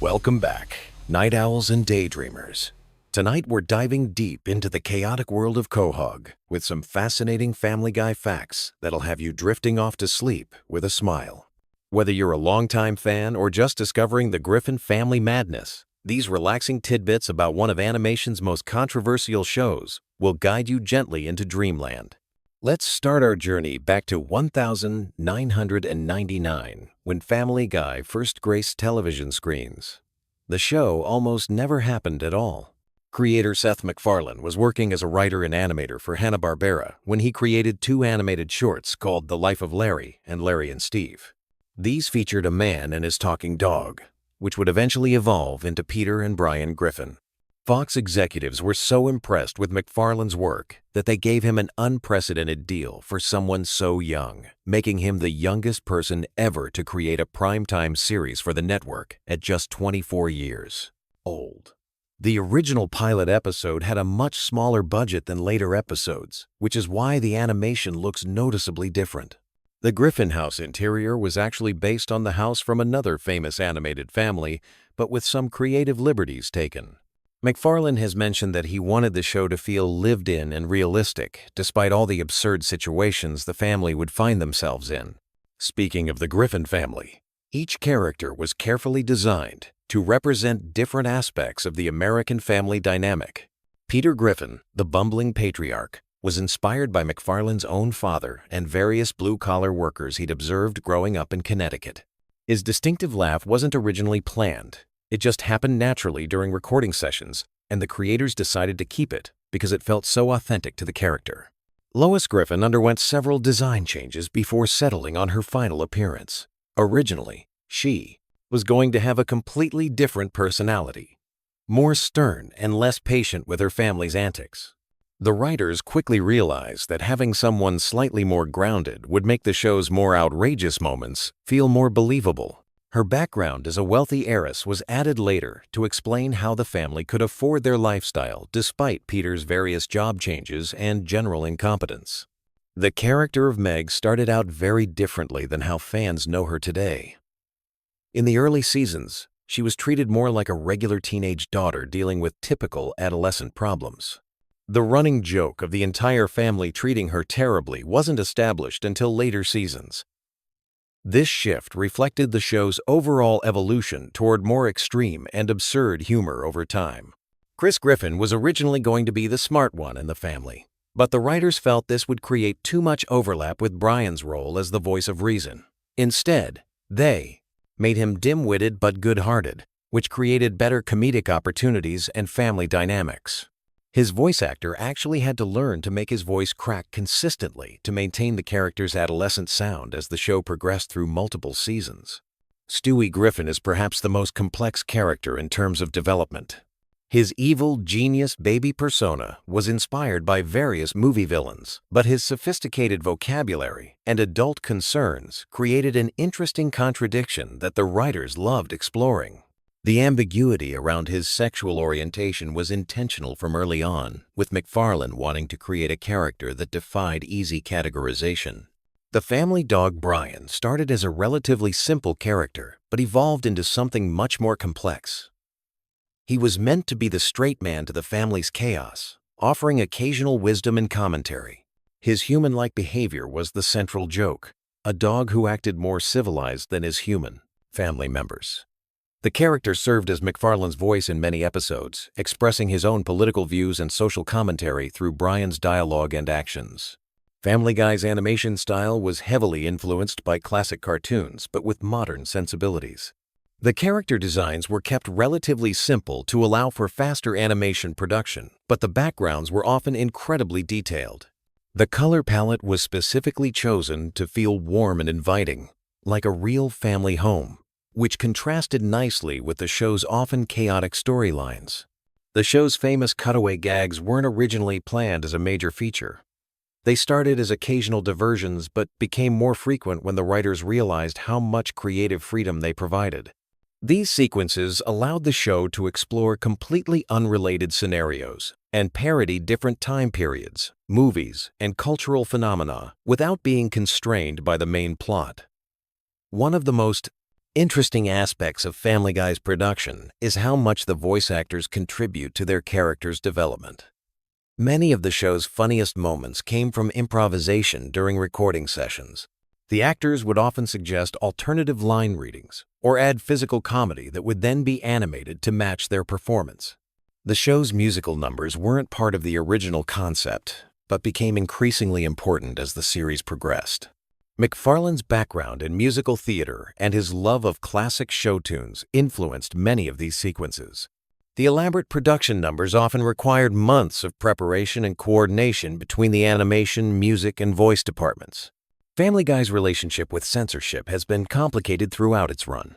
Welcome back, night owls and daydreamers. Tonight we're diving deep into the chaotic world of Quahog with some fascinating Family Guy facts that'll have you drifting off to sleep with a smile. Whether you're a longtime fan or just discovering the Griffin family madness, these relaxing tidbits about one of animation's most controversial shows will guide you gently into dreamland. Let's start our journey back to 1999, when Family Guy first graced television screens. The show almost never happened at all. Creator Seth MacFarlane was working as a writer and animator for Hanna-Barbera when he created two animated shorts called The Life of Larry and Larry and Steve. These featured a man and his talking dog, which would eventually evolve into Peter and Brian Griffin. Fox executives were so impressed with MacFarlane's work that they gave him an unprecedented deal for someone so young, making him the youngest person ever to create a primetime series for the network at just 24 years old. The original pilot episode had a much smaller budget than later episodes, which is why the animation looks noticeably different. The Griffin house interior was actually based on the house from another famous animated family, but with some creative liberties taken. MacFarlane has mentioned that he wanted the show to feel lived in and realistic, despite all the absurd situations the family would find themselves in. Speaking of the Griffin family, each character was carefully designed to represent different aspects of the American family dynamic. Peter Griffin, the bumbling patriarch, was inspired by MacFarlane's own father and various blue-collar workers he'd observed growing up in Connecticut. His distinctive laugh wasn't originally planned. It just happened naturally during recording sessions, and the creators decided to keep it because it felt so authentic to the character. Lois Griffin underwent several design changes before settling on her final appearance. Originally, she was going to have a completely different personality, more stern and less patient with her family's antics. The writers quickly realized that having someone slightly more grounded would make the show's more outrageous moments feel more believable. Her background as a wealthy heiress was added later to explain how the family could afford their lifestyle despite Peter's various job changes and general incompetence. The character of Meg started out very differently than how fans know her today. In the early seasons, she was treated more like a regular teenage daughter dealing with typical adolescent problems. The running joke of the entire family treating her terribly wasn't established until later seasons. This shift reflected the show's overall evolution toward more extreme and absurd humor over time. Chris Griffin was originally going to be the smart one in the family, but the writers felt this would create too much overlap with Brian's role as the voice of reason. Instead, they made him dim-witted but good-hearted, which created better comedic opportunities and family dynamics. His voice actor actually had to learn to make his voice crack consistently to maintain the character's adolescent sound as the show progressed through multiple seasons. Stewie Griffin is perhaps the most complex character in terms of development. His evil, genius baby persona was inspired by various movie villains, but his sophisticated vocabulary and adult concerns created an interesting contradiction that the writers loved exploring. The ambiguity around his sexual orientation was intentional from early on, with MacFarlane wanting to create a character that defied easy categorization. The family dog Brian started as a relatively simple character, but evolved into something much more complex. He was meant to be the straight man to the family's chaos, offering occasional wisdom and commentary. His human-like behavior was the central joke, a dog who acted more civilized than his human family members. The character served as MacFarlane's voice in many episodes, expressing his own political views and social commentary through Brian's dialogue and actions. Family Guy's animation style was heavily influenced by classic cartoons, but with modern sensibilities. The character designs were kept relatively simple to allow for faster animation production, but the backgrounds were often incredibly detailed. The color palette was specifically chosen to feel warm and inviting, like a real family home, which contrasted nicely with the show's often chaotic storylines. The show's famous cutaway gags weren't originally planned as a major feature. They started as occasional diversions but became more frequent when the writers realized how much creative freedom they provided. These sequences allowed the show to explore completely unrelated scenarios and parody different time periods, movies, and cultural phenomena without being constrained by the main plot. One of the most Interesting aspects of Family Guy's production is how much the voice actors contribute to their characters' development. Many of the show's funniest moments came from improvisation during recording sessions. The actors would often suggest alternative line readings or add physical comedy that would then be animated to match their performance. The show's musical numbers weren't part of the original concept, but became increasingly important as the series progressed. MacFarlane's background in musical theater and his love of classic show tunes influenced many of these sequences. The elaborate production numbers often required months of preparation and coordination between the animation, music, and voice departments. Family Guy's relationship with censorship has been complicated throughout its run.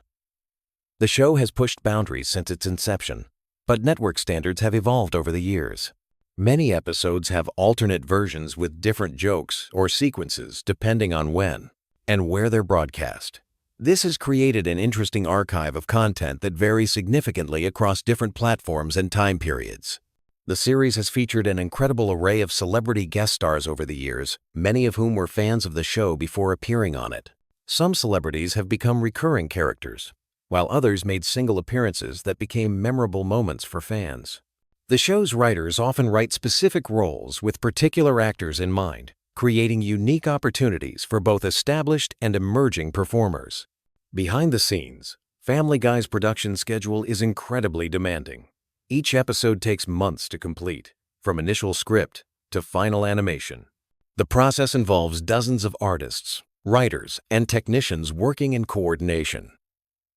The show has pushed boundaries since its inception, but network standards have evolved over the years. Many episodes have alternate versions with different jokes or sequences depending on when and where they're broadcast. This has created an interesting archive of content that varies significantly across different platforms and time periods. The series has featured an incredible array of celebrity guest stars over the years, many of whom were fans of the show before appearing on it. Some celebrities have become recurring characters, while others made single appearances that became memorable moments for fans. The show's writers often write specific roles with particular actors in mind, creating unique opportunities for both established and emerging performers. Behind the scenes, Family Guy's production schedule is incredibly demanding. Each episode takes months to complete, from initial script to final animation. The process involves dozens of artists, writers, and technicians working in coordination.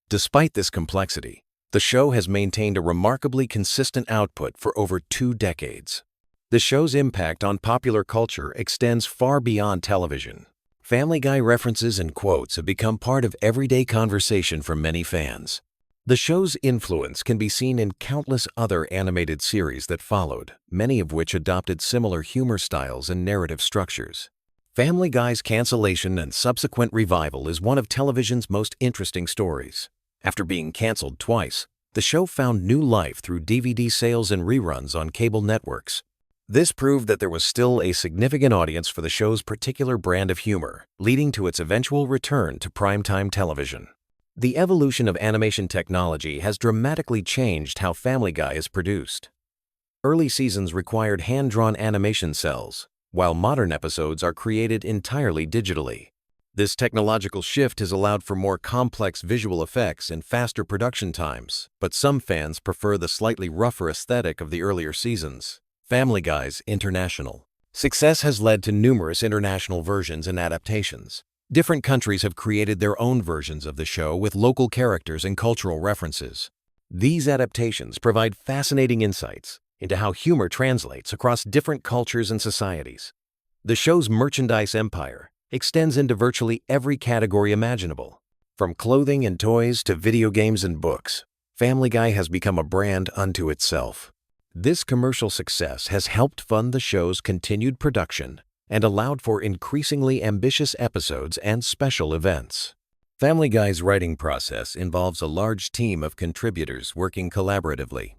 Despite this complexity, the show has maintained a remarkably consistent output for over 2 decades. The show's impact on popular culture extends far beyond television. Family Guy references and quotes have become part of everyday conversation for many fans. The show's influence can be seen in countless other animated series that followed, many of which adopted similar humor styles and narrative structures. Family Guy's cancellation and subsequent revival is one of television's most interesting stories. After being canceled twice, the show found new life through DVD sales and reruns on cable networks. This proved that there was still a significant audience for the show's particular brand of humor, leading to its eventual return to primetime television. The evolution of animation technology has dramatically changed how Family Guy is produced. Early seasons required hand-drawn animation cells, while modern episodes are created entirely digitally. This technological shift has allowed for more complex visual effects and faster production times, but some fans prefer the slightly rougher aesthetic of the earlier seasons. Family Guy's international success has led to numerous international versions and adaptations. Different countries have created their own versions of the show with local characters and cultural references. These adaptations provide fascinating insights into how humor translates across different cultures and societies. The show's merchandise empire extends into virtually every category imaginable. From clothing and toys to video games and books, Family Guy has become a brand unto itself. This commercial success has helped fund the show's continued production and allowed for increasingly ambitious episodes and special events. Family Guy's writing process involves a large team of contributors working collaboratively.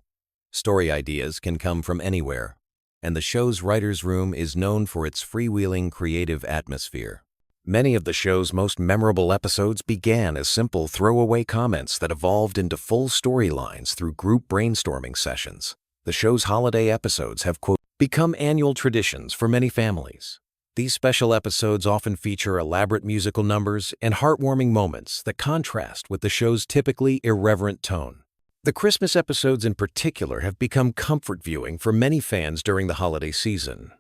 Story ideas can come from anywhere, and the show's writer's room is known for its freewheeling creative atmosphere. Many of the show's most memorable episodes began as simple throwaway comments that evolved into full storylines through group brainstorming sessions. The show's holiday episodes have, quote, become annual traditions for many families. These special episodes often feature elaborate musical numbers and heartwarming moments that contrast with the show's typically irreverent tone. The Christmas episodes in particular have become comfort viewing for many fans during the holiday season.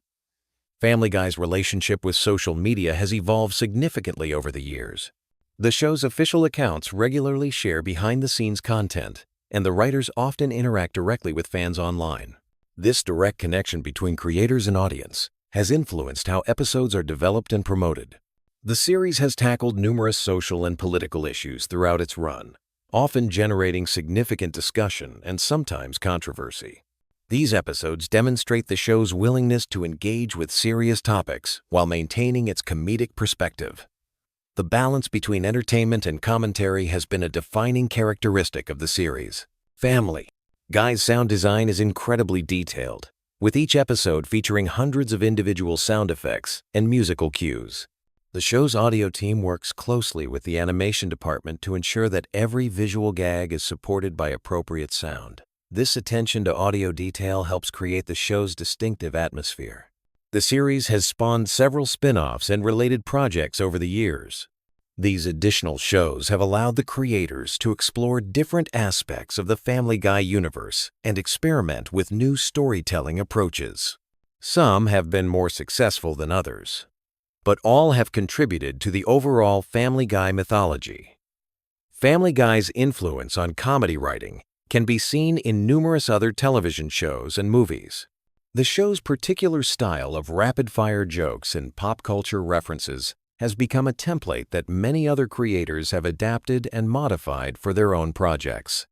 Family Guy's relationship with social media has evolved significantly over the years. The show's official accounts regularly share behind-the-scenes content, and the writers often interact directly with fans online. This direct connection between creators and audience has influenced how episodes are developed and promoted. The series has tackled numerous social and political issues throughout its run, often generating significant discussion and sometimes controversy. These episodes demonstrate the show's willingness to engage with serious topics while maintaining its comedic perspective. The balance between entertainment and commentary has been a defining characteristic of the series. Family Guy's sound design is incredibly detailed, with each episode featuring hundreds of individual sound effects and musical cues. The show's audio team works closely with the animation department to ensure that every visual gag is supported by appropriate sound. This attention to audio detail helps create the show's distinctive atmosphere. The series has spawned several spin-offs and related projects over the years. These additional shows have allowed the creators to explore different aspects of the Family Guy universe and experiment with new storytelling approaches. Some have been more successful than others, but all have contributed to the overall Family Guy mythology. Family Guy's influence on comedy writing can be seen in numerous other television shows and movies. The show's particular style of rapid-fire jokes and pop culture references has become a template that many other creators have adapted and modified for their own projects.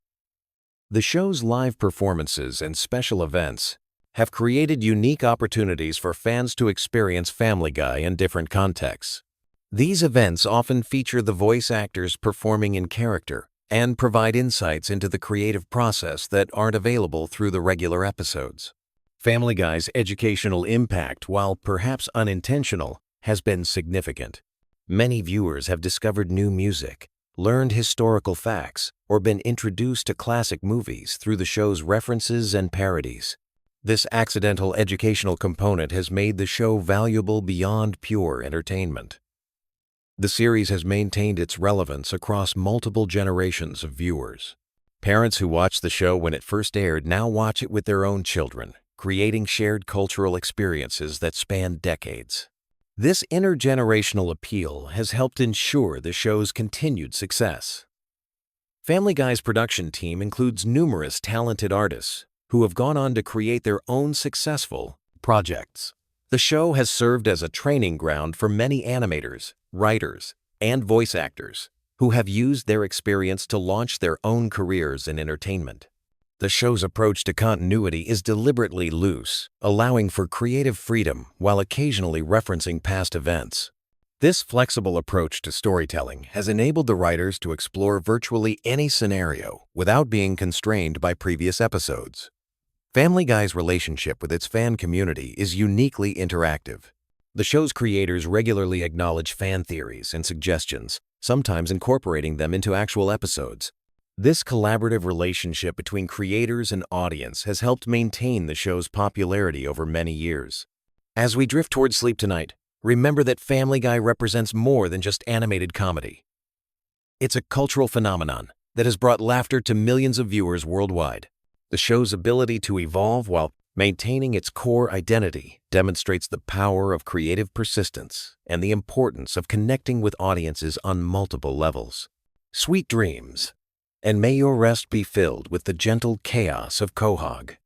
The show's live performances and special events have created unique opportunities for fans to experience Family Guy in different contexts. These events often feature the voice actors performing in character and provide insights into the creative process that aren't available through the regular episodes. Family Guy's educational impact, while perhaps unintentional, has been significant. Many viewers have discovered new music, learned historical facts, or been introduced to classic movies through the show's references and parodies. This accidental educational component has made the show valuable beyond pure entertainment. The series has maintained its relevance across multiple generations of viewers. Parents who watched the show when it first aired now watch it with their own children, creating shared cultural experiences that span decades. This intergenerational appeal has helped ensure the show's continued success. Family Guy's production team includes numerous talented artists who have gone on to create their own successful projects. The show has served as a training ground for many animators, writers, and voice actors who have used their experience to launch their own careers in entertainment. The show's approach to continuity is deliberately loose, allowing for creative freedom while occasionally referencing past events. This flexible approach to storytelling has enabled the writers to explore virtually any scenario without being constrained by previous episodes. Family Guy's relationship with its fan community is uniquely interactive. The show's creators regularly acknowledge fan theories and suggestions, sometimes incorporating them into actual episodes. This collaborative relationship between creators and audience has helped maintain the show's popularity over many years. As we drift towards sleep tonight, remember that Family Guy represents more than just animated comedy. It's a cultural phenomenon that has brought laughter to millions of viewers worldwide. The show's ability to evolve while maintaining its core identity demonstrates the power of creative persistence and the importance of connecting with audiences on multiple levels. Sweet dreams, and may your rest be filled with the gentle chaos of Quahog,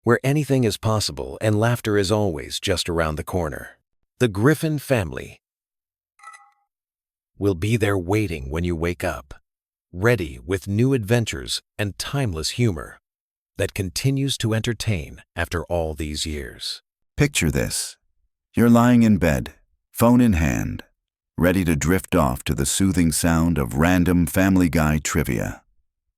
where anything is possible and laughter is always just around the corner. The Griffin family will be there waiting when you wake up, ready with new adventures and timeless humor that continues to entertain after all these years. Picture this. You're lying in bed, phone in hand, ready to drift off to the soothing sound of random Family Guy trivia.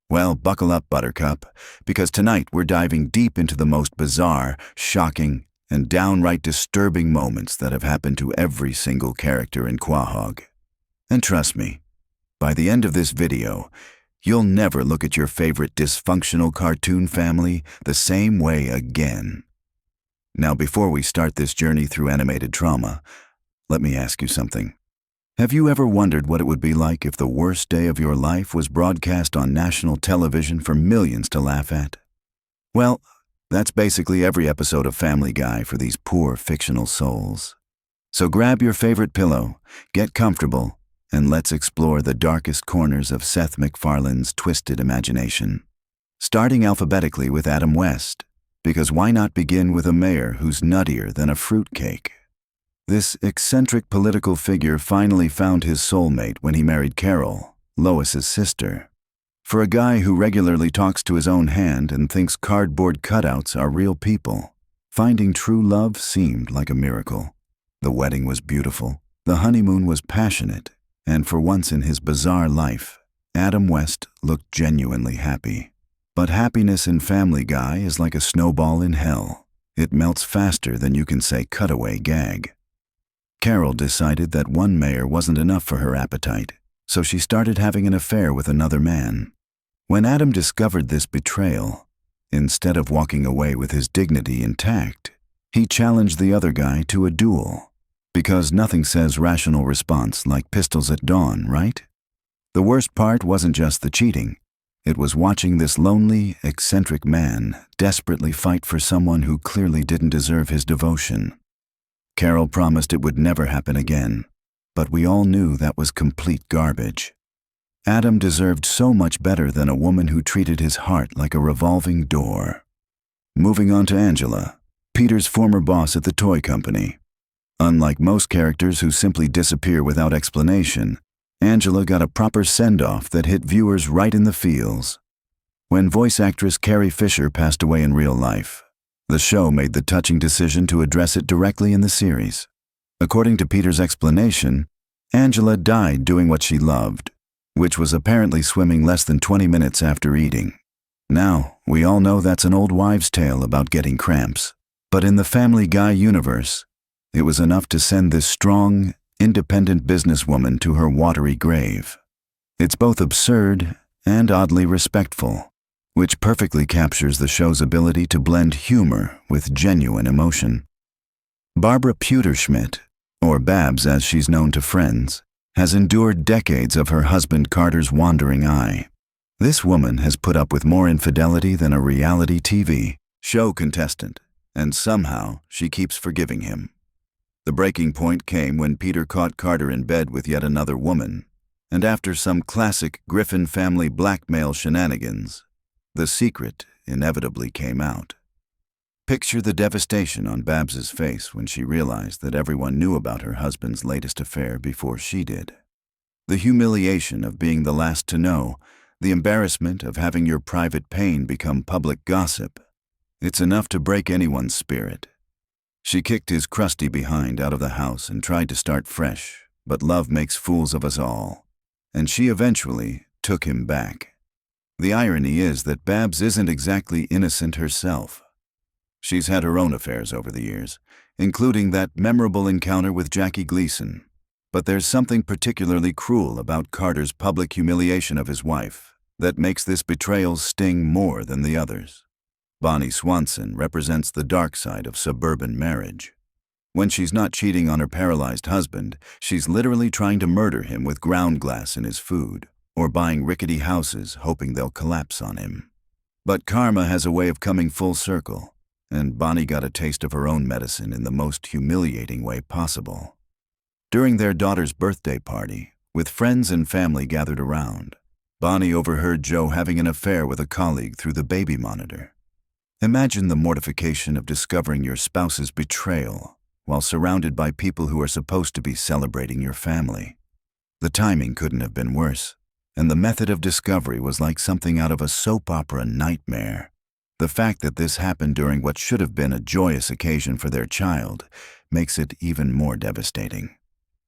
Well, buckle up, Buttercup, because tonight we're diving deep into the most bizarre, shocking, and downright disturbing moments that have happened to every single character in Quahog. And trust me, by the end of this video, you'll never look at your favorite dysfunctional cartoon family the same way again. Now, before we start this journey through animated trauma, let me ask you something. Have you ever wondered what it would be like if the worst day of your life was broadcast on national television for millions to laugh at? Well, that's basically every episode of Family Guy for these poor fictional souls. So grab your favorite pillow, get comfortable, and let's explore the darkest corners of Seth MacFarlane's twisted imagination. Starting alphabetically with Adam West, because why not begin with a mayor who's nuttier than a fruitcake? This eccentric political figure finally found his soulmate when he married Carol, Lois's sister. For a guy who regularly talks to his own hand and thinks cardboard cutouts are real people, finding true love seemed like a miracle. The wedding was beautiful, the honeymoon was passionate, and for once in his bizarre life, Adam West looked genuinely happy. But happiness in Family Guy is like a snowball in hell. It melts faster than you can say cutaway gag. Carol decided that one mayor wasn't enough for her appetite, so she started having an affair with another man. When Adam discovered this betrayal, instead of walking away with his dignity intact, he challenged the other guy to a duel. Because nothing says rational response like pistols at dawn, right? The worst part wasn't just the cheating. It was watching this lonely, eccentric man desperately fight for someone who clearly didn't deserve his devotion. Carol promised it would never happen again, but we all knew that was complete garbage. Adam deserved so much better than a woman who treated his heart like a revolving door. Moving on to Angela, Peter's former boss at the toy company. Unlike most characters who simply disappear without explanation, Angela got a proper send-off that hit viewers right in the feels. When voice actress Carrie Fisher passed away in real life, the show made the touching decision to address it directly in the series. According to Peter's explanation, Angela died doing what she loved, which was apparently swimming less than 20 minutes after eating. Now, we all know that's an old wives' tale about getting cramps, but in the Family Guy universe, it was enough to send this strong, independent businesswoman to her watery grave. It's both absurd and oddly respectful, which perfectly captures the show's ability to blend humor with genuine emotion. Barbara Pewterschmidt, or Babs as she's known to friends, has endured decades of her husband Carter's wandering eye. This woman has put up with more infidelity than a reality TV show contestant, and somehow she keeps forgiving him. The breaking point came when Peter caught Carter in bed with yet another woman, and after some classic Griffin family blackmail shenanigans, the secret inevitably came out. Picture the devastation on Babs's face when she realized that everyone knew about her husband's latest affair before she did. The humiliation of being the last to know, the embarrassment of having your private pain become public gossip. It's enough to break anyone's spirit. She kicked his crusty behind out of the house and tried to start fresh, but love makes fools of us all, and she eventually took him back. The irony is that Babs isn't exactly innocent herself. She's had her own affairs over the years, including that memorable encounter with Jackie Gleason. But there's something particularly cruel about Carter's public humiliation of his wife that makes this betrayal sting more than the others. Bonnie Swanson represents the dark side of suburban marriage. When she's not cheating on her paralyzed husband, she's literally trying to murder him with ground glass in his food, or buying rickety houses hoping they'll collapse on him. But karma has a way of coming full circle, and Bonnie got a taste of her own medicine in the most humiliating way possible. During their daughter's birthday party, with friends and family gathered around, Bonnie overheard Joe having an affair with a colleague through the baby monitor. Imagine the mortification of discovering your spouse's betrayal while surrounded by people who are supposed to be celebrating your family. The timing couldn't have been worse, and the method of discovery was like something out of a soap opera nightmare. The fact that this happened during what should have been a joyous occasion for their child makes it even more devastating.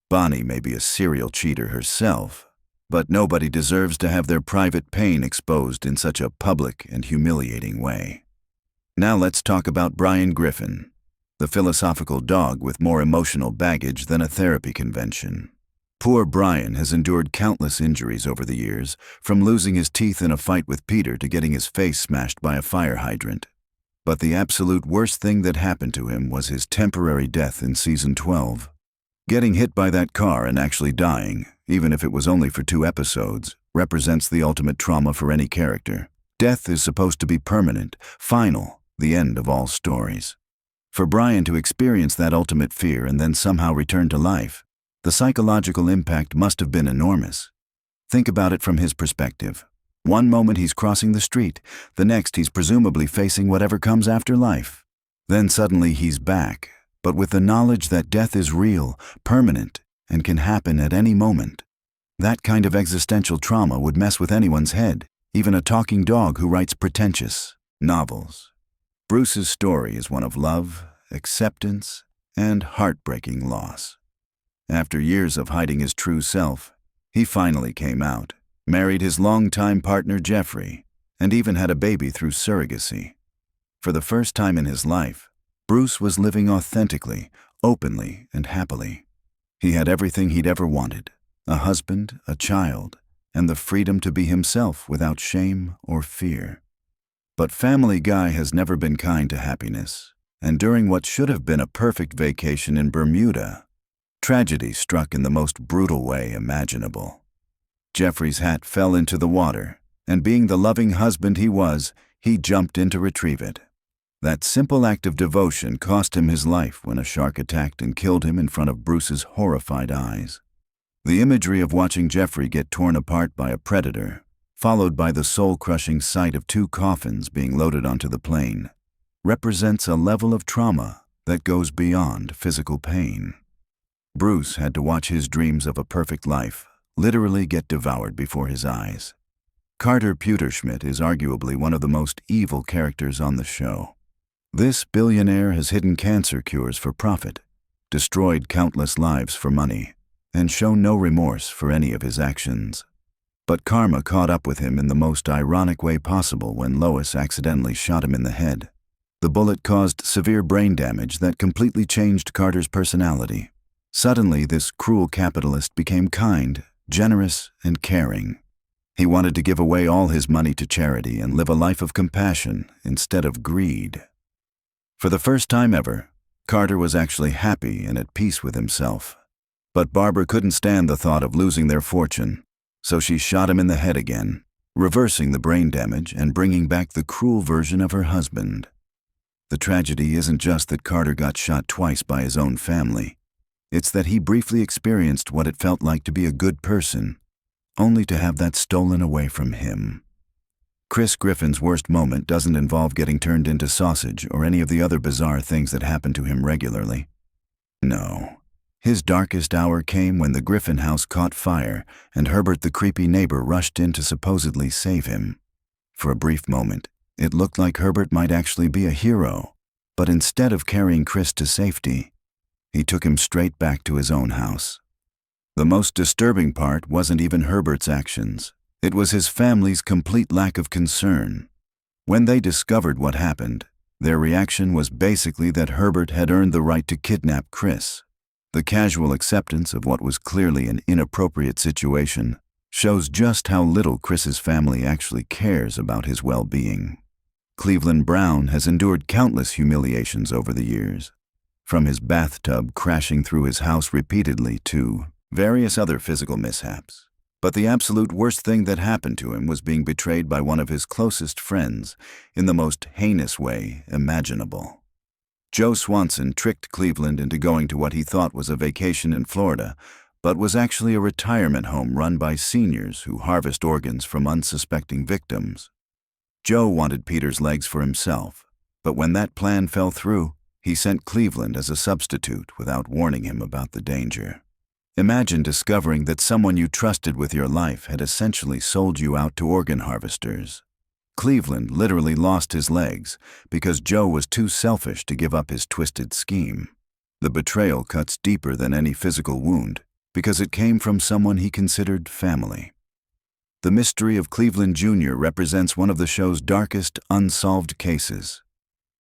Bonnie may be a serial cheater herself, but nobody deserves to have their private pain exposed in such a public and humiliating way. Now let's talk about Brian Griffin, the philosophical dog with more emotional baggage than a therapy convention. Poor Brian has endured countless injuries over the years, from losing his teeth in a fight with Peter to getting his face smashed by a fire hydrant. But the absolute worst thing that happened to him was his temporary death in season 12. Getting hit by that car and actually dying, even if it was only for 2 episodes, represents the ultimate trauma for any character. Death is supposed to be permanent, final, the end of all stories. For Brian to experience that ultimate fear and then somehow return to life, the psychological impact must have been enormous. Think about it from his perspective. One moment he's crossing the street, the next he's presumably facing whatever comes after life. Then suddenly he's back, but with the knowledge that death is real, permanent, and can happen at any moment. That kind of existential trauma would mess with anyone's head, even a talking dog who writes pretentious novels. Bruce's story is one of love, acceptance, and heartbreaking loss. After years of hiding his true self, he finally came out, married his longtime partner Jeffrey, and even had a baby through surrogacy. For the first time in his life, Bruce was living authentically, openly, and happily. He had everything he'd ever wanted: a husband, a child, and the freedom to be himself without shame or fear. But Family Guy has never been kind to happiness, and during what should have been a perfect vacation in Bermuda, tragedy struck in the most brutal way imaginable. Jeffrey's hat fell into the water, and being the loving husband he was, he jumped in to retrieve it. That simple act of devotion cost him his life when a shark attacked and killed him in front of Bruce's horrified eyes. The imagery of watching Jeffrey get torn apart by a predator, followed by the soul-crushing sight of 2 coffins being loaded onto the plane, represents a level of trauma that goes beyond physical pain. Bruce had to watch his dreams of a perfect life literally get devoured before his eyes. Carter Pewterschmidt is arguably one of the most evil characters on the show. This billionaire has hidden cancer cures for profit, destroyed countless lives for money, and shown no remorse for any of his actions. But karma caught up with him in the most ironic way possible when Lois accidentally shot him in the head. The bullet caused severe brain damage that completely changed Carter's personality. Suddenly, this cruel capitalist became kind, generous, and caring. He wanted to give away all his money to charity and live a life of compassion instead of greed. For the first time ever, Carter was actually happy and at peace with himself. But Barbara couldn't stand the thought of losing their fortune, so she shot him in the head again, reversing the brain damage and bringing back the cruel version of her husband. The tragedy isn't just that Carter got shot twice by his own family. It's that he briefly experienced what it felt like to be a good person, only to have that stolen away from him. Chris Griffin's worst moment doesn't involve getting turned into sausage or any of the other bizarre things that happen to him regularly. No. His darkest hour came when the Griffin house caught fire and Herbert the creepy neighbor rushed in to supposedly save him. For a brief moment, it looked like Herbert might actually be a hero, but instead of carrying Chris to safety, he took him straight back to his own house. The most disturbing part wasn't even Herbert's actions. It was his family's complete lack of concern. When they discovered what happened, their reaction was basically that Herbert had earned the right to kidnap Chris. The casual acceptance of what was clearly an inappropriate situation shows just how little Chris's family actually cares about his well-being. Cleveland Brown has endured countless humiliations over the years, from his bathtub crashing through his house repeatedly to various other physical mishaps. But the absolute worst thing that happened to him was being betrayed by one of his closest friends in the most heinous way imaginable. Joe Swanson tricked Cleveland into going to what he thought was a vacation in Florida, but was actually a retirement home run by seniors who harvest organs from unsuspecting victims. Joe wanted Peter's legs for himself, but when that plan fell through, he sent Cleveland as a substitute without warning him about the danger. Imagine discovering that someone you trusted with your life had essentially sold you out to organ harvesters. Cleveland literally lost his legs because Joe was too selfish to give up his twisted scheme. The betrayal cuts deeper than any physical wound because it came from someone he considered family. The mystery of Cleveland Jr. represents one of the show's darkest unsolved cases.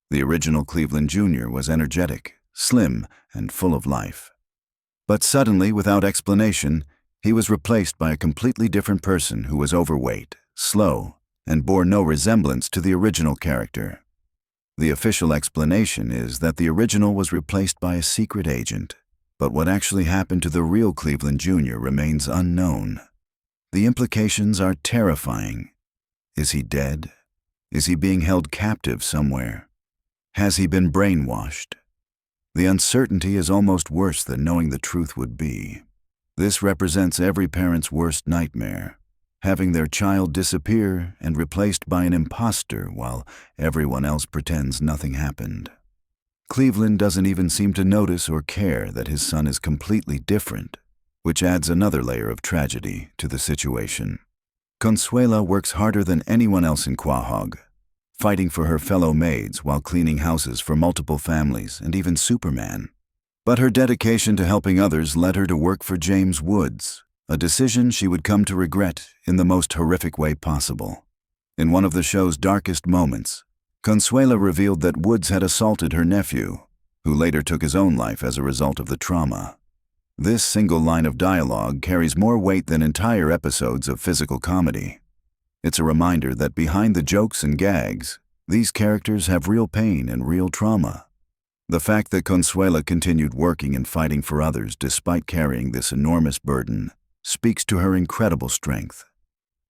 The original Cleveland Jr. was energetic, slim, and full of life. But suddenly, without explanation, he was replaced by a completely different person who was overweight, slow, and bore no resemblance to the original character. The official explanation is that the original was replaced by a secret agent, but what actually happened to the real Cleveland Jr. remains unknown. The implications are terrifying. Is he dead? Is he being held captive somewhere? Has he been brainwashed? The uncertainty is almost worse than knowing the truth would be. This represents every parent's worst nightmare, having their child disappear and replaced by an imposter while everyone else pretends nothing happened. Cleveland doesn't even seem to notice or care that his son is completely different, which adds another layer of tragedy to the situation. Consuela works harder than anyone else in Quahog, fighting for her fellow maids while cleaning houses for multiple families and even Superman. But her dedication to helping others led her to work for James Woods, a decision she would come to regret in the most horrific way possible. In one of the show's darkest moments, Consuela revealed that Woods had assaulted her nephew, who later took his own life as a result of the trauma. This single line of dialogue carries more weight than entire episodes of physical comedy. It's a reminder that behind the jokes and gags, these characters have real pain and real trauma. The fact that Consuela continued working and fighting for others despite carrying this enormous burden speaks to her incredible strength.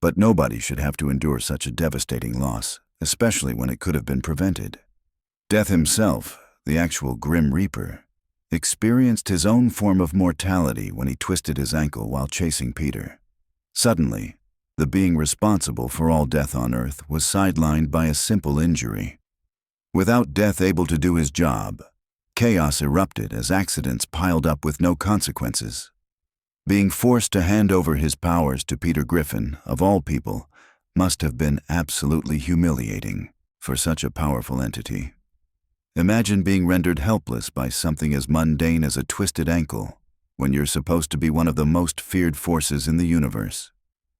But nobody should have to endure such a devastating loss, especially when it could have been prevented. Death himself, the actual Grim Reaper, experienced his own form of mortality when he twisted his ankle while chasing Peter. Suddenly, the being responsible for all death on Earth was sidelined by a simple injury. Without Death able to do his job, chaos erupted as accidents piled up with no consequences. Being forced to hand over his powers to Peter Griffin, of all people, must have been absolutely humiliating for such a powerful entity. Imagine being rendered helpless by something as mundane as a twisted ankle when you're supposed to be one of the most feared forces in the universe.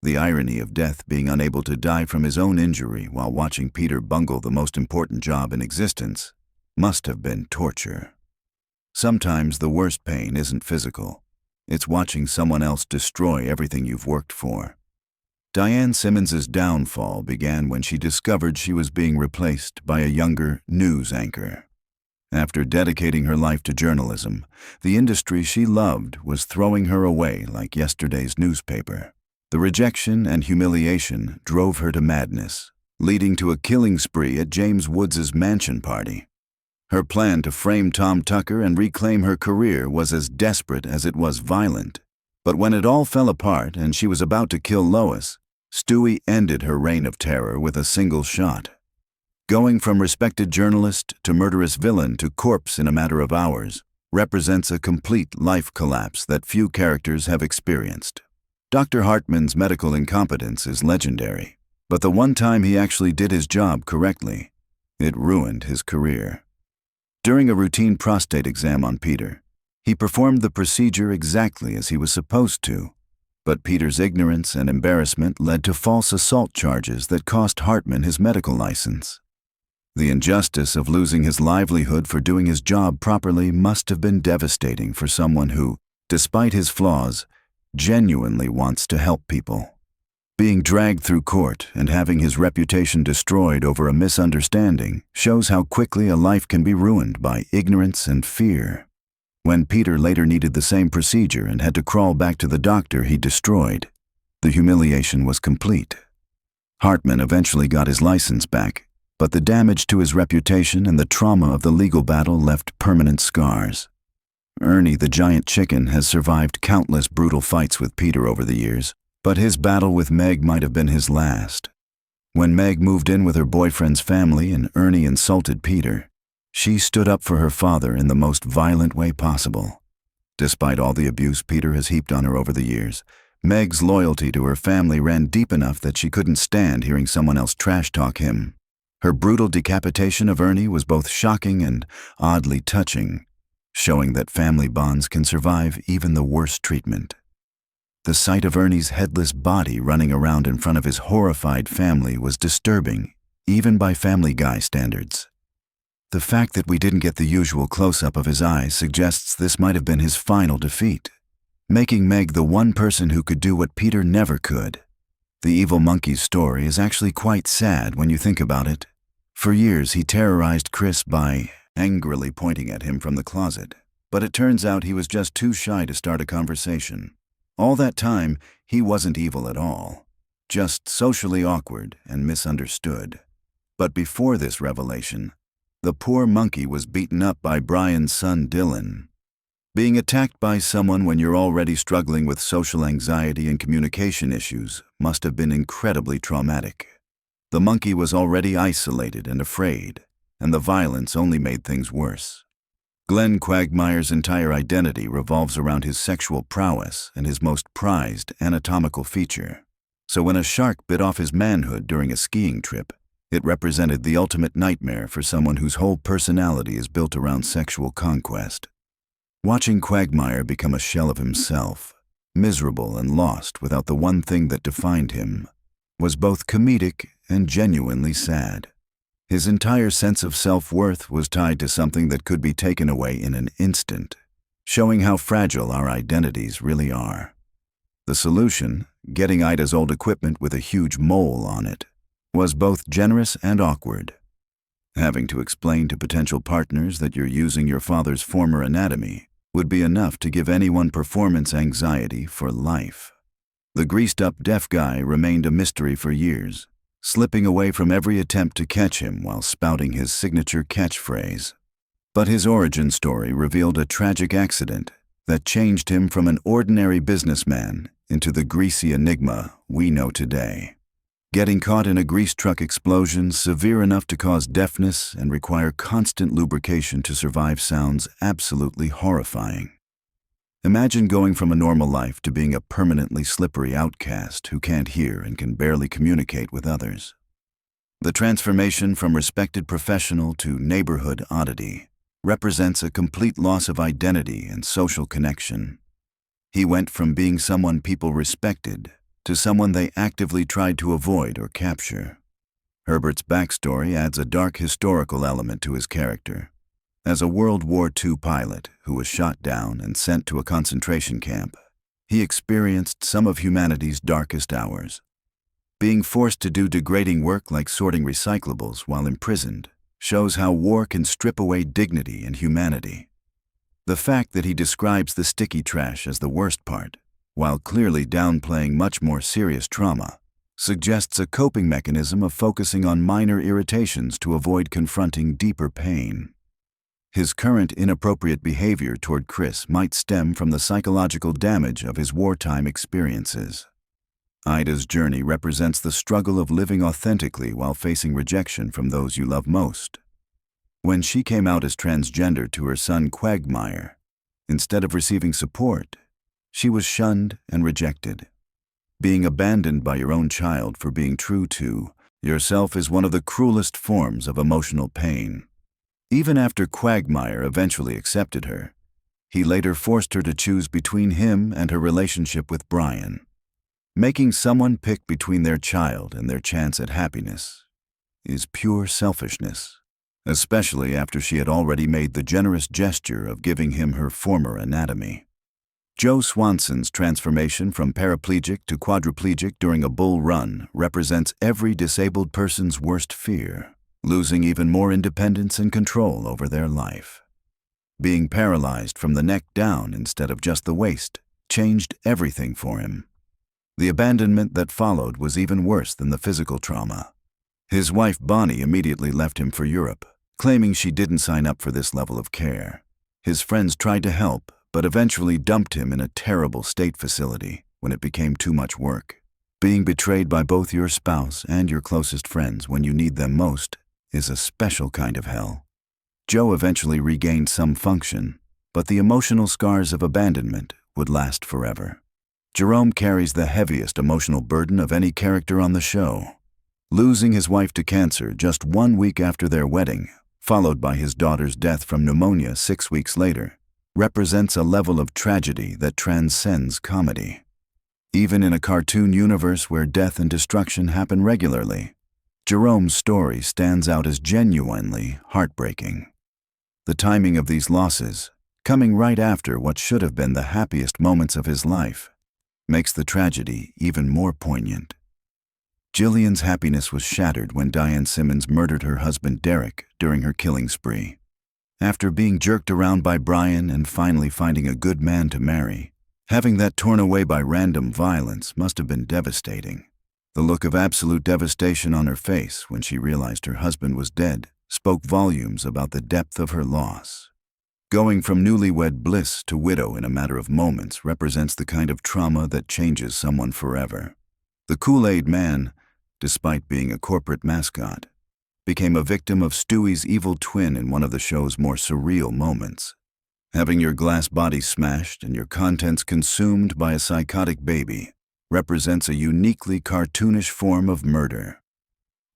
The irony of Death being unable to die from his own injury while watching Peter bungle the most important job in existence must have been torture. Sometimes the worst pain isn't physical. It's watching someone else destroy everything you've worked for. Diane Simmons's downfall began when she discovered she was being replaced by a younger news anchor. After dedicating her life to journalism, the industry she loved was throwing her away like yesterday's newspaper. The rejection and humiliation drove her to madness, leading to a killing spree at James Woods' mansion party. Her plan to frame Tom Tucker and reclaim her career was as desperate as it was violent. But when it all fell apart and she was about to kill Lois, Stewie ended her reign of terror with a single shot. Going from respected journalist to murderous villain to corpse in a matter of hours represents a complete life collapse that few characters have experienced. Dr. Hartman's medical incompetence is legendary, but the one time he actually did his job correctly, it ruined his career. During a routine prostate exam on Peter, he performed the procedure exactly as he was supposed to, but Peter's ignorance and embarrassment led to false assault charges that cost Hartman his medical license. The injustice of losing his livelihood for doing his job properly must have been devastating for someone who, despite his flaws, genuinely wants to help people. Being dragged through court and having his reputation destroyed over a misunderstanding shows how quickly a life can be ruined by ignorance and fear. When Peter later needed the same procedure and had to crawl back to the doctor he destroyed, the humiliation was complete. Hartman eventually got his license back, but the damage to his reputation and the trauma of the legal battle left permanent scars. Ernie the giant chicken has survived countless brutal fights with Peter over the years, but his battle with Meg might have been his last. When Meg moved in with her boyfriend's family and Ernie insulted Peter, she stood up for her father in the most violent way possible. Despite all the abuse Peter has heaped on her over the years, Meg's loyalty to her family ran deep enough that she couldn't stand hearing someone else trash-talk him. Her brutal decapitation of Ernie was both shocking and oddly touching, showing that family bonds can survive even the worst treatment. The sight of Ernie's headless body running around in front of his horrified family was disturbing, even by Family Guy standards. The fact that we didn't get the usual close-up of his eyes suggests this might have been his final defeat, making Meg the one person who could do what Peter never could. The evil monkey's story is actually quite sad when you think about it. For years he terrorized Chris by angrily pointing at him from the closet, but it turns out he was just too shy to start a conversation. All that time, he wasn't evil at all, just socially awkward and misunderstood. But before this revelation, the poor monkey was beaten up by Brian's son Dylan. Being attacked by someone when you're already struggling with social anxiety and communication issues must have been incredibly traumatic. The monkey was already isolated and afraid, and the violence only made things worse. Glenn Quagmire's entire identity revolves around his sexual prowess and his most prized anatomical feature. So when a shark bit off his manhood during a skiing trip, it represented the ultimate nightmare for someone whose whole personality is built around sexual conquest. Watching Quagmire become a shell of himself, miserable and lost without the one thing that defined him, was both comedic and genuinely sad. His entire sense of self-worth was tied to something that could be taken away in an instant. showing how fragile our identities really are. The solution, getting Ida's old equipment with a huge mole on it, was both generous and awkward. Having to explain to potential partners that you're using your father's former anatomy would be enough to give anyone performance anxiety for life. The greased-up deaf guy remained a mystery for years, slipping away from every attempt to catch him while spouting his signature catchphrase. But his origin story revealed a tragic accident that changed him from an ordinary businessman into the greasy enigma we know today. Getting caught in a grease truck explosion severe enough to cause deafness and require constant lubrication to survive sounds absolutely horrifying. Imagine going from a normal life to being a permanently slippery outcast who can't hear and can barely communicate with others. The transformation from respected professional to neighborhood oddity represents a complete loss of identity and social connection. He went from being someone people respected to someone they actively tried to avoid or capture. Herbert's backstory adds a dark historical element to his character. As a World War II pilot who was shot down and sent to a concentration camp, he experienced some of humanity's darkest hours. Being forced to do degrading work like sorting recyclables while imprisoned shows how war can strip away dignity and humanity. The fact that he describes the sticky trash as the worst part, while clearly downplaying much more serious trauma, suggests a coping mechanism of focusing on minor irritations to avoid confronting deeper pain. His current inappropriate behavior toward Chris might stem from the psychological damage of his wartime experiences. Ida's journey represents the struggle of living authentically while facing rejection from those you love most. When she came out as transgender to her son Quagmire, instead of receiving support, she was shunned and rejected. Being abandoned by your own child for being true to yourself is one of the cruelest forms of emotional pain. Even after Quagmire eventually accepted her, he later forced her to choose between him and her relationship with Brian. Making someone pick between their child and their chance at happiness is pure selfishness, especially after she had already made the generous gesture of giving him her former anatomy. Joe Swanson's transformation from paraplegic to quadriplegic during a bull run represents every disabled person's worst fear, losing even more independence and control over their life. Being paralyzed from the neck down instead of just the waist changed everything for him. The abandonment that followed was even worse than the physical trauma. His wife Bonnie immediately left him for Europe, claiming she didn't sign up for this level of care. His friends tried to help, but eventually dumped him in a terrible state facility when it became too much work. Being betrayed by both your spouse and your closest friends when you need them most is a special kind of hell. Joe eventually regained some function, but the emotional scars of abandonment would last forever. Jerome carries the heaviest emotional burden of any character on the show. Losing his wife to cancer just 1 week after their wedding, followed by his daughter's death from pneumonia 6 weeks later, represents a level of tragedy that transcends comedy. Even in a cartoon universe where death and destruction happen regularly, Jerome's story stands out as genuinely heartbreaking. The timing of these losses, coming right after what should have been the happiest moments of his life, makes the tragedy even more poignant. Jillian's happiness was shattered when Diane Simmons murdered her husband Derek during her killing spree. After being jerked around by Brian and finally finding a good man to marry, having that torn away by random violence must have been devastating. The look of absolute devastation on her face when she realized her husband was dead spoke volumes about the depth of her loss. Going from newlywed bliss to widow in a matter of moments represents the kind of trauma that changes someone forever. The Kool-Aid Man, despite being a corporate mascot, became a victim of Stewie's evil twin in one of the show's more surreal moments. Having your glass body smashed and your contents consumed by a psychotic baby represents a uniquely cartoonish form of murder.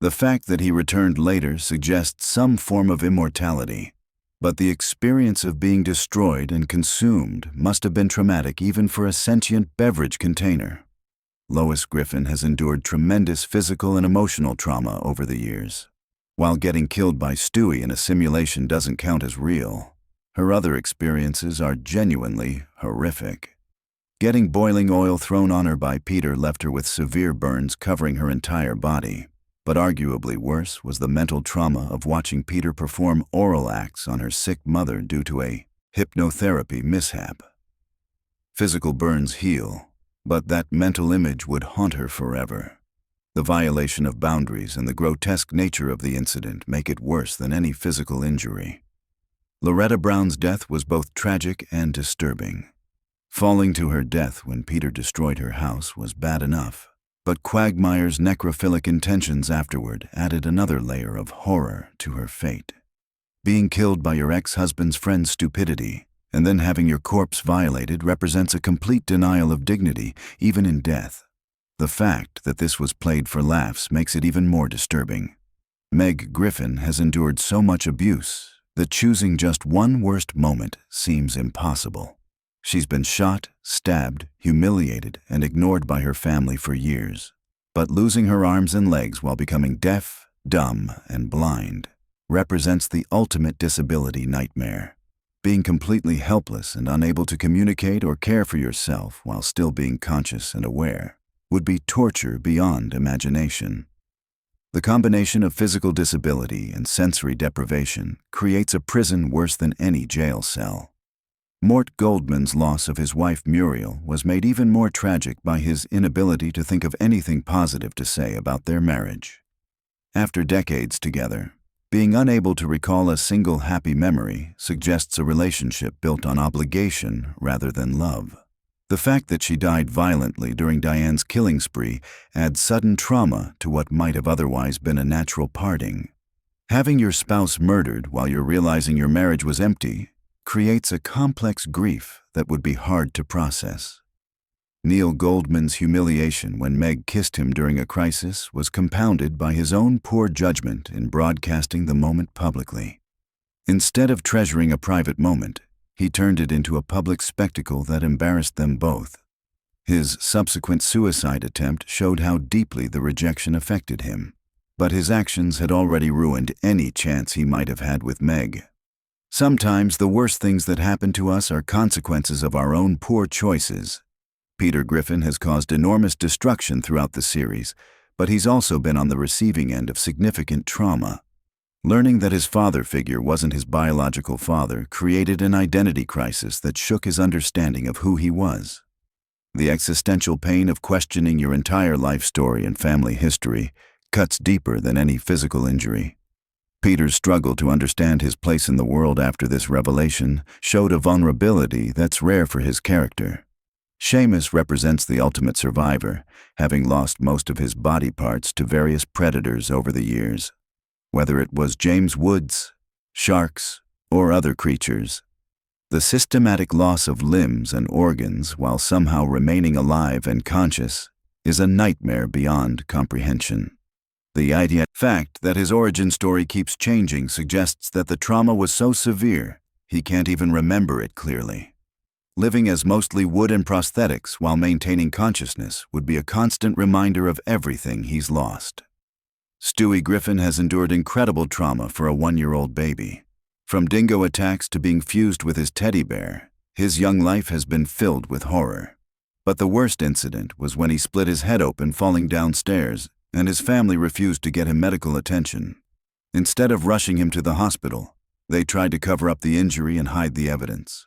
The fact that he returned later suggests some form of immortality, but the experience of being destroyed and consumed must have been traumatic even for a sentient beverage container. Lois Griffin has endured tremendous physical and emotional trauma over the years. While getting killed by Stewie in a simulation doesn't count as real, Her other experiences are genuinely horrific. Getting boiling oil thrown on her by Peter left her with severe burns covering her entire body. But arguably worse was the mental trauma of watching Peter perform oral acts on her sick mother due to a hypnotherapy mishap. Physical burns heal, but that mental image would haunt her forever. The violation of boundaries and the grotesque nature of the incident make it worse than any physical injury. Loretta Brown's death was both tragic and disturbing. Falling to her death when Peter destroyed her house was bad enough, but Quagmire's necrophilic intentions afterward added another layer of horror to her fate. Being killed by your ex-husband's friend's stupidity and then having your corpse violated represents a complete denial of dignity, even in death. The fact that this was played for laughs makes it even more disturbing. Meg Griffin has endured so much abuse that choosing just one worst moment seems impossible. She's been shot, stabbed, humiliated, and ignored by her family for years. But losing her arms and legs while becoming deaf, dumb, and blind represents the ultimate disability nightmare. Being completely helpless and unable to communicate or care for yourself while still being conscious and aware would be torture beyond imagination. The combination of physical disability and sensory deprivation creates a prison worse than any jail cell. Mort Goldman's loss of his wife Muriel was made even more tragic by his inability to think of anything positive to say about their marriage. After decades together, being unable to recall a single happy memory suggests a relationship built on obligation rather than love. The fact that she died violently during Diane's killing spree adds sudden trauma to what might have otherwise been a natural parting. Having your spouse murdered while you're realizing your marriage was empty creates a complex grief that would be hard to process. Neil Goldman's humiliation when Meg kissed him during a crisis was compounded by his own poor judgment in broadcasting the moment publicly. Instead of treasuring a private moment, he turned it into a public spectacle that embarrassed them both. His subsequent suicide attempt showed how deeply the rejection affected him, but his actions had already ruined any chance he might have had with Meg. Sometimes the worst things that happen to us are consequences of our own poor choices. Peter Griffin has caused enormous destruction throughout the series, but he's also been on the receiving end of significant trauma. Learning that his father figure wasn't his biological father created an identity crisis that shook his understanding of who he was. The existential pain of questioning your entire life story and family history cuts deeper than any physical injury. Peter's struggle to understand his place in the world after this revelation showed a vulnerability that's rare for his character. Seamus represents the ultimate survivor, having lost most of his body parts to various predators over the years. Whether it was James Woods, sharks, or other creatures, the systematic loss of limbs and organs while somehow remaining alive and conscious is a nightmare beyond comprehension. The fact that his origin story keeps changing suggests that the trauma was so severe he can't even remember it clearly. Living as mostly wood and prosthetics while maintaining consciousness would be a constant reminder of everything he's lost. Stewie Griffin has endured incredible trauma for a 1-year-old baby. From dingo attacks to being fused with his teddy bear, his young life has been filled with horror. But the worst incident was when he split his head open falling downstairs, and his family refused to get him medical attention. Instead of rushing him to the hospital, they tried to cover up the injury and hide the evidence.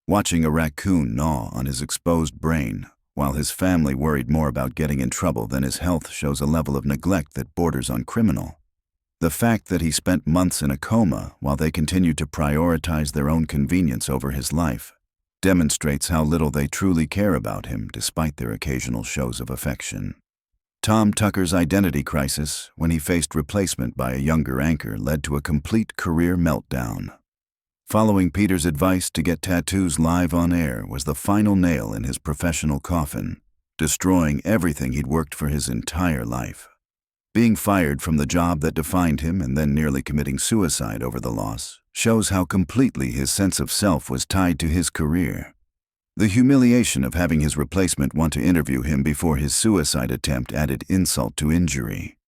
Watching a raccoon gnaw on his exposed brain, while his family worried more about getting in trouble than his health, shows a level of neglect that borders on criminal. The fact that he spent months in a coma while they continued to prioritize their own convenience over his life demonstrates how little they truly care about him despite their occasional shows of affection. Tom Tucker's identity crisis when he faced replacement by a younger anchor led to a complete career meltdown. Following Peter's advice to get tattoos live on air was the final nail in his professional coffin, destroying everything he'd worked for his entire life. Being fired from the job that defined him and then nearly committing suicide over the loss shows how completely his sense of self was tied to his career. The humiliation of having his replacement want to interview him before his suicide attempt added insult to injury.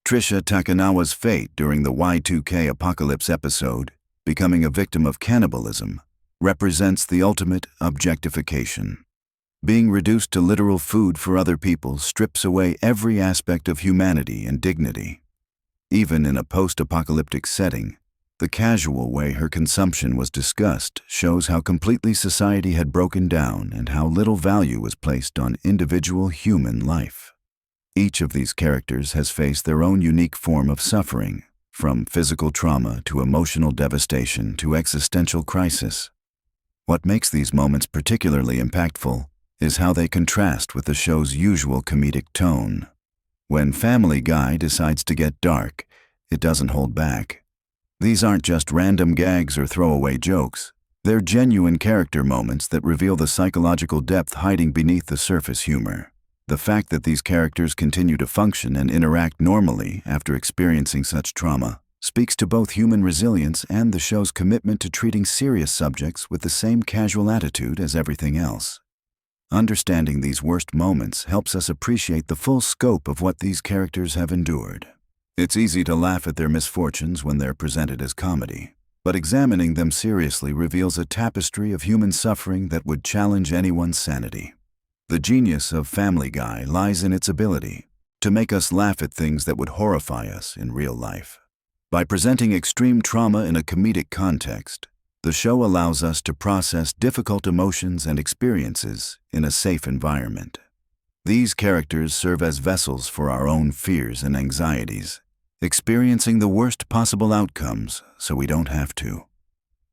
Trisha Takanawa's fate during the Y2K Apocalypse episode becoming a victim of cannibalism, represents the ultimate objectification. Being reduced to literal food for other people strips away every aspect of humanity and dignity. Even in a post-apocalyptic setting, the casual way her consumption was discussed shows how completely society had broken down and how little value was placed on individual human life. Each of these characters has faced their own unique form of suffering, from physical trauma to emotional devastation to existential crisis. What makes these moments particularly impactful is how they contrast with the show's usual comedic tone. When Family Guy decides to get dark, it doesn't hold back. These aren't just random gags or throwaway jokes. They're genuine character moments that reveal the psychological depth hiding beneath the surface humor. The fact that these characters continue to function and interact normally after experiencing such trauma speaks to both human resilience and the show's commitment to treating serious subjects with the same casual attitude as everything else. Understanding these worst moments helps us appreciate the full scope of what these characters have endured. It's easy to laugh at their misfortunes when they're presented as comedy, but examining them seriously reveals a tapestry of human suffering that would challenge anyone's sanity. The genius of Family Guy lies in its ability to make us laugh at things that would horrify us in real life. By presenting extreme trauma in a comedic context, the show allows us to process difficult emotions and experiences in a safe environment. These characters serve as vessels for our own fears and anxieties, experiencing the worst possible outcomes so we don't have to.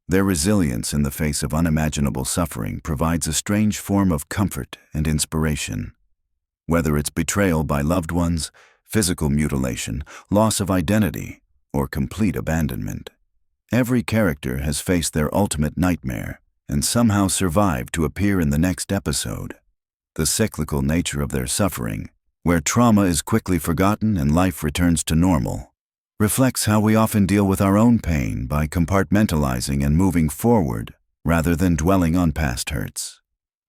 Their resilience in the face of unimaginable suffering provides a strange form of comfort and inspiration. Whether it's betrayal by loved ones, physical mutilation, loss of identity, or complete abandonment, every character has faced their ultimate nightmare and somehow survived to appear in the next episode. The cyclical nature of their suffering, where trauma is quickly forgotten and life returns to normal, reflects how we often deal with our own pain by compartmentalizing and moving forward rather than dwelling on past hurts.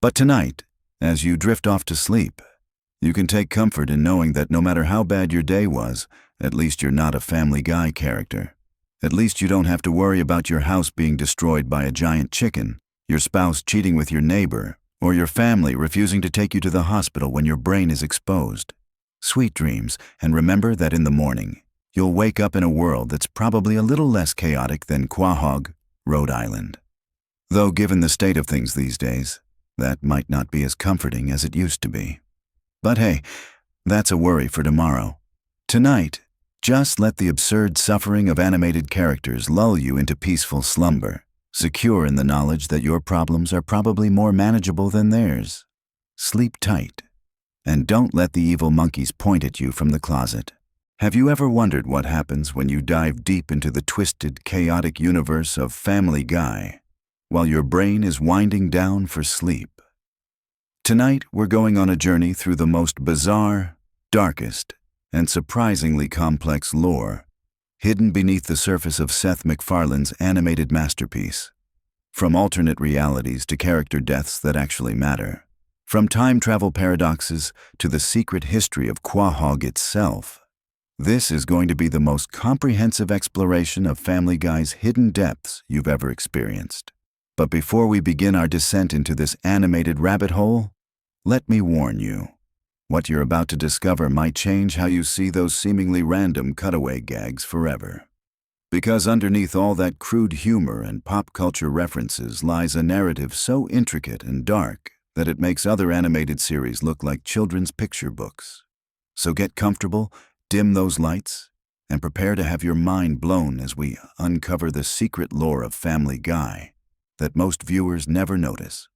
But tonight, as you drift off to sleep, you can take comfort in knowing that no matter how bad your day was, at least you're not a Family Guy character. At least you don't have to worry about your house being destroyed by a giant chicken, your spouse cheating with your neighbor, or your family refusing to take you to the hospital when your brain is exposed. Sweet dreams, and remember that in the morning, you'll wake up in a world that's probably a little less chaotic than Quahog, Rhode Island. Though given the state of things these days, that might not be as comforting as it used to be. But hey, that's a worry for tomorrow. Tonight, just let the absurd suffering of animated characters lull you into peaceful slumber, secure in the knowledge that your problems are probably more manageable than theirs. Sleep tight, and don't let the evil monkeys point at you from the closet. Have you ever wondered what happens when you dive deep into the twisted, chaotic universe of Family Guy, while your brain is winding down for sleep? Tonight, we're going on a journey through the most bizarre, darkest, and surprisingly complex lore hidden beneath the surface of Seth MacFarlane's animated masterpiece. From alternate realities to character deaths that actually matter, from time travel paradoxes to the secret history of Quahog itself, this is going to be the most comprehensive exploration of Family Guy's hidden depths you've ever experienced. But before we begin our descent into this animated rabbit hole, let me warn you. What you're about to discover might change how you see those seemingly random cutaway gags forever. Because underneath all that crude humor and pop culture references lies a narrative so intricate and dark that it makes other animated series look like children's picture books. So get comfortable, dim those lights, and prepare to have your mind blown as we uncover the secret lore of Family Guy that most viewers never notice.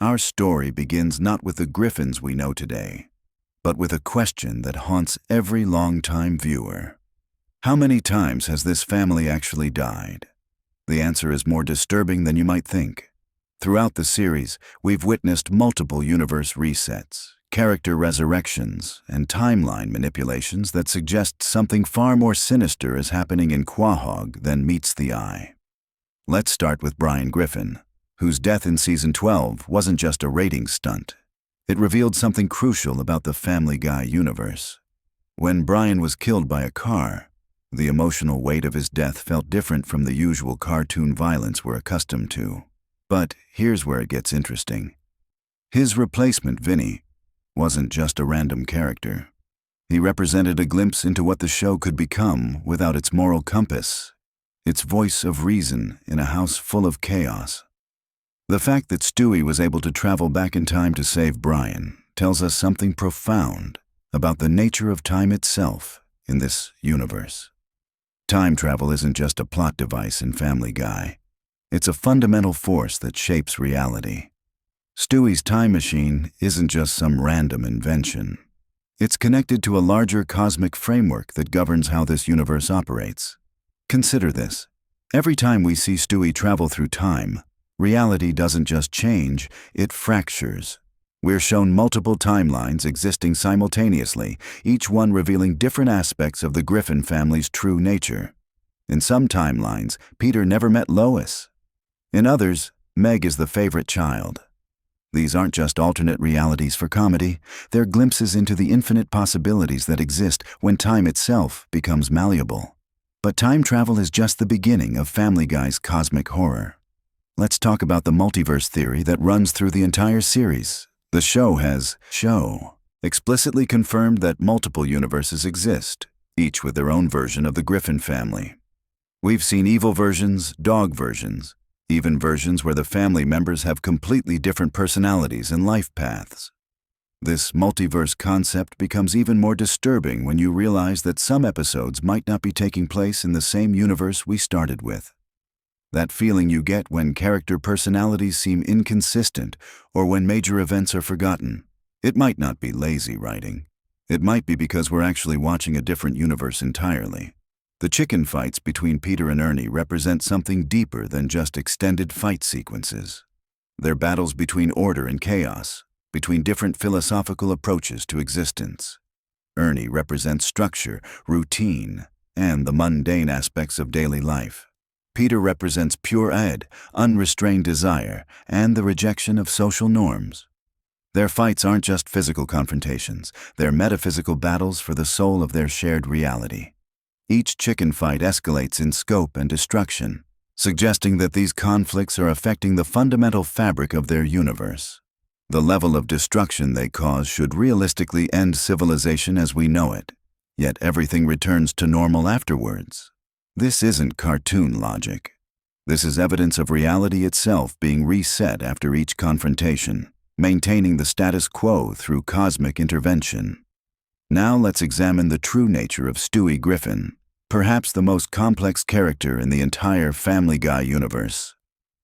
Our story begins not with the griffins we know today, but with a question that haunts every longtime viewer. How many times has this family actually died? The answer is more disturbing than you might think. Throughout the series, we've witnessed multiple universe resets, character resurrections, and timeline manipulations that suggest something far more sinister is happening in Quahog than meets the eye. Let's start with Brian Griffin, whose death in Season 12 wasn't just a ratings stunt. It revealed something crucial about the Family Guy universe. When Brian was killed by a car, The emotional weight of his death felt different from the usual cartoon violence we're accustomed to. But here's where it gets interesting. His replacement, Vinny, wasn't just a random character. He represented a glimpse into what the show could become without its moral compass, its voice of reason in a house full of chaos. The fact that Stewie was able to travel back in time to save Brian tells us something profound about the nature of time itself in this universe. Time travel isn't just a plot device in Family Guy. It's a fundamental force that shapes reality. Stewie's time machine isn't just some random invention. It's connected to a larger cosmic framework that governs how this universe operates. Consider this. Every time we see Stewie travel through time, reality doesn't just change, it fractures. We're shown multiple timelines existing simultaneously, each one revealing different aspects of the Griffin family's true nature. In some timelines, Peter never met Lois. In others, Meg is the favorite child. These aren't just alternate realities for comedy, they're glimpses into the infinite possibilities that exist when time itself becomes malleable. But time travel is just the beginning of Family Guy's cosmic horror. Let's talk about the multiverse theory that runs through the entire series. The show has explicitly confirmed that multiple universes exist, each with their own version of the Griffin family. We've seen evil versions, dog versions, even versions where the family members have completely different personalities and life paths. This multiverse concept becomes even more disturbing when you realize that some episodes might not be taking place in the same universe we started with. That feeling you get when character personalities seem inconsistent or when major events are forgotten. It might not be lazy writing. It might be because we're actually watching a different universe entirely. The chicken fights between Peter and Ernie represent something deeper than just extended fight sequences. They're battles between order and chaos, between different philosophical approaches to existence. Ernie represents structure, routine, and the mundane aspects of daily life. Peter represents pure unrestrained desire, and the rejection of social norms. Their fights aren't just physical confrontations, they're metaphysical battles for the soul of their shared reality. Each chicken fight escalates in scope and destruction, suggesting that these conflicts are affecting the fundamental fabric of their universe. The level of destruction they cause should realistically end civilization as we know it, yet everything returns to normal afterwards. This isn't cartoon logic. This is evidence of reality itself being reset after each confrontation, maintaining the status quo through cosmic intervention. Now let's examine the true nature of Stewie Griffin, perhaps the most complex character in the entire Family Guy universe.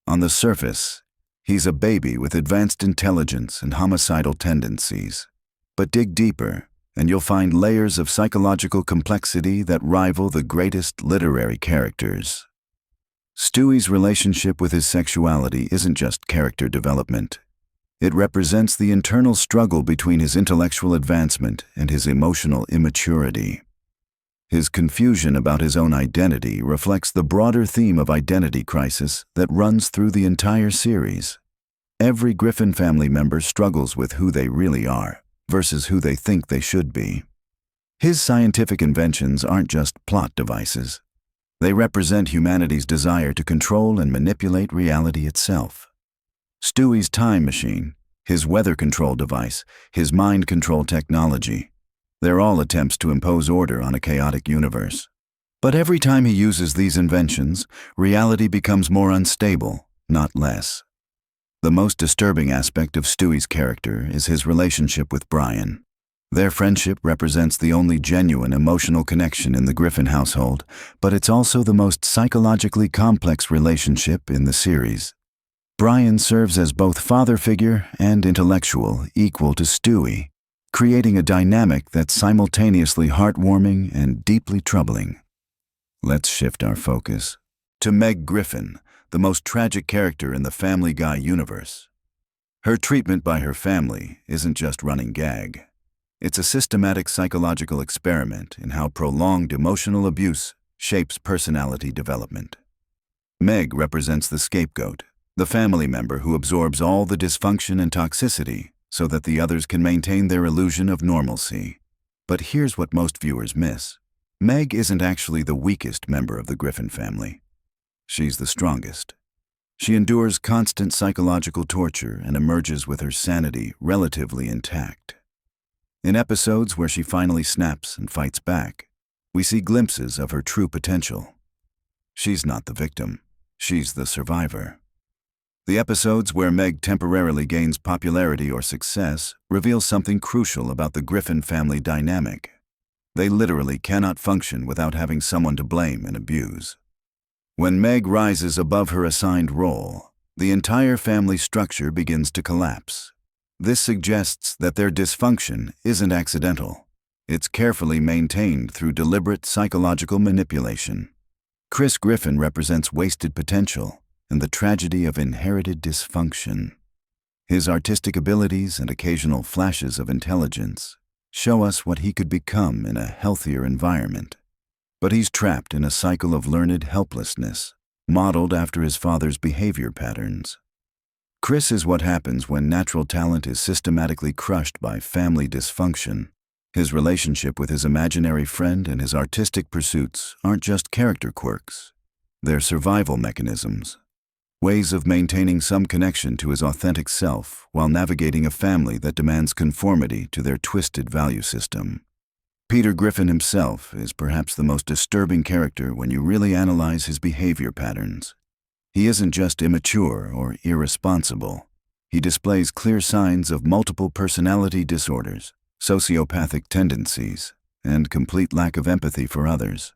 On the surface, he's a baby with advanced intelligence and homicidal tendencies. But dig deeper, and you'll find layers of psychological complexity that rival the greatest literary characters. Stewie's relationship with his sexuality isn't just character development. It represents the internal struggle between his intellectual advancement and his emotional immaturity. His confusion about his own identity reflects the broader theme of identity crisis that runs through the entire series. Every Griffin family member struggles with who they really are versus who they think they should be. His scientific inventions aren't just plot devices. They represent humanity's desire to control and manipulate reality itself. Stewie's time machine, his weather control device, his mind control technology, they're all attempts to impose order on a chaotic universe. But every time he uses these inventions, reality becomes more unstable, not less. The most disturbing aspect of Stewie's character is his relationship with Brian. Their friendship represents the only genuine emotional connection in the Griffin household, but it's also the most psychologically complex relationship in the series. Brian serves as both father figure and intellectual, equal to Stewie, creating a dynamic that's simultaneously heartwarming and deeply troubling. Let's shift our focus to Meg Griffin, the most tragic character in the Family Guy universe. Her treatment by her family isn't just running gag. It's a systematic psychological experiment in how prolonged emotional abuse shapes personality development. Meg represents the scapegoat, the family member who absorbs all the dysfunction and toxicity so that the others can maintain their illusion of normalcy. But here's what most viewers miss. Meg isn't actually the weakest member of the Griffin family. She's the strongest. She endures constant psychological torture and emerges with her sanity relatively intact. In episodes where she finally snaps and fights back, we see glimpses of her true potential. She's not the victim. She's the survivor. The episodes where Meg temporarily gains popularity or success reveal something crucial about the Griffin family dynamic. They literally cannot function without having someone to blame and abuse. When Meg rises above her assigned role, the entire family structure begins to collapse. This suggests that their dysfunction isn't accidental. It's carefully maintained through deliberate psychological manipulation. Chris Griffin represents wasted potential and the tragedy of inherited dysfunction. His artistic abilities and occasional flashes of intelligence show us what he could become in a healthier environment. But he's trapped in a cycle of learned helplessness, modeled after his father's behavior patterns. Chris is what happens when natural talent is systematically crushed by family dysfunction. His relationship with his imaginary friend and his artistic pursuits aren't just character quirks. They're survival mechanisms, ways of maintaining some connection to his authentic self while navigating a family that demands conformity to their twisted value system. Peter Griffin himself is perhaps the most disturbing character when you really analyze his behavior patterns. He isn't just immature or irresponsible. He displays clear signs of multiple personality disorders, sociopathic tendencies, and complete lack of empathy for others.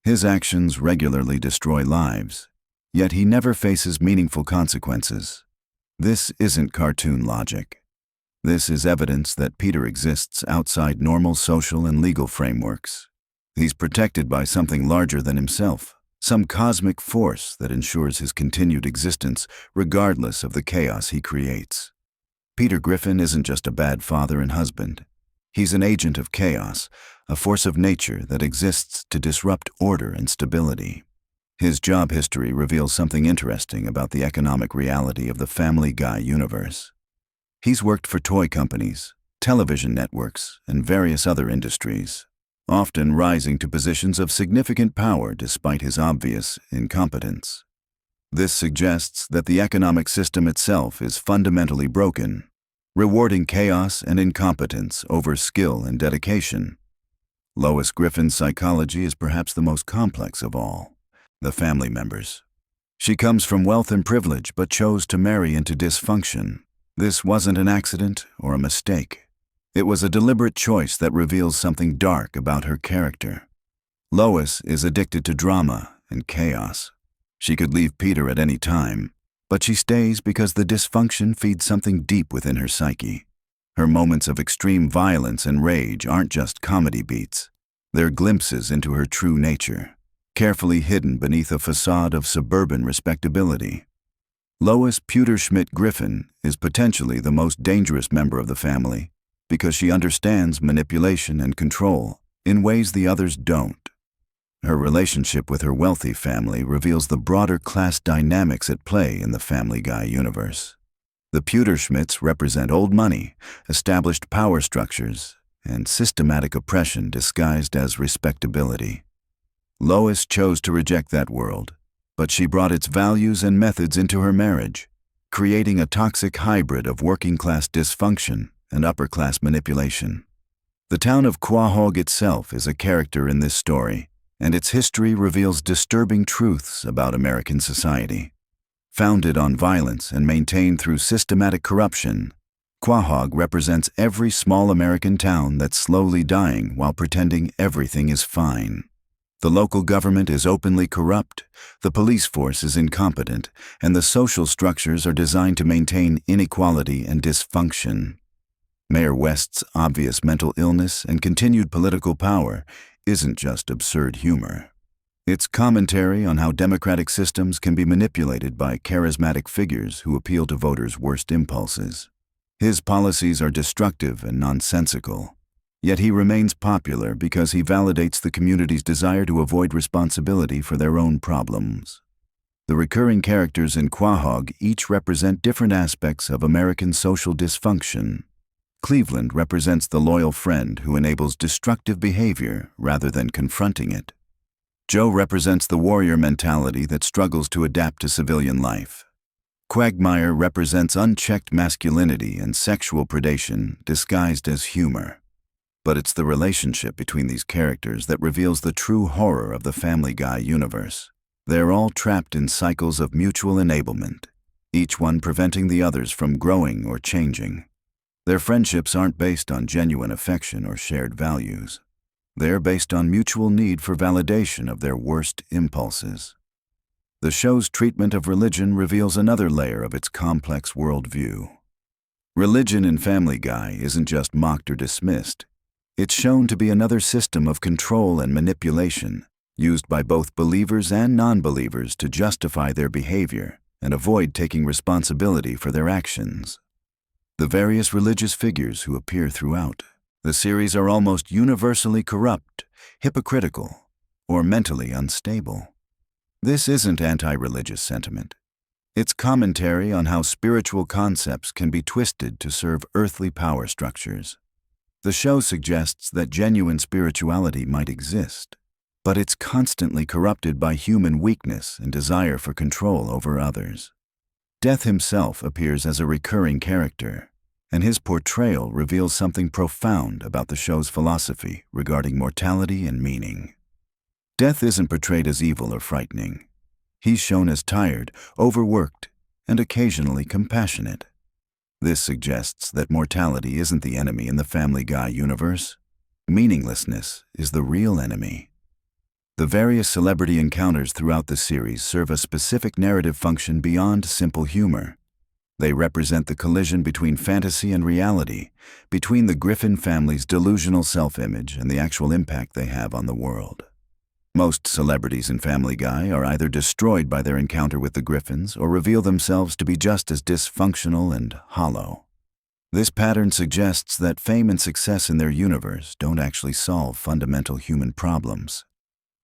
His actions regularly destroy lives, yet he never faces meaningful consequences. This isn't cartoon logic. This is evidence that Peter exists outside normal social and legal frameworks. He's protected by something larger than himself, some cosmic force that ensures his continued existence regardless of the chaos he creates. Peter Griffin isn't just a bad father and husband. He's an agent of chaos, a force of nature that exists to disrupt order and stability. His job history reveals something interesting about the economic reality of the Family Guy universe. He's worked for toy companies, television networks, and various other industries, often rising to positions of significant power despite his obvious incompetence. This suggests that the economic system itself is fundamentally broken, rewarding chaos and incompetence over skill and dedication. Lois Griffin's psychology is perhaps the most complex of all: the family members. She comes from wealth and privilege but chose to marry into dysfunction. This wasn't an accident or a mistake. It was a deliberate choice that reveals something dark about her character. Lois is addicted to drama and chaos. She could leave Peter at any time, but she stays because the dysfunction feeds something deep within her psyche. Her moments of extreme violence and rage aren't just comedy beats. They're glimpses into her true nature, carefully hidden beneath a facade of suburban respectability. Lois Pewterschmidt Griffin is potentially the most dangerous member of the family because she understands manipulation and control in ways the others don't. Her relationship with her wealthy family reveals the broader class dynamics at play in the Family Guy universe. The Pewterschmidts represent old money, established power structures, and systematic oppression disguised as respectability. Lois chose to reject that world, but she brought its values and methods into her marriage, creating a toxic hybrid of working-class dysfunction and upper-class manipulation. The town of Quahog itself is a character in this story, and its history reveals disturbing truths about American society. Founded on violence and maintained through systematic corruption, Quahog represents every small American town that's slowly dying while pretending everything is fine. The local government is openly corrupt, the police force is incompetent, and the social structures are designed to maintain inequality and dysfunction. Mayor West's obvious mental illness and continued political power isn't just absurd humor. It's commentary on how democratic systems can be manipulated by charismatic figures who appeal to voters' worst impulses. His policies are destructive and nonsensical, yet he remains popular because he validates the community's desire to avoid responsibility for their own problems. The recurring characters in Quahog each represent different aspects of American social dysfunction. Cleveland represents the loyal friend who enables destructive behavior rather than confronting it. Joe represents the warrior mentality that struggles to adapt to civilian life. Quagmire represents unchecked masculinity and sexual predation disguised as humor. But it's the relationship between these characters that reveals the true horror of the Family Guy universe. They're all trapped in cycles of mutual enablement, each one preventing the others from growing or changing. Their friendships aren't based on genuine affection or shared values. They're based on mutual need for validation of their worst impulses. The show's treatment of religion reveals another layer of its complex worldview. Religion in Family Guy isn't just mocked or dismissed. It's shown to be another system of control and manipulation, used by both believers and non-believers to justify their behavior and avoid taking responsibility for their actions. The various religious figures who appear throughout the series are almost universally corrupt, hypocritical, or mentally unstable. This isn't anti-religious sentiment. It's commentary on how spiritual concepts can be twisted to serve earthly power structures. The show suggests that genuine spirituality might exist, but it's constantly corrupted by human weakness and desire for control over others. Death himself appears as a recurring character, and his portrayal reveals something profound about the show's philosophy regarding mortality and meaning. Death isn't portrayed as evil or frightening. He's shown as tired, overworked, and occasionally compassionate. This suggests that mortality isn't the enemy in the Family Guy universe. Meaninglessness is the real enemy. The various celebrity encounters throughout the series serve a specific narrative function beyond simple humor. They represent the collision between fantasy and reality, between the Griffin family's delusional self-image and the actual impact they have on the world. Most celebrities in Family Guy are either destroyed by their encounter with the Griffins or reveal themselves to be just as dysfunctional and hollow. This pattern suggests that fame and success in their universe don't actually solve fundamental human problems.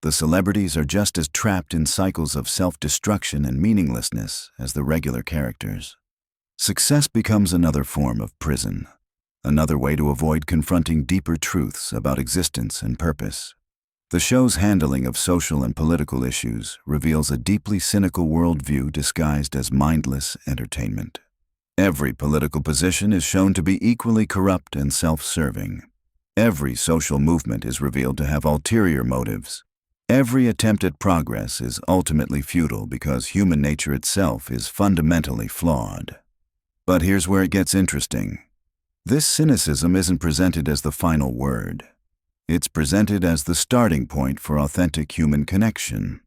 The celebrities are just as trapped in cycles of self-destruction and meaninglessness as the regular characters. Success becomes another form of prison, another way to avoid confronting deeper truths about existence and purpose. The show's handling of social and political issues reveals a deeply cynical worldview disguised as mindless entertainment. Every political position is shown to be equally corrupt and self-serving. Every social movement is revealed to have ulterior motives. Every attempt at progress is ultimately futile because human nature itself is fundamentally flawed. But here's where it gets interesting. This cynicism isn't presented as the final word. It's presented as the starting point for authentic human connection.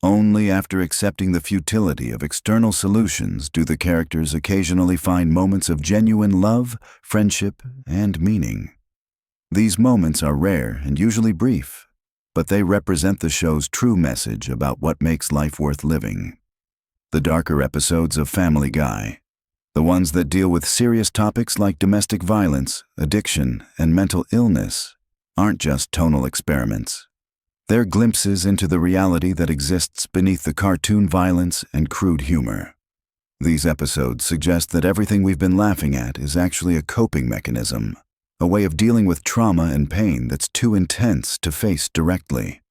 Only after accepting the futility of external solutions do the characters occasionally find moments of genuine love, friendship, and meaning. These moments are rare and usually brief, but they represent the show's true message about what makes life worth living. The darker episodes of Family Guy, the ones that deal with serious topics like domestic violence, addiction, and mental illness, aren't just tonal experiments. They're glimpses into the reality that exists beneath the cartoon violence and crude humor. These episodes suggest that everything we've been laughing at is actually a coping mechanism, a way of dealing with trauma and pain that's too intense to face directly.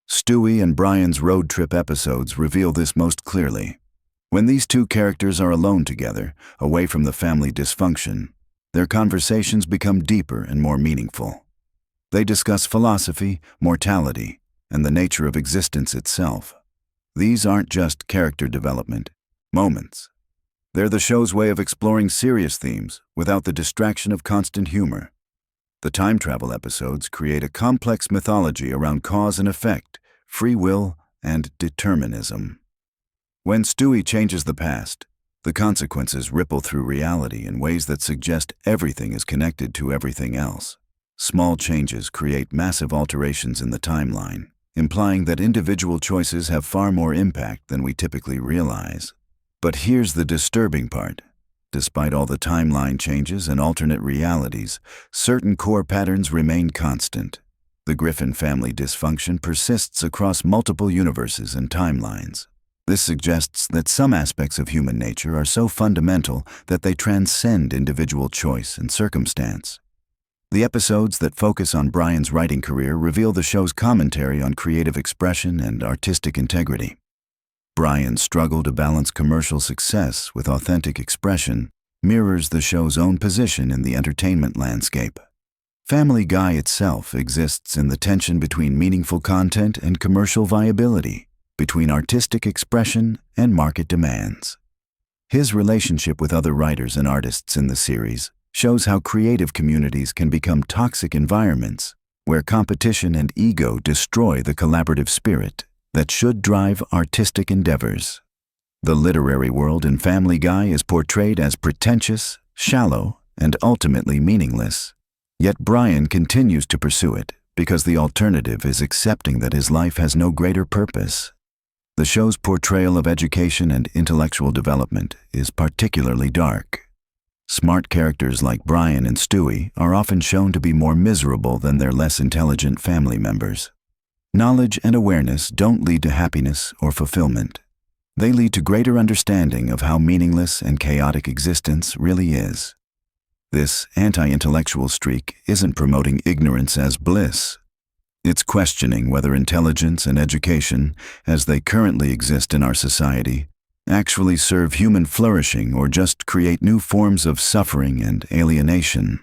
Stewie and Brian's road trip episodes reveal this most clearly. When these two characters are alone together, away from the family dysfunction, their conversations become deeper and more meaningful. They discuss philosophy, mortality, and the nature of existence itself. These aren't just character development moments. They're the show's way of exploring serious themes without the distraction of constant humor. The time travel episodes create a complex mythology around cause and effect, free will, and determinism. When Stewie changes the past, the consequences ripple through reality in ways that suggest everything is connected to everything else. Small changes create massive alterations in the timeline, implying that individual choices have far more impact than we typically realize. But here's the disturbing part. Despite all the timeline changes and alternate realities, certain core patterns remain constant. The Griffin family dysfunction persists across multiple universes and timelines. This suggests that some aspects of human nature are so fundamental that they transcend individual choice and circumstance. The episodes that focus on Brian's writing career reveal the show's commentary on creative expression and artistic integrity. Brian's struggle to balance commercial success with authentic expression mirrors the show's own position in the entertainment landscape. Family Guy itself exists in the tension between meaningful content and commercial viability, between artistic expression and market demands. His relationship with other writers and artists in the series shows how creative communities can become toxic environments where competition and ego destroy the collaborative spirit that should drive artistic endeavors. The literary world in Family Guy is portrayed as pretentious, shallow, and ultimately meaningless. Yet Brian continues to pursue it because the alternative is accepting that his life has no greater purpose. The show's portrayal of education and intellectual development is particularly dark. Smart characters like Brian and Stewie are often shown to be more miserable than their less intelligent family members. Knowledge and awareness don't lead to happiness or fulfillment. They lead to greater understanding of how meaningless and chaotic existence really is. This anti-intellectual streak isn't promoting ignorance as bliss. It's questioning whether intelligence and education, as they currently exist in our society, actually serve human flourishing or just create new forms of suffering and alienation.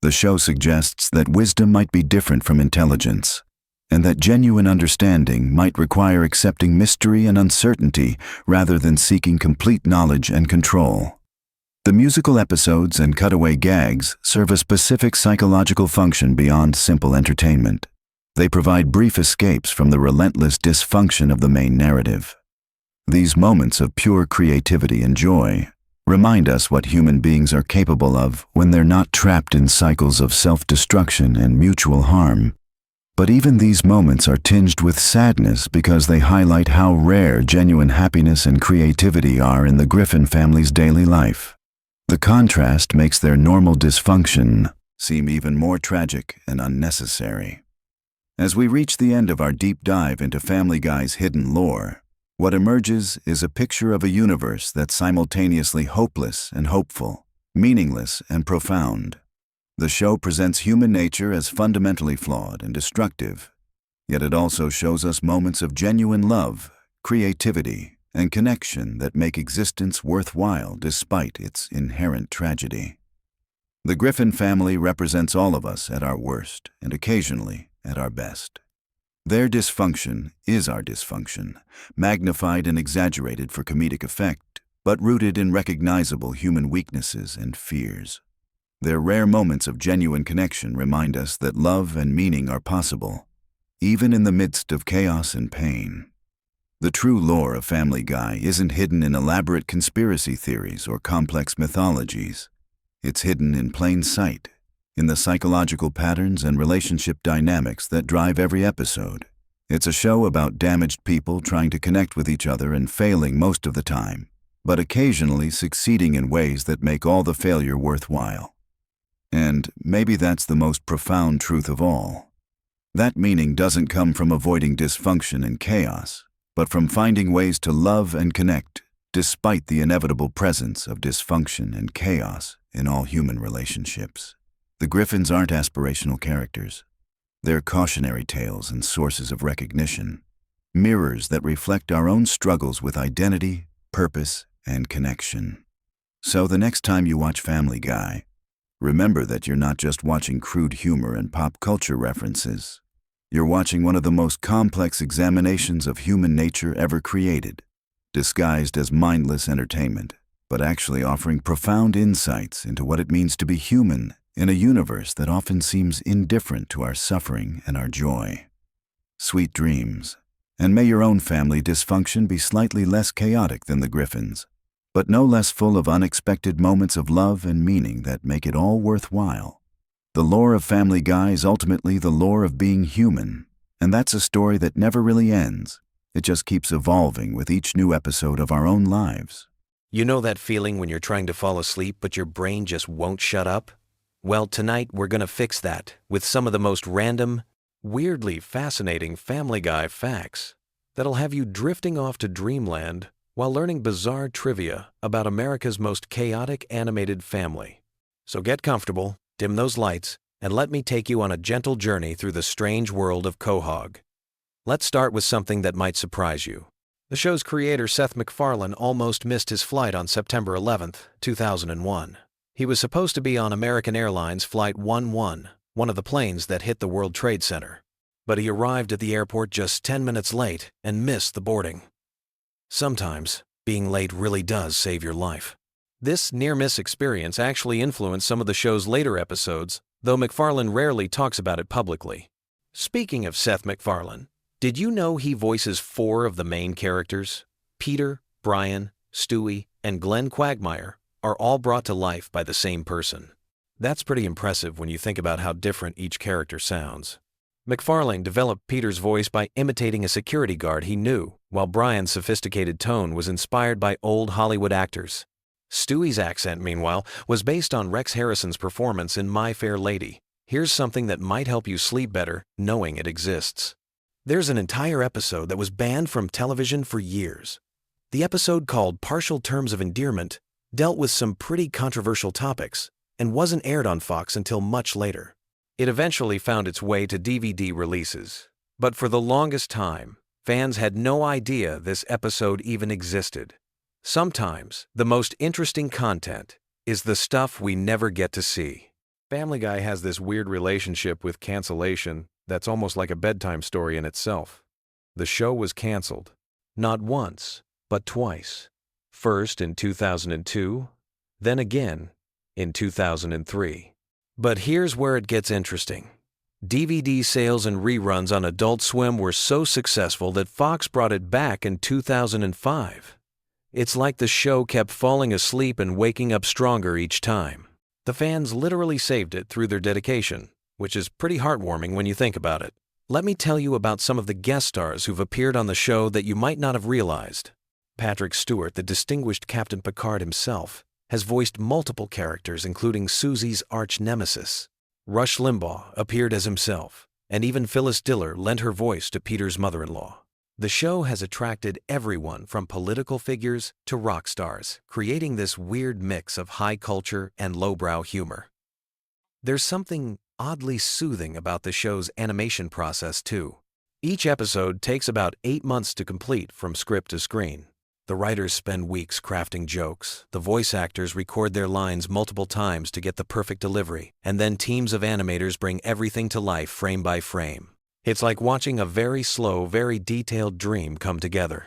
The show suggests that wisdom might be different from intelligence, and that genuine understanding might require accepting mystery and uncertainty rather than seeking complete knowledge and control. The musical episodes and cutaway gags serve a specific psychological function beyond simple entertainment. They provide brief escapes from the relentless dysfunction of the main narrative. These moments of pure creativity and joy remind us what human beings are capable of when they're not trapped in cycles of self-destruction and mutual harm. But even these moments are tinged with sadness because they highlight how rare genuine happiness and creativity are in the Griffin family's daily life. The contrast makes their normal dysfunction seem even more tragic and unnecessary. As we reach the end of our deep dive into Family Guy's hidden lore, what emerges is a picture of a universe that's simultaneously hopeless and hopeful, meaningless and profound. The show presents human nature as fundamentally flawed and destructive, yet it also shows us moments of genuine love, creativity, and connection that make existence worthwhile despite its inherent tragedy. The Griffin family represents all of us at our worst and occasionally at our best. Their dysfunction is our dysfunction, magnified and exaggerated for comedic effect, but rooted in recognizable human weaknesses and fears. Their rare moments of genuine connection remind us that love and meaning are possible, even in the midst of chaos and pain. The true lore of Family Guy isn't hidden in elaborate conspiracy theories or complex mythologies. It's hidden in plain sight, in the psychological patterns and relationship dynamics that drive every episode. It's a show about damaged people trying to connect with each other and failing most of the time, but occasionally succeeding in ways that make all the failure worthwhile. And maybe that's the most profound truth of all. That meaning doesn't come from avoiding dysfunction and chaos, but from finding ways to love and connect despite the inevitable presence of dysfunction and chaos in all human relationships. The Griffins aren't aspirational characters. They're cautionary tales and sources of recognition, mirrors that reflect our own struggles with identity, purpose, and connection. So the next time you watch Family Guy, remember that you're not just watching crude humor and pop culture references. You're watching one of the most complex examinations of human nature ever created, disguised as mindless entertainment, but actually offering profound insights into what it means to be human in a universe that often seems indifferent to our suffering and our joy. Sweet dreams, and may your own family dysfunction be slightly less chaotic than the Griffins, but no less full of unexpected moments of love and meaning that make it all worthwhile. The lore of Family Guy is ultimately the lore of being human, and that's a story that never really ends. It just keeps evolving with each new episode of our own lives. You know that feeling when you're trying to fall asleep but your brain just won't shut up? Well, tonight we're gonna fix that with some of the most random, weirdly fascinating Family Guy facts. that'll have you drifting off to dreamland while learning bizarre trivia about America's most chaotic animated family. So get comfortable, dim those lights, and let me take you on a gentle journey through the strange world of Quahog. Let's start with something that might surprise you. The show's creator Seth MacFarlane almost missed his flight on September 11, 2001. He was supposed to be on American Airlines Flight 11, one of the planes that hit the World Trade Center. But he arrived at the airport just 10 minutes late and missed the boarding. Sometimes, being late really does save your life. This near-miss experience actually influenced some of the show's later episodes, though MacFarlane rarely talks about it publicly. Speaking of Seth MacFarlane, did you know he voices 4 of the main characters? Peter, Brian, Stewie, and Glenn Quagmire are all brought to life by the same person. That's pretty impressive when you think about how different each character sounds. MacFarlane developed Peter's voice by imitating a security guard he knew, while Brian's sophisticated tone was inspired by old Hollywood actors. Stewie's accent, meanwhile, was based on Rex Harrison's performance in My Fair Lady. Here's something that might help you sleep better knowing it exists. There's an entire episode that was banned from television for years. The episode, called Partial Terms of Endearment, dealt with some pretty controversial topics and wasn't aired on Fox until much later. It eventually found its way to DVD releases, but for the longest time, fans had no idea this episode even existed. Sometimes, the most interesting content is the stuff we never get to see. Family Guy has this weird relationship with cancellation that's almost like a bedtime story in itself. The show was canceled, not once, but twice. First in 2002, then again in 2003. But here's where it gets interesting. DVD sales and reruns on Adult Swim were so successful that Fox brought it back in 2005. It's like the show kept falling asleep and waking up stronger each time. The fans literally saved it through their dedication, which is pretty heartwarming when you think about it. Let me tell you about some of the guest stars who've appeared on the show that you might not have realized. Patrick Stewart, the distinguished Captain Picard himself, has voiced multiple characters, including Susie's arch-nemesis. Rush Limbaugh appeared as himself, and even Phyllis Diller lent her voice to Peter's mother-in-law. The show has attracted everyone from political figures to rock stars, creating this weird mix of high culture and lowbrow humor. There's something oddly soothing about the show's animation process, too. Each episode takes about 8 months to complete from script to screen. The writers spend weeks crafting jokes, the voice actors record their lines multiple times to get the perfect delivery, and then teams of animators bring everything to life frame by frame. It's like watching a very slow, very detailed dream come together.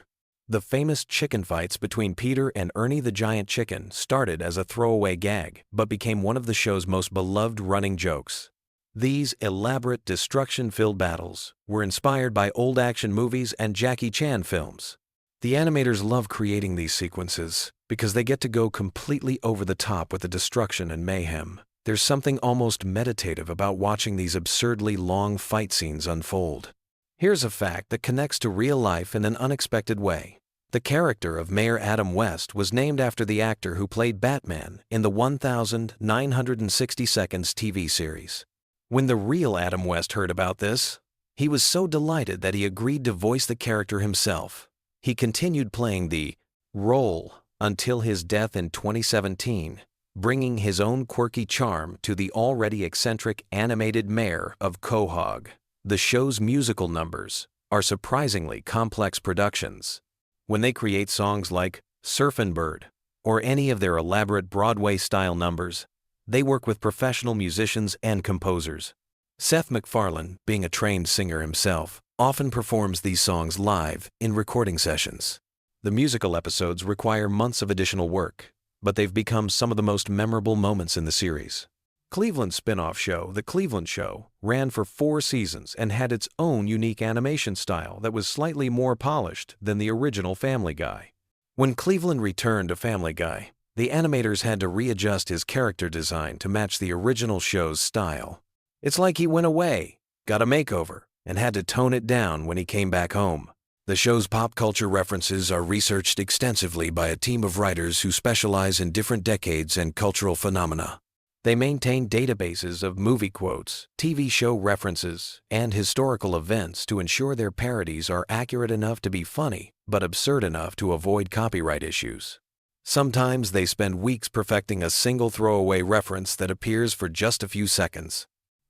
The famous chicken fights between Peter and Ernie the Giant Chicken started as a throwaway gag, but became one of the show's most beloved running jokes. These elaborate, destruction-filled battles were inspired by old action movies and Jackie Chan films. The animators love creating these sequences because they get to go completely over the top with the destruction and mayhem. There's something almost meditative about watching these absurdly long fight scenes unfold. Here's a fact that connects to real life in an unexpected way. The character of Mayor Adam West was named after the actor who played Batman in the 1960 Seconds TV series. When the real Adam West heard about this, he was so delighted that he agreed to voice the character himself. He continued playing the role until his death in 2017, bringing his own quirky charm to the already eccentric animated mayor of Quahog. The show's musical numbers are surprisingly complex productions. When they create songs like Surfin' Bird or any of their elaborate Broadway-style numbers, they work with professional musicians and composers. Seth MacFarlane, being a trained singer himself, often performs these songs live in recording sessions. The musical episodes require months of additional work, but they've become some of the most memorable moments in the series. Cleveland's spin-off show, The Cleveland Show, ran for 4 seasons and had its own unique animation style that was slightly more polished than the original Family Guy. When Cleveland returned to Family Guy, the animators had to readjust his character design to match the original show's style. It's like he went away, got a makeover, and had to tone it down when he came back home. The show's pop culture references are researched extensively by a team of writers who specialize in different decades and cultural phenomena. They maintain databases of movie quotes, TV show references, and historical events to ensure their parodies are accurate enough to be funny, but absurd enough to avoid copyright issues. Sometimes they spend weeks perfecting a single throwaway reference that appears for just a few seconds.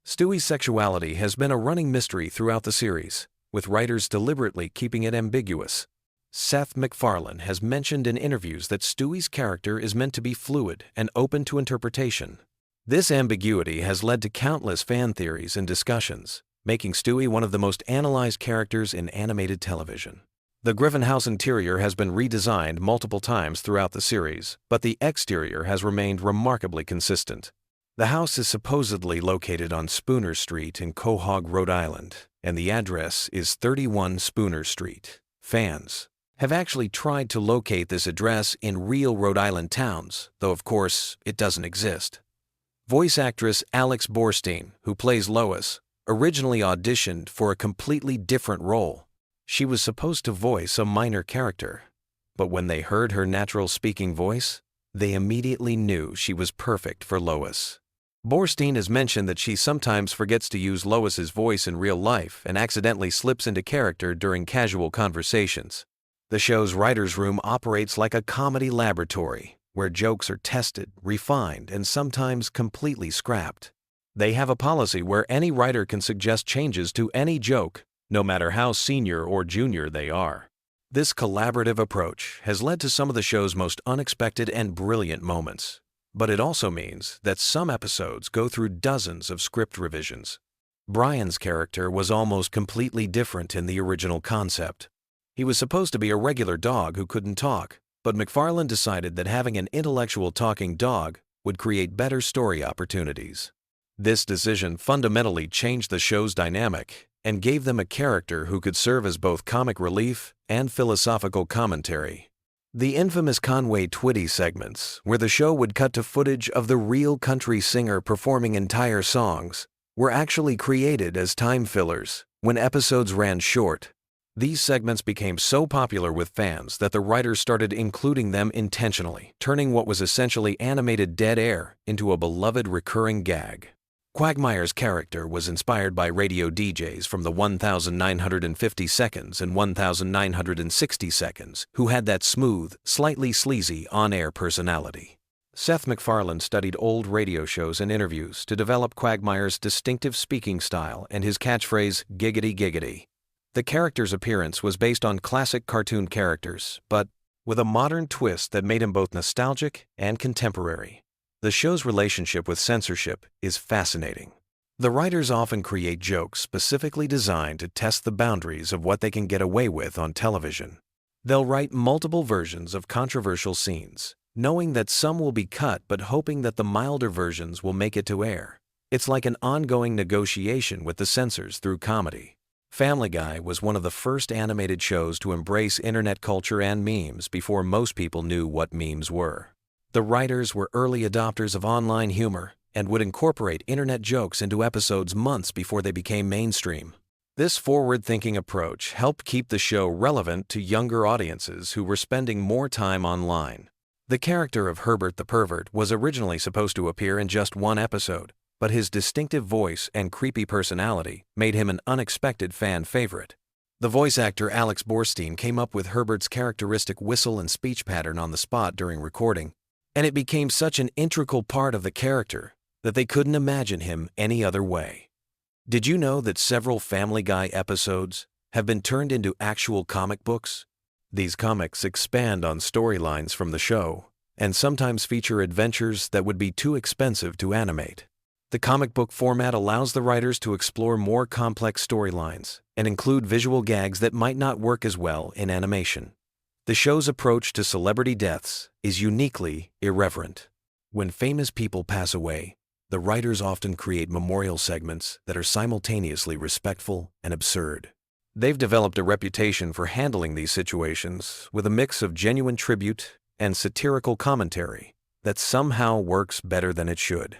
Stewie's sexuality has been a running mystery throughout the series, with writers deliberately keeping it ambiguous. Seth MacFarlane has mentioned in interviews that Stewie's character is meant to be fluid and open to interpretation. This ambiguity has led to countless fan theories and discussions, making Stewie one of the most analyzed characters in animated television. The Griffin house interior has been redesigned multiple times throughout the series, but the exterior has remained remarkably consistent. The house is supposedly located on Spooner Street in Quahog, Rhode Island, and the address is 31 Spooner Street. Fans have actually tried to locate this address in real Rhode Island towns, though of course it doesn't exist. Voice actress Alex Borstein, who plays Lois, originally auditioned for a completely different role. She was supposed to voice a minor character, but when they heard her natural speaking voice, they immediately knew she was perfect for Lois. Borstein has mentioned that she sometimes forgets to use Lois's voice in real life and accidentally slips into character during casual conversations. The show's writer's room operates like a comedy laboratory, where jokes are tested, refined, and sometimes completely scrapped. They have a policy where any writer can suggest changes to any joke, no matter how senior or junior they are. This collaborative approach has led to some of the show's most unexpected and brilliant moments, but it also means that some episodes go through dozens of script revisions. Brian's character was almost completely different in the original concept. He was supposed to be a regular dog who couldn't talk, but MacFarlane decided that having an intellectual talking dog would create better story opportunities. This decision fundamentally changed the show's dynamic and gave them a character who could serve as both comic relief and philosophical commentary. The infamous Conway Twitty segments, where the show would cut to footage of the real country singer performing entire songs, were actually created as time fillers when episodes ran short. These segments became so popular with fans that the writers started including them intentionally, turning what was essentially animated dead air into a beloved recurring gag. Quagmire's character was inspired by radio DJs from the 1950 seconds and 1960 seconds who had that smooth, slightly sleazy on-air personality. Seth MacFarlane studied old radio shows and interviews to develop Quagmire's distinctive speaking style and his catchphrase, "giggity giggity." The character's appearance was based on classic cartoon characters, but with a modern twist that made him both nostalgic and contemporary. The show's relationship with censorship is fascinating. The writers often create jokes specifically designed to test the boundaries of what they can get away with on television. They'll write multiple versions of controversial scenes, knowing that some will be cut but hoping that the milder versions will make it to air. It's like an ongoing negotiation with the censors through comedy. Family Guy was one of the first animated shows to embrace internet culture and memes before most people knew what memes were. The writers were early adopters of online humor and would incorporate internet jokes into episodes months before they became mainstream. This forward-thinking approach helped keep the show relevant to younger audiences who were spending more time online. The character of Herbert the Pervert was originally supposed to appear in just one episode, but his distinctive voice and creepy personality made him an unexpected fan favorite. The voice actor Alex Borstein came up with Herbert's characteristic whistle and speech pattern on the spot during recording, and it became such an integral part of the character that they couldn't imagine him any other way. Did you know that several Family Guy episodes have been turned into actual comic books? These comics expand on storylines from the show and sometimes feature adventures that would be too expensive to animate. The comic book format allows the writers to explore more complex storylines and include visual gags that might not work as well in animation. The show's approach to celebrity deaths is uniquely irreverent. When famous people pass away, the writers often create memorial segments that are simultaneously respectful and absurd. They've developed a reputation for handling these situations with a mix of genuine tribute and satirical commentary that somehow works better than it should.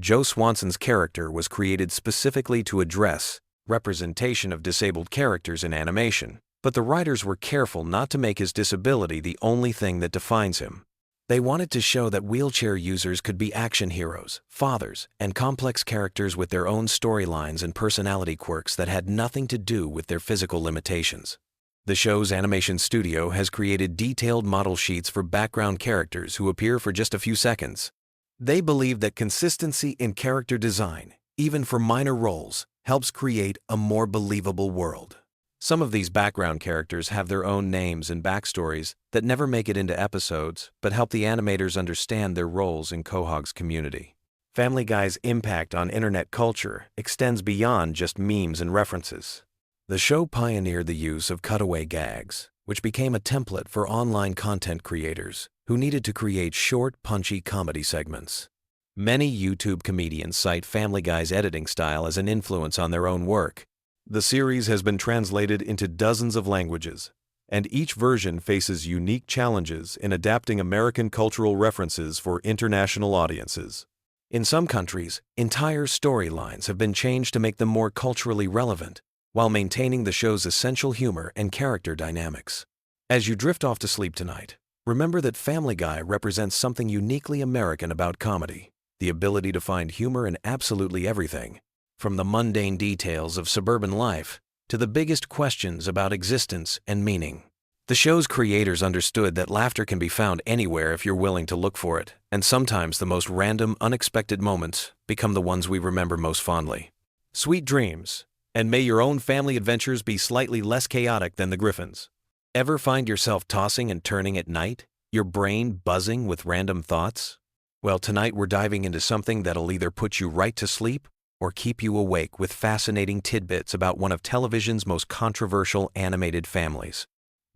Joe Swanson's character was created specifically to address representation of disabled characters in animation, but the writers were careful not to make his disability the only thing that defines him. They wanted to show that wheelchair users could be action heroes, fathers, and complex characters with their own storylines and personality quirks that had nothing to do with their physical limitations. The show's animation studio has created detailed model sheets for background characters who appear for just a few seconds. They believe that consistency in character design, even for minor roles, helps create a more believable world. Some of these background characters have their own names and backstories that never make it into episodes, but help the animators understand their roles in Quahog's community. Family Guy's impact on internet culture extends beyond just memes and references. The show pioneered the use of cutaway gags, which became a template for online content creators who needed to create short, punchy comedy segments. Many YouTube comedians cite Family Guy's editing style as an influence on their own work. The series has been translated into dozens of languages, and each version faces unique challenges in adapting American cultural references for international audiences. In some countries, entire storylines have been changed to make them more culturally relevant, while maintaining the show's essential humor and character dynamics. As you drift off to sleep tonight, remember that Family Guy represents something uniquely American about comedy: the ability to find humor in absolutely everything, from the mundane details of suburban life to the biggest questions about existence and meaning. The show's creators understood that laughter can be found anywhere if you're willing to look for it, and sometimes the most random, unexpected moments become the ones we remember most fondly. Sweet dreams, and may your own family adventures be slightly less chaotic than the Griffins. Ever find yourself tossing and turning at night, your brain buzzing with random thoughts? Well, tonight we're diving into something that'll either put you right to sleep or keep you awake with fascinating tidbits about one of television's most controversial animated families.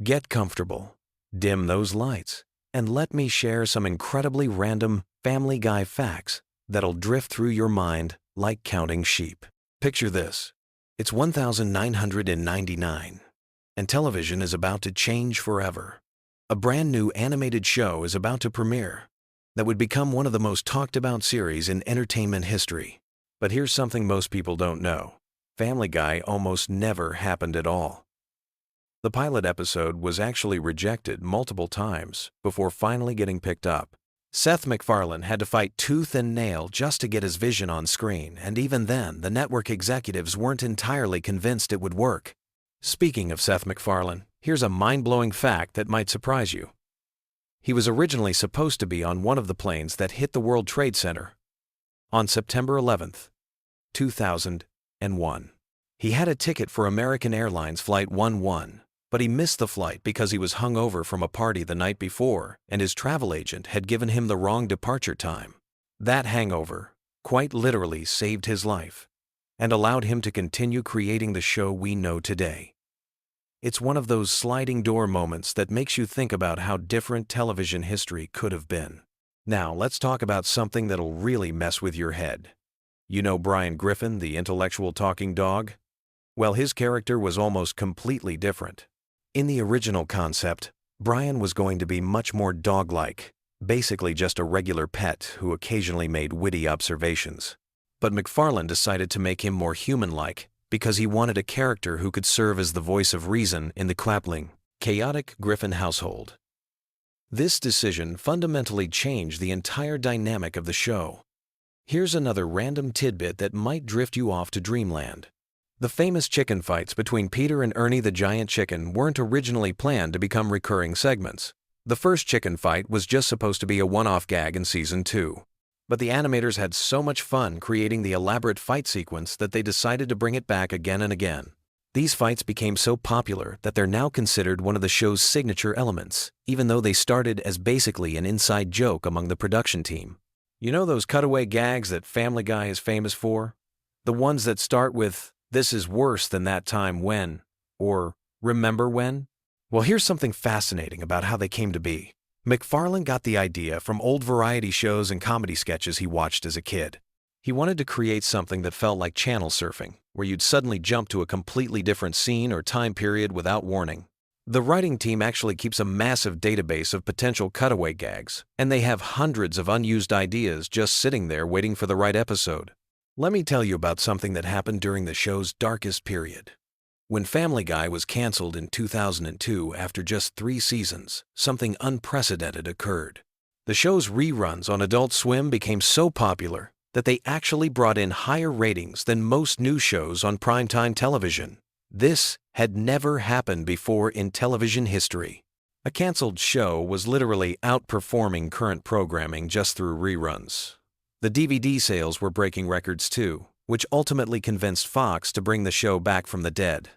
Get comfortable, dim those lights, and let me share some incredibly random Family Guy facts that'll drift through your mind like counting sheep. Picture this. It's 1999, and television is about to change forever. A brand new animated show is about to premiere that would become one of the most talked about series in entertainment history. But here's something most people don't know. Family Guy almost never happened at all. The pilot episode was actually rejected multiple times before finally getting picked up. Seth MacFarlane had to fight tooth and nail just to get his vision on screen, and even then, the network executives weren't entirely convinced it would work. Speaking of Seth MacFarlane, here's a mind-blowing fact that might surprise you. He was originally supposed to be on one of the planes that hit the World Trade Center on September 11th, 2001. He had a ticket for American Airlines Flight 11, but he missed the flight because he was hungover from a party the night before, and his travel agent had given him the wrong departure time. That hangover quite literally saved his life and allowed him to continue creating the show we know today. It's one of those sliding door moments that makes you think about how different television history could have been. Now, let's talk about something that'll really mess with your head. You know Brian Griffin, the intellectual talking dog? Well, his character was almost completely different. In the original concept, Brian was going to be much more dog-like, basically just a regular pet who occasionally made witty observations. But MacFarlane decided to make him more human-like because he wanted a character who could serve as the voice of reason in the clappling, chaotic Griffin household. This decision fundamentally changed the entire dynamic of the show. Here's another random tidbit that might drift you off to dreamland. The famous chicken fights between Peter and Ernie the Giant Chicken weren't originally planned to become recurring segments. The first chicken fight was just supposed to be a one-off gag in Season 2. But the animators had so much fun creating the elaborate fight sequence that they decided to bring it back again and again. These fights became so popular that they're now considered one of the show's signature elements, even though they started as basically an inside joke among the production team. You know those cutaway gags that Family Guy is famous for? The ones that start with, "This is worse than that time when," or "Remember when?" Well, here's something fascinating about how they came to be. MacFarlane got the idea from old variety shows and comedy sketches he watched as a kid. He wanted to create something that felt like channel surfing, where you'd suddenly jump to a completely different scene or time period without warning. The writing team actually keeps a massive database of potential cutaway gags, and they have hundreds of unused ideas just sitting there waiting for the right episode. Let me tell you about something that happened during the show's darkest period. When Family Guy was canceled in 2002 after just 3 seasons, something unprecedented occurred. The show's reruns on Adult Swim became so popular that they actually brought in higher ratings than most news shows on primetime television. This had never happened before in television history. A canceled show was literally outperforming current programming just through reruns. The DVD sales were breaking records too, which ultimately convinced Fox to bring the show back from the dead.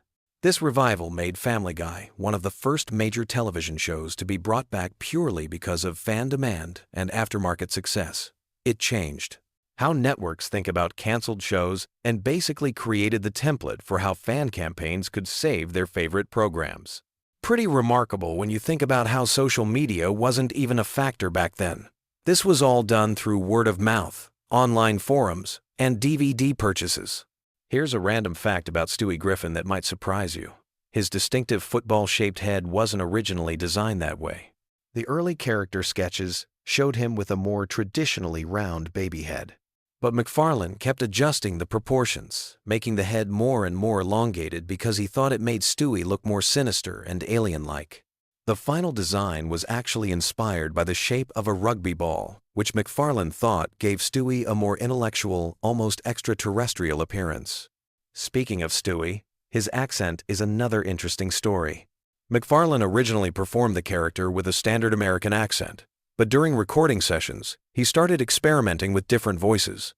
This revival made Family Guy one of the first major television shows to be brought back purely because of fan demand and aftermarket success. It changed how networks think about canceled shows and basically created the template for how fan campaigns could save their favorite programs. Pretty remarkable when you think about how social media wasn't even a factor back then. This was all done through word of mouth, online forums, and DVD purchases. Here's a random fact about Stewie Griffin that might surprise you. His distinctive football-shaped head wasn't originally designed that way. The early character sketches showed him with a more traditionally round baby head. But McFarlane kept adjusting the proportions, making the head more and more elongated because he thought it made Stewie look more sinister and alien-like. The final design was actually inspired by the shape of a rugby ball, which McFarlane thought gave Stewie a more intellectual, almost extraterrestrial appearance. Speaking of Stewie, his accent is another interesting story. McFarlane originally performed the character with a standard American accent, but during recording sessions, he started experimenting with different voices.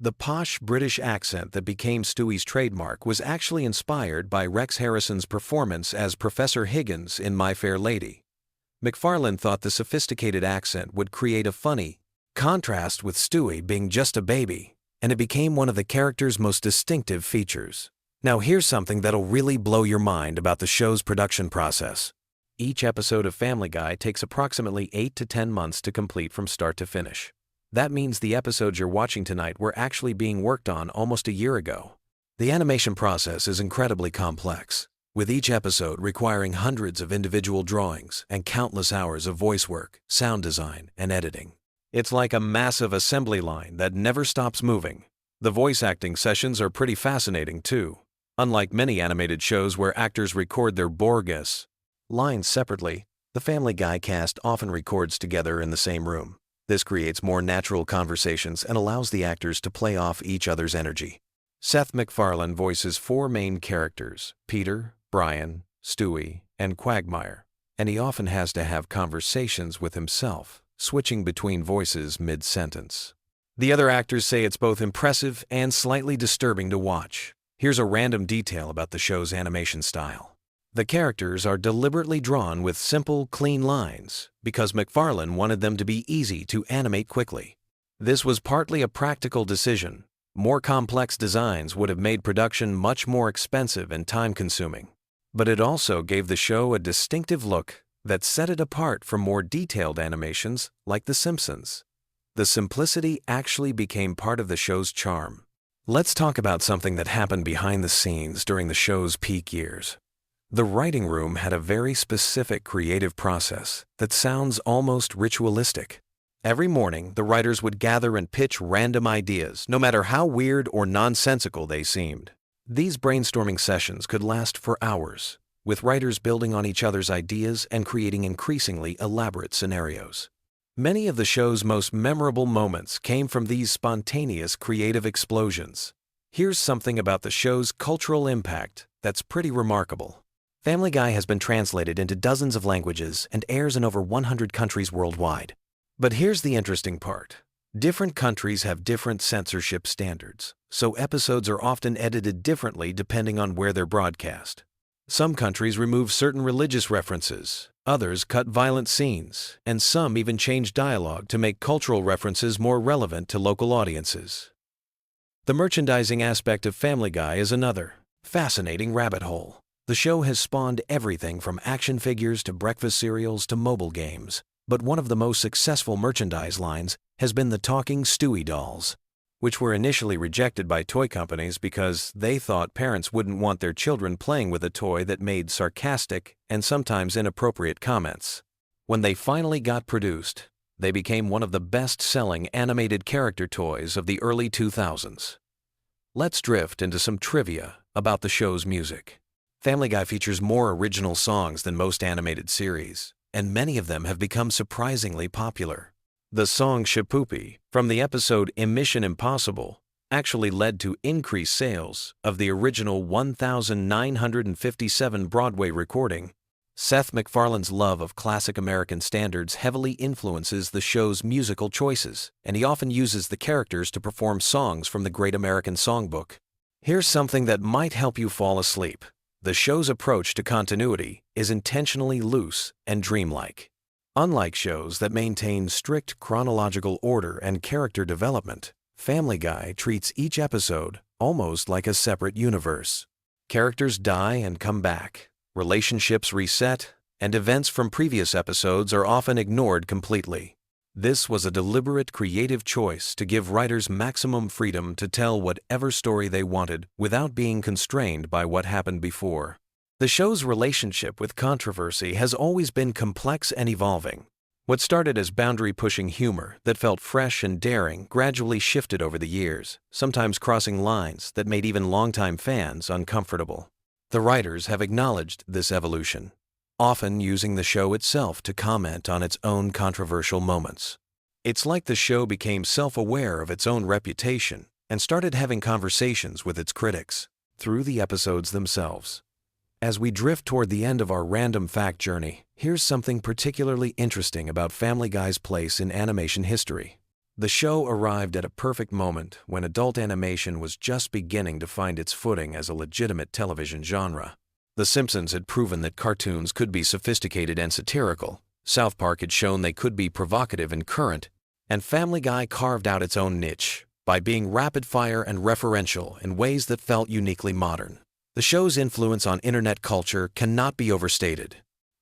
The posh British accent that became Stewie's trademark was actually inspired by Rex Harrison's performance as Professor Higgins in My Fair Lady. McFarlane thought the sophisticated accent would create a funny contrast with Stewie being just a baby, and it became one of the character's most distinctive features. Now here's something that'll really blow your mind about the show's production process. Each episode of Family Guy takes approximately 8 to 10 months to complete from start to finish. That means the episodes you're watching tonight were actually being worked on almost a year ago. The animation process is incredibly complex, with each episode requiring hundreds of individual drawings and countless hours of voice work, sound design, and editing. It's like a massive assembly line that never stops moving. The voice acting sessions are pretty fascinating too. Unlike many animated shows where actors record their Borges lines separately, the Family Guy cast often records together in the same room. This creates more natural conversations and allows the actors to play off each other's energy. Seth MacFarlane voices 4 main characters, Peter, Brian, Stewie, and Quagmire, and he often has to have conversations with himself, switching between voices mid-sentence. The other actors say it's both impressive and slightly disturbing to watch. Here's a random detail about the show's animation style. The characters are deliberately drawn with simple, clean lines because McFarlane wanted them to be easy to animate quickly. This was partly a practical decision. More complex designs would have made production much more expensive and time-consuming. But it also gave the show a distinctive look that set it apart from more detailed animations like The Simpsons. The simplicity actually became part of the show's charm. Let's talk about something that happened behind the scenes during the show's peak years. The writing room had a very specific creative process that sounds almost ritualistic. Every morning, the writers would gather and pitch random ideas, no matter how weird or nonsensical they seemed. These brainstorming sessions could last for hours, with writers building on each other's ideas and creating increasingly elaborate scenarios. Many of the show's most memorable moments came from these spontaneous creative explosions. Here's something about the show's cultural impact that's pretty remarkable. Family Guy has been translated into dozens of languages and airs in over 100 countries worldwide. But here's the interesting part. Different countries have different censorship standards, so episodes are often edited differently depending on where they're broadcast. Some countries remove certain religious references, others cut violent scenes, and some even change dialogue to make cultural references more relevant to local audiences. The merchandising aspect of Family Guy is another fascinating rabbit hole. The show has spawned everything from action figures to breakfast cereals to mobile games, but one of the most successful merchandise lines has been the talking Stewie dolls, which were initially rejected by toy companies because they thought parents wouldn't want their children playing with a toy that made sarcastic and sometimes inappropriate comments. When they finally got produced, they became one of the best-selling animated character toys of the early 2000s. Let's drift into some trivia about the show's music. Family Guy features more original songs than most animated series, and many of them have become surprisingly popular. The song Shapoopy from the episode Mission Impossible actually led to increased sales of the original 1957 Broadway recording. Seth MacFarlane's love of classic American standards heavily influences the show's musical choices, and he often uses the characters to perform songs from the Great American Songbook. Here's something that might help you fall asleep. The show's approach to continuity is intentionally loose and dreamlike. Unlike shows that maintain strict chronological order and character development, Family Guy treats each episode almost like a separate universe. Characters die and come back. Relationships reset, and events from previous episodes are often ignored completely. This was a deliberate creative choice to give writers maximum freedom to tell whatever story they wanted without being constrained by what happened before. The show's relationship with controversy has always been complex and evolving. What started as boundary-pushing humor that felt fresh and daring gradually shifted over the years, sometimes crossing lines that made even longtime fans uncomfortable. The writers have acknowledged this evolution, often using the show itself to comment on its own controversial moments. It's like the show became self-aware of its own reputation and started having conversations with its critics through the episodes themselves. As we drift toward the end of our random fact journey, here's something particularly interesting about Family Guy's place in animation history. The show arrived at a perfect moment when adult animation was just beginning to find its footing as a legitimate television genre. The Simpsons had proven that cartoons could be sophisticated and satirical, South Park had shown they could be provocative and current, and Family Guy carved out its own niche by being rapid-fire and referential in ways that felt uniquely modern. The show's influence on internet culture cannot be overstated.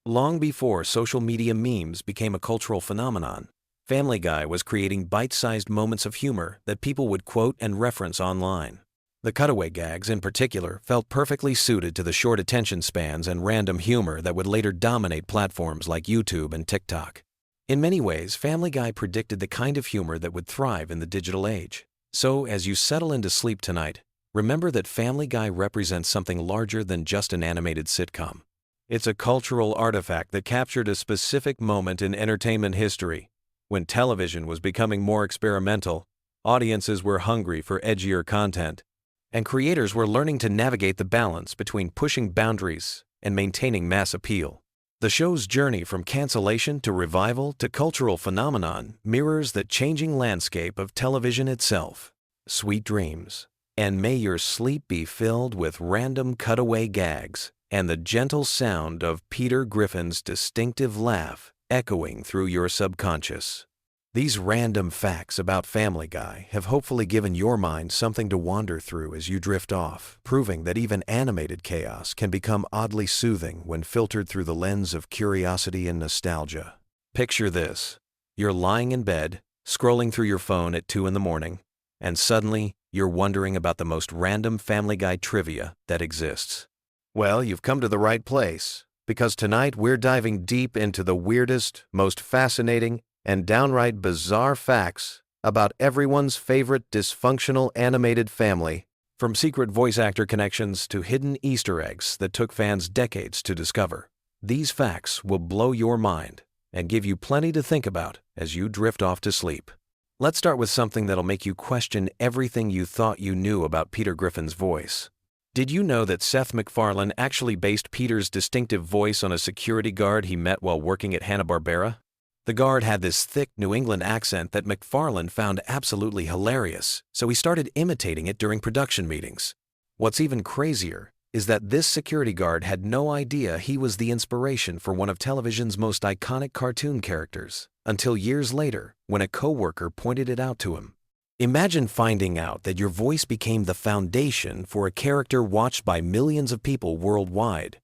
Long before social media memes became a cultural phenomenon, Family Guy was creating bite-sized moments of humor that people would quote and reference online. The cutaway gags, in particular, felt perfectly suited to the short attention spans and random humor that would later dominate platforms like YouTube and TikTok. In many ways, Family Guy predicted the kind of humor that would thrive in the digital age. So, as you settle into sleep tonight, remember that Family Guy represents something larger than just an animated sitcom. It's a cultural artifact that captured a specific moment in entertainment history. When television was becoming more experimental, audiences were hungry for edgier content, and creators were learning to navigate the balance between pushing boundaries and maintaining mass appeal. The show's journey from cancellation to revival to cultural phenomenon mirrors the changing landscape of television itself. Sweet dreams, and may your sleep be filled with random cutaway gags and the gentle sound of Peter Griffin's distinctive laugh echoing through your subconscious. These random facts about Family Guy have hopefully given your mind something to wander through as you drift off, proving that even animated chaos can become oddly soothing when filtered through the lens of curiosity and nostalgia. Picture this. You're lying in bed, scrolling through your phone at 2 in the morning, and suddenly you're wondering about the most random Family Guy trivia that exists. Well, you've come to the right place, because tonight we're diving deep into the weirdest, most fascinating, and downright bizarre facts about everyone's favorite dysfunctional animated family, from secret voice actor connections to hidden Easter eggs that took fans decades to discover. These facts will blow your mind and give you plenty to think about as you drift off to sleep. Let's start with something that'll make you question everything you thought you knew about Peter Griffin's voice. Did you know that Seth MacFarlane actually based Peter's distinctive voice on a security guard he met while working at Hanna-Barbera? The guard had this thick New England accent that MacFarlane found absolutely hilarious, so he started imitating it during production meetings. What's even crazier is that this security guard had no idea he was the inspiration for one of television's most iconic cartoon characters, until years later when a coworker pointed it out to him. Imagine finding out that your voice became the foundation for a character watched by millions of people worldwide.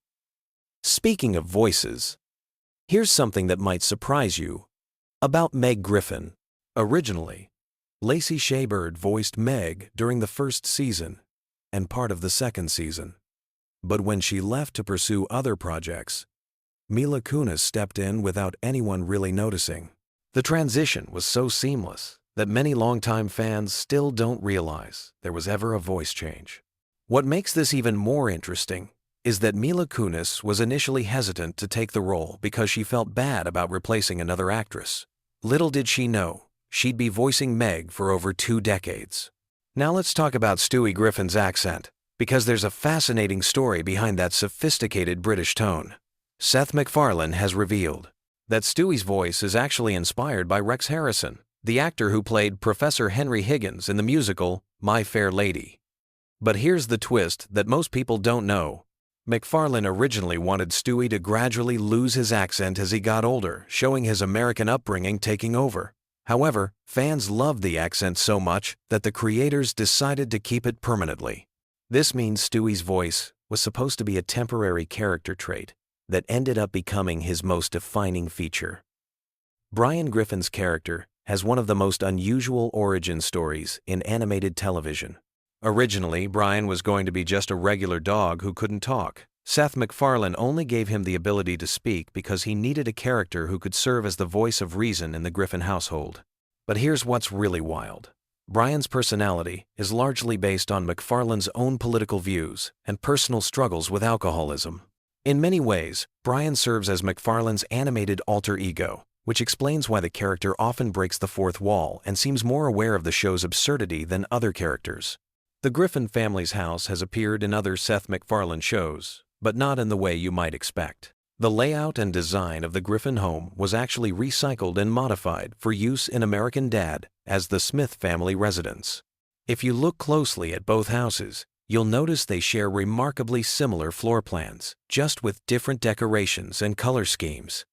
Speaking of voices, here's something that might surprise you about Meg Griffin. Originally, Lacey Shaybird voiced Meg during the first season and part of the second season. But when she left to pursue other projects, Mila Kunis stepped in without anyone really noticing. The transition was so seamless that many longtime fans still don't realize there was ever a voice change. What makes this even more interesting is that Mila Kunis was initially hesitant to take the role because she felt bad about replacing another actress. Little did she know, she'd be voicing Meg for over 2 decades. Now let's talk about Stewie Griffin's accent, because there's a fascinating story behind that sophisticated British tone. Seth MacFarlane has revealed that Stewie's voice is actually inspired by Rex Harrison, the actor who played Professor Henry Higgins in the musical My Fair Lady. But here's the twist that most people don't know. MacFarlane originally wanted Stewie to gradually lose his accent as he got older, showing his American upbringing taking over. However, fans loved the accent so much that the creators decided to keep it permanently. This means Stewie's voice was supposed to be a temporary character trait that ended up becoming his most defining feature. Brian Griffin's character has one of the most unusual origin stories in animated television. Originally, Brian was going to be just a regular dog who couldn't talk. Seth MacFarlane only gave him the ability to speak because he needed a character who could serve as the voice of reason in the Griffin household. But here's what's really wild. Brian's personality is largely based on MacFarlane's own political views and personal struggles with alcoholism. In many ways, Brian serves as MacFarlane's animated alter ego, which explains why the character often breaks the fourth wall and seems more aware of the show's absurdity than other characters. The Griffin family's house has appeared in other Seth MacFarlane shows, but not in the way you might expect. The layout and design of the Griffin home was actually recycled and modified for use in American Dad as the Smith family residence. If you look closely at both houses, you'll notice they share remarkably similar floor plans, just with different decorations and color schemes.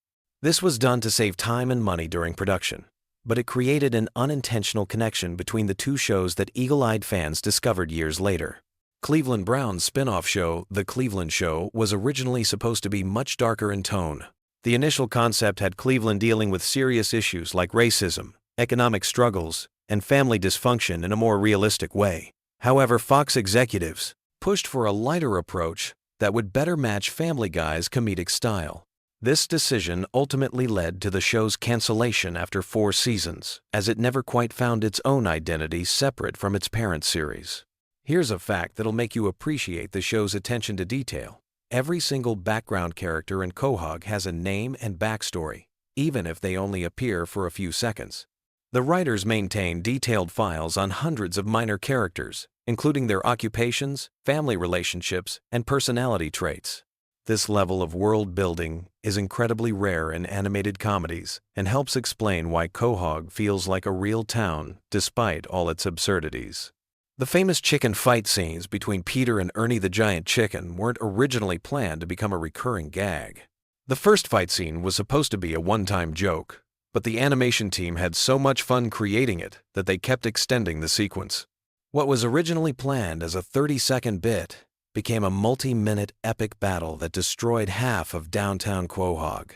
This was done to save time and money during production, but it created an unintentional connection between the two shows that eagle-eyed fans discovered years later. Cleveland Brown's spin-off show, The Cleveland Show, was originally supposed to be much darker in tone. The initial concept had Cleveland dealing with serious issues like racism, economic struggles, and family dysfunction in a more realistic way. However, Fox executives pushed for a lighter approach that would better match Family Guy's comedic style. This decision ultimately led to the show's cancellation after 4 seasons, as it never quite found its own identity separate from its parent series. Here's a fact that'll make you appreciate the show's attention to detail. Every single background character in Quahog has a name and backstory, even if they only appear for a few seconds. The writers maintain detailed files on hundreds of minor characters, including their occupations, family relationships, and personality traits. This level of world building is incredibly rare in animated comedies and helps explain why Quahog feels like a real town despite all its absurdities. The famous chicken fight scenes between Peter and Ernie the Giant Chicken weren't originally planned to become a recurring gag. The first fight scene was supposed to be a one-time joke, but the animation team had so much fun creating it that they kept extending the sequence. What was originally planned as a 30-second bit became a multi-minute epic battle that destroyed half of downtown Quahog.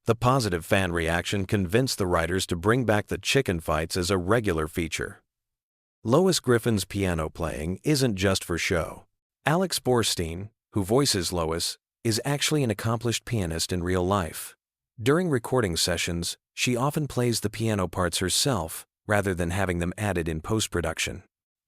The positive fan reaction convinced the writers to bring back the chicken fights as a regular feature. Lois Griffin's piano playing isn't just for show. Alex Borstein, who voices Lois, is actually an accomplished pianist in real life. During recording sessions, she often plays the piano parts herself rather than having them added in post-production.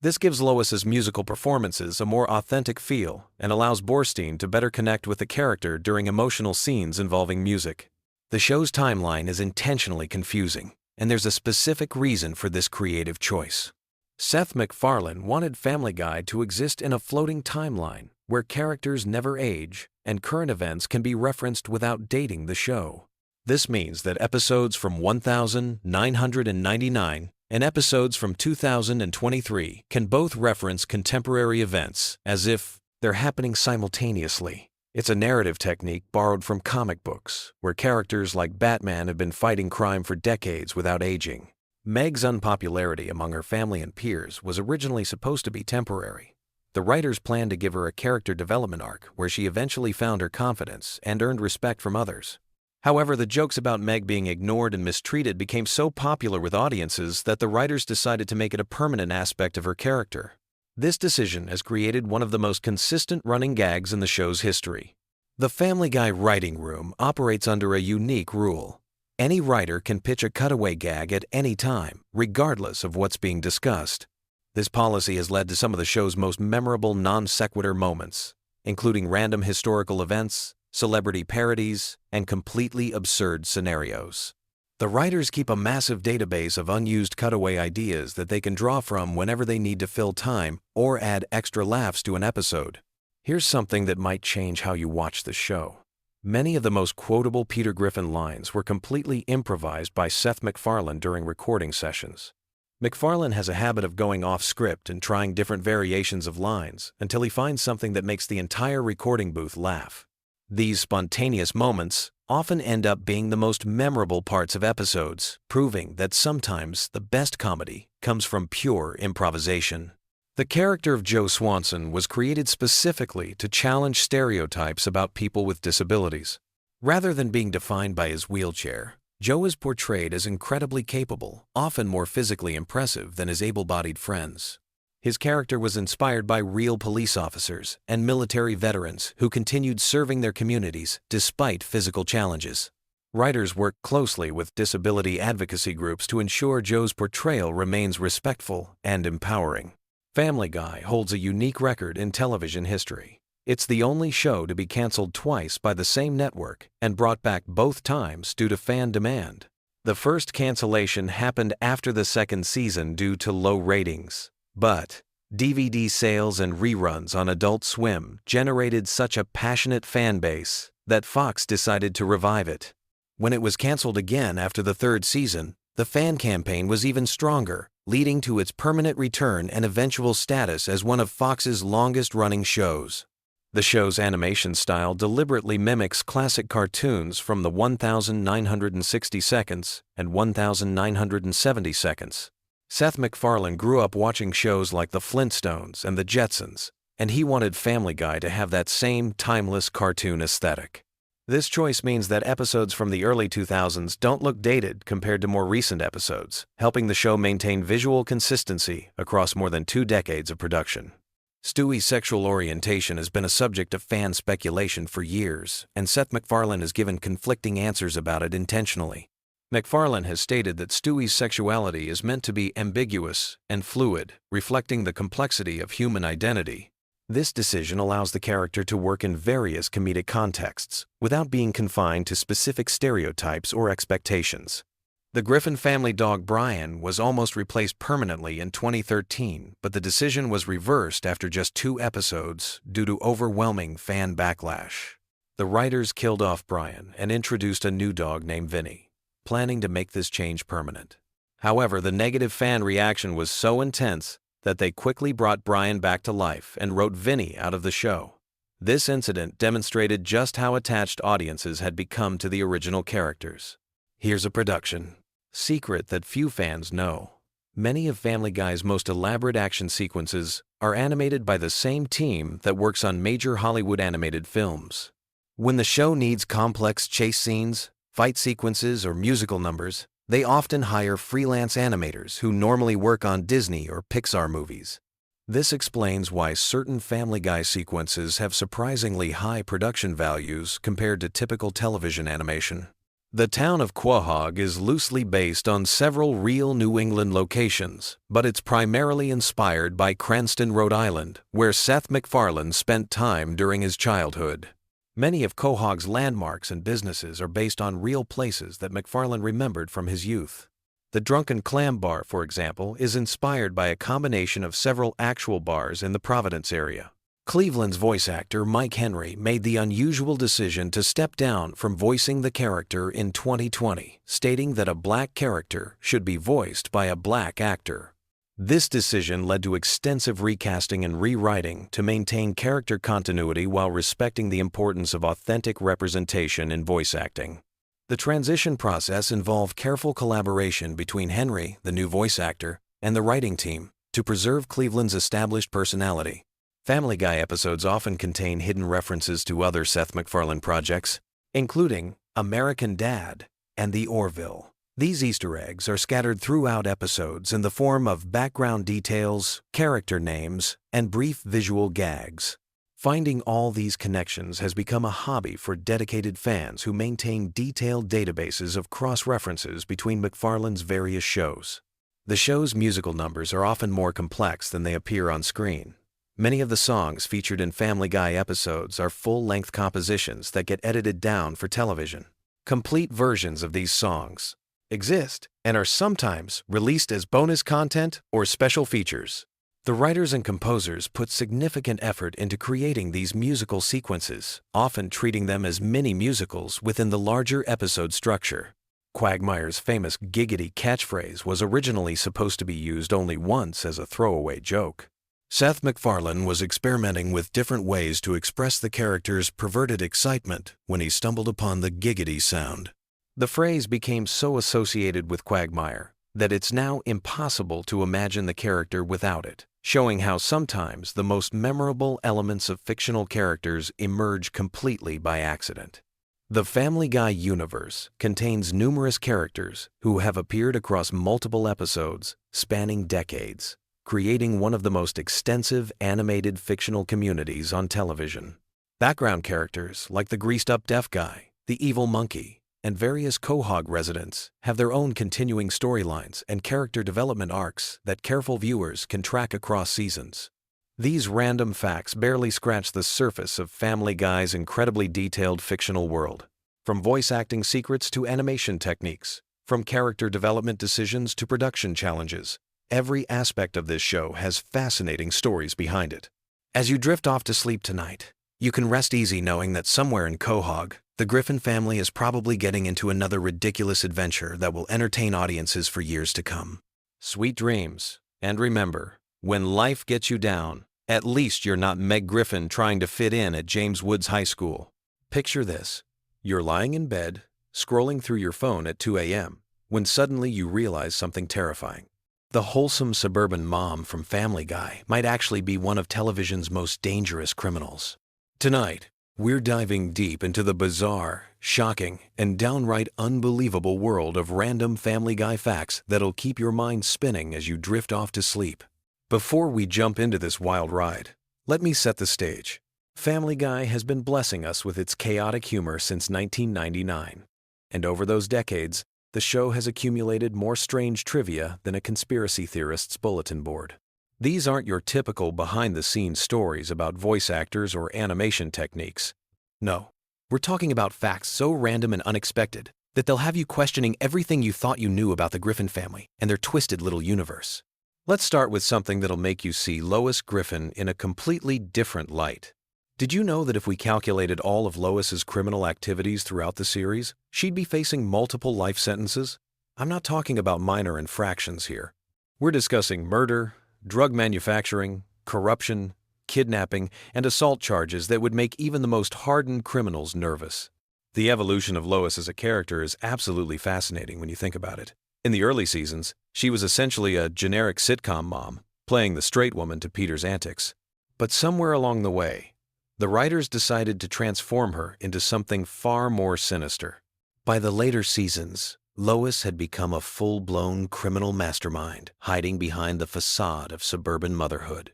This gives Lois's musical performances a more authentic feel and allows Borstein to better connect with the character during emotional scenes involving music. The show's timeline is intentionally confusing, and there's a specific reason for this creative choice. Seth MacFarlane wanted Family Guy to exist in a floating timeline where characters never age and current events can be referenced without dating the show. This means that episodes from 1999 and episodes from 2023 can both reference contemporary events as if they're happening simultaneously. It's a narrative technique borrowed from comic books, where characters like Batman have been fighting crime for decades without aging. Meg's unpopularity among her family and peers was originally supposed to be temporary. The writers planned to give her a character development arc where she eventually found her confidence and earned respect from others. However, the jokes about Meg being ignored and mistreated became so popular with audiences that the writers decided to make it a permanent aspect of her character. This decision has created one of the most consistent running gags in the show's history. The Family Guy writing room operates under a unique rule. Any writer can pitch a cutaway gag at any time, regardless of what's being discussed. This policy has led to some of the show's most memorable non-sequitur moments, including random historical events, celebrity parodies, and completely absurd scenarios. The writers keep a massive database of unused cutaway ideas that they can draw from whenever they need to fill time or add extra laughs to an episode. Here's something that might change how you watch the show. Many of the most quotable Peter Griffin lines were completely improvised by Seth MacFarlane during recording sessions. MacFarlane has a habit of going off script and trying different variations of lines until he finds something that makes the entire recording booth laugh. These spontaneous moments often end up being the most memorable parts of episodes, proving that sometimes the best comedy comes from pure improvisation. The character of Joe Swanson was created specifically to challenge stereotypes about people with disabilities. Rather than being defined by his wheelchair, Joe is portrayed as incredibly capable, often more physically impressive than his able-bodied friends. His character was inspired by real police officers and military veterans who continued serving their communities despite physical challenges. Writers worked closely with disability advocacy groups to ensure Joe's portrayal remains respectful and empowering. Family Guy holds a unique record in television history. It's the only show to be canceled twice by the same network and brought back both times due to fan demand. The first cancellation happened after the second season due to low ratings. But DVD sales and reruns on Adult Swim generated such a passionate fan base that Fox decided to revive it. When it was canceled again after the third season, the fan campaign was even stronger, leading to its permanent return and eventual status as one of Fox's longest-running shows. The show's animation style deliberately mimics classic cartoons from the 1960 seconds and 1970 seconds. Seth MacFarlane grew up watching shows like The Flintstones and The Jetsons, and he wanted Family Guy to have that same timeless cartoon aesthetic. This choice means that episodes from the early 2000s don't look dated compared to more recent episodes, helping the show maintain visual consistency across more than 2 decades of production. Stewie's sexual orientation has been a subject of fan speculation for years, and Seth MacFarlane has given conflicting answers about it intentionally. MacFarlane has stated that Stewie's sexuality is meant to be ambiguous and fluid, reflecting the complexity of human identity. This decision allows the character to work in various comedic contexts, without being confined to specific stereotypes or expectations. The Griffin family dog Brian was almost replaced permanently in 2013, but the decision was reversed after just 2 episodes due to overwhelming fan backlash. The writers killed off Brian and introduced a new dog named Vinny, planning to make this change permanent. However, the negative fan reaction was so intense that they quickly brought Brian back to life and wrote Vinny out of the show. This incident demonstrated just how attached audiences had become to the original characters. Here's a production secret that few fans know. Many of Family Guy's most elaborate action sequences are animated by the same team that works on major Hollywood animated films. When the show needs complex chase scenes, fight sequences, or musical numbers, they often hire freelance animators who normally work on Disney or Pixar movies. This explains why certain Family Guy sequences have surprisingly high production values compared to typical television animation. The town of Quahog is loosely based on several real New England locations, but it's primarily inspired by Cranston, Rhode Island, where Seth MacFarlane spent time during his childhood. Many of Quahog's landmarks and businesses are based on real places that MacFarlane remembered from his youth. The Drunken Clam Bar, for example, is inspired by a combination of several actual bars in the Providence area. Cleveland's voice actor Mike Henry made the unusual decision to step down from voicing the character in 2020, stating that a black character should be voiced by a black actor. This decision led to extensive recasting and rewriting to maintain character continuity while respecting the importance of authentic representation in voice acting. The transition process involved careful collaboration between Henry, the new voice actor, and the writing team to preserve Cleveland's established personality. Family Guy episodes often contain hidden references to other Seth MacFarlane projects, including American Dad and The Orville. These Easter eggs are scattered throughout episodes in the form of background details, character names, and brief visual gags. Finding all these connections has become a hobby for dedicated fans who maintain detailed databases of cross-references between MacFarlane's various shows. The show's musical numbers are often more complex than they appear on screen. Many of the songs featured in Family Guy episodes are full-length compositions that get edited down for television. Complete versions of these songs, exist, and are sometimes released as bonus content or special features. The writers and composers put significant effort into creating these musical sequences, often treating them as mini-musicals within the larger episode structure. Quagmire's famous giggity catchphrase was originally supposed to be used only once as a throwaway joke. Seth MacFarlane was experimenting with different ways to express the character's perverted excitement when he stumbled upon the giggity sound. The phrase became so associated with Quagmire that it's now impossible to imagine the character without it, showing how sometimes the most memorable elements of fictional characters emerge completely by accident. The Family Guy universe contains numerous characters who have appeared across multiple episodes spanning decades, creating one of the most extensive animated fictional communities on television. Background characters like the greased-up deaf guy, the evil monkey, and various Quahog residents have their own continuing storylines and character development arcs that careful viewers can track across seasons. These random facts barely scratch the surface of Family Guy's incredibly detailed fictional world. From voice acting secrets to animation techniques, from character development decisions to production challenges, every aspect of this show has fascinating stories behind it. As you drift off to sleep tonight, you can rest easy knowing that somewhere in Quahog, the Griffin family is probably getting into another ridiculous adventure that will entertain audiences for years to come. Sweet dreams, and remember, when life gets you down, at least you're not Meg Griffin trying to fit in at James Woods High School. Picture this. You're lying in bed, scrolling through your phone at 2 a.m., when suddenly you realize something terrifying. The wholesome suburban mom from Family Guy might actually be one of television's most dangerous criminals. Tonight, we're diving deep into the bizarre, shocking, and downright unbelievable world of random Family Guy facts that'll keep your mind spinning as you drift off to sleep. Before we jump into this wild ride, let me set the stage. Family Guy has been blessing us with its chaotic humor since 1999. And over those decades, the show has accumulated more strange trivia than a conspiracy theorist's bulletin board. These aren't your typical behind-the-scenes stories about voice actors or animation techniques. No, we're talking about facts so random and unexpected that they'll have you questioning everything you thought you knew about the Griffin family and their twisted little universe. Let's start with something that'll make you see Lois Griffin in a completely different light. Did you know that if we calculated all of Lois's criminal activities throughout the series, she'd be facing multiple life sentences? I'm not talking about minor infractions here. We're discussing murder, drug manufacturing, corruption, kidnapping, and assault charges that would make even the most hardened criminals nervous. The evolution of Lois as a character is absolutely fascinating when you think about it. In the early seasons, she was essentially a generic sitcom mom, playing the straight woman to Peter's antics. But somewhere along the way, the writers decided to transform her into something far more sinister. By the later seasons, Lois had become a full-blown criminal mastermind, hiding behind the facade of suburban motherhood.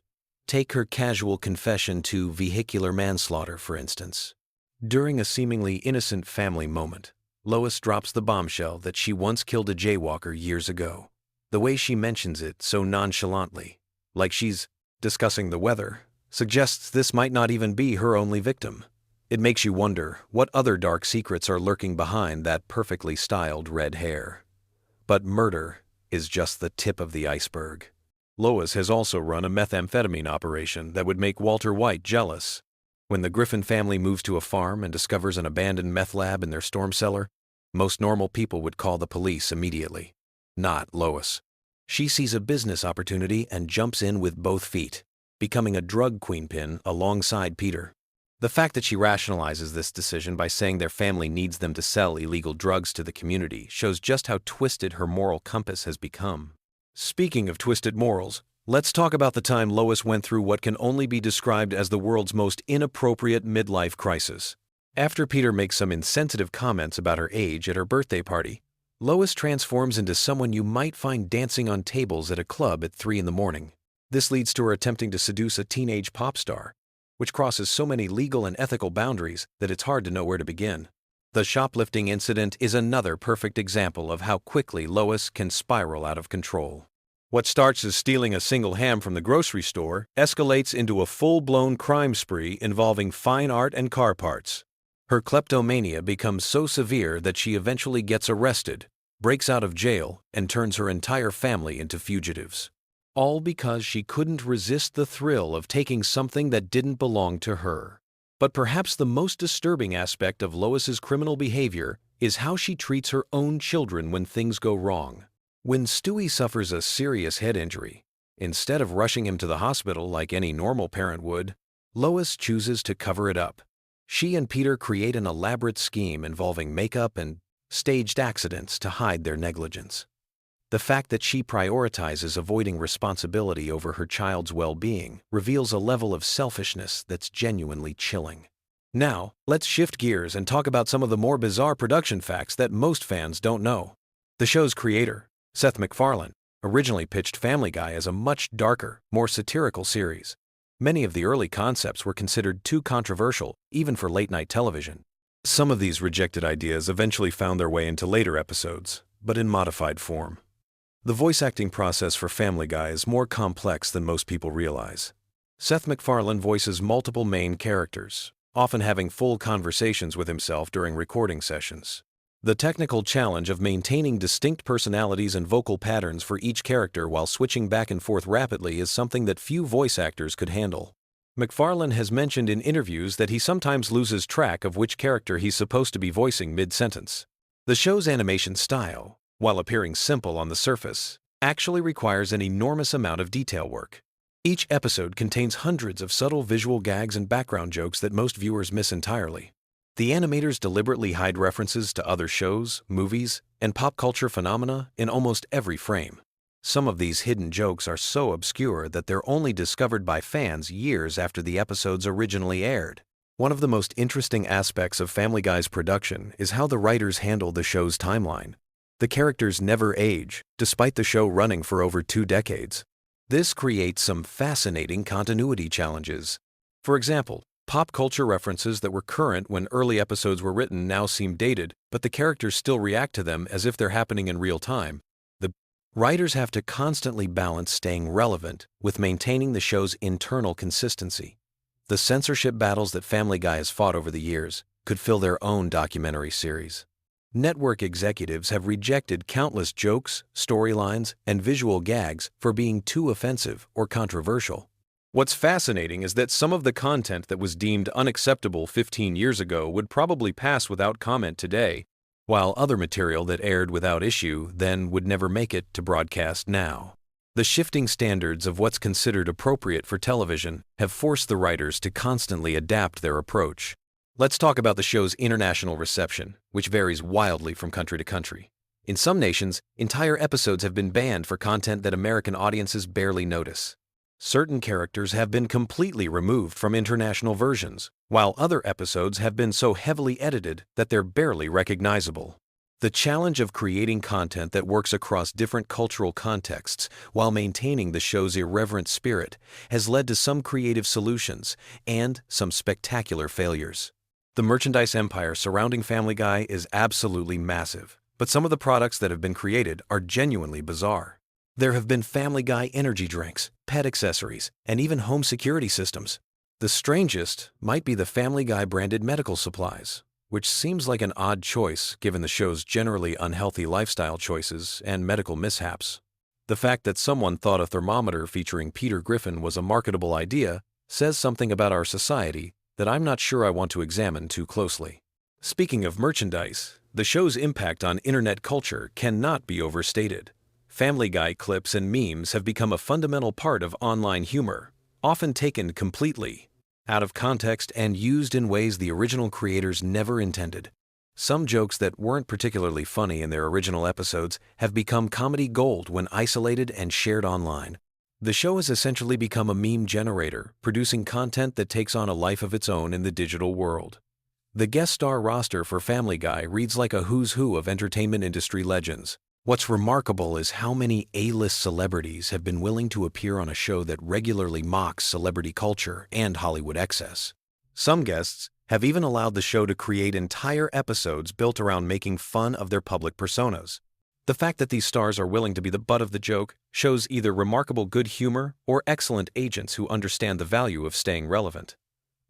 Take her casual confession to vehicular manslaughter, for instance. During a seemingly innocent family moment, Lois drops the bombshell that she once killed a jaywalker years ago. The way she mentions it so nonchalantly, like she's discussing the weather, suggests this might not even be her only victim. It makes you wonder what other dark secrets are lurking behind that perfectly styled red hair. But murder is just the tip of the iceberg. Lois has also run a methamphetamine operation that would make Walter White jealous. When the Griffin family moves to a farm and discovers an abandoned meth lab in their storm cellar, most normal people would call the police immediately. Not Lois. She sees a business opportunity and jumps in with both feet, becoming a drug queenpin alongside Peter. The fact that she rationalizes this decision by saying their family needs them to sell illegal drugs to the community shows just how twisted her moral compass has become. Speaking of twisted morals, let's talk about the time Lois went through what can only be described as the world's most inappropriate midlife crisis. After Peter makes some insensitive comments about her age at her birthday party, Lois transforms into someone you might find dancing on tables at a club at 3 a.m. This leads to her attempting to seduce a teenage pop star, which crosses so many legal and ethical boundaries that it's hard to know where to begin. The shoplifting incident is another perfect example of how quickly Lois can spiral out of control. What starts as stealing a single ham from the grocery store escalates into a full-blown crime spree involving fine art and car parts. Her kleptomania becomes so severe that she eventually gets arrested, breaks out of jail, and turns her entire family into fugitives. All because she couldn't resist the thrill of taking something that didn't belong to her. But perhaps the most disturbing aspect of Lois's criminal behavior is how she treats her own children when things go wrong. When Stewie suffers a serious head injury, instead of rushing him to the hospital like any normal parent would, Lois chooses to cover it up. She and Peter create an elaborate scheme involving makeup and staged accidents to hide their negligence. The fact that she prioritizes avoiding responsibility over her child's well-being reveals a level of selfishness that's genuinely chilling. Now, let's shift gears and talk about some of the more bizarre production facts that most fans don't know. The show's creator, Seth MacFarlane, originally pitched Family Guy as a much darker, more satirical series. Many of the early concepts were considered too controversial, even for late-night television. Some of these rejected ideas eventually found their way into later episodes, but in modified form. The voice acting process for Family Guy is more complex than most people realize. Seth MacFarlane voices multiple main characters, often having full conversations with himself during recording sessions. The technical challenge of maintaining distinct personalities and vocal patterns for each character while switching back and forth rapidly is something that few voice actors could handle. MacFarlane has mentioned in interviews that he sometimes loses track of which character he's supposed to be voicing mid-sentence. The show's animation style, while appearing simple on the surface, actually requires an enormous amount of detail work. Each episode contains hundreds of subtle visual gags and background jokes that most viewers miss entirely. The animators deliberately hide references to other shows, movies, and pop culture phenomena in almost every frame. Some of these hidden jokes are so obscure that they're only discovered by fans years after the episodes originally aired. One of the most interesting aspects of Family Guy's production is how the writers handle the show's timeline. The characters never age, despite the show running for over 2 decades. This creates some fascinating continuity challenges. For example, pop culture references that were current when early episodes were written now seem dated, but the characters still react to them as if they're happening in real time. The writers have to constantly balance staying relevant with maintaining the show's internal consistency. The censorship battles that Family Guy has fought over the years could fill their own documentary series. Network executives have rejected countless jokes, storylines, and visual gags for being too offensive or controversial. What's fascinating is that some of the content that was deemed unacceptable 15 years ago would probably pass without comment today, while other material that aired without issue then would never make it to broadcast now. The shifting standards of what's considered appropriate for television have forced the writers to constantly adapt their approach. Let's talk about the show's international reception, which varies wildly from country to country. In some nations, entire episodes have been banned for content that American audiences barely notice. Certain characters have been completely removed from international versions, while other episodes have been so heavily edited that they're barely recognizable. The challenge of creating content that works across different cultural contexts while maintaining the show's irreverent spirit has led to some creative solutions and some spectacular failures. The merchandise empire surrounding Family Guy is absolutely massive, but some of the products that have been created are genuinely bizarre. There have been Family Guy energy drinks, pet accessories, and even home security systems. The strangest might be the Family Guy branded medical supplies, which seems like an odd choice given the show's generally unhealthy lifestyle choices and medical mishaps. The fact that someone thought a thermometer featuring Peter Griffin was a marketable idea says something about our society that I'm not sure I want to examine too closely. Speaking of merchandise, the show's impact on internet culture cannot be overstated. Family Guy clips and memes have become a fundamental part of online humor, often taken completely out of context and used in ways the original creators never intended. Some jokes that weren't particularly funny in their original episodes have become comedy gold when isolated and shared online. The show has essentially become a meme generator, producing content that takes on a life of its own in the digital world. The guest star roster for Family Guy reads like a who's who of entertainment industry legends. What's remarkable is how many A-list celebrities have been willing to appear on a show that regularly mocks celebrity culture and Hollywood excess. Some guests have even allowed the show to create entire episodes built around making fun of their public personas. The fact that these stars are willing to be the butt of the joke shows either remarkable good humor or excellent agents who understand the value of staying relevant.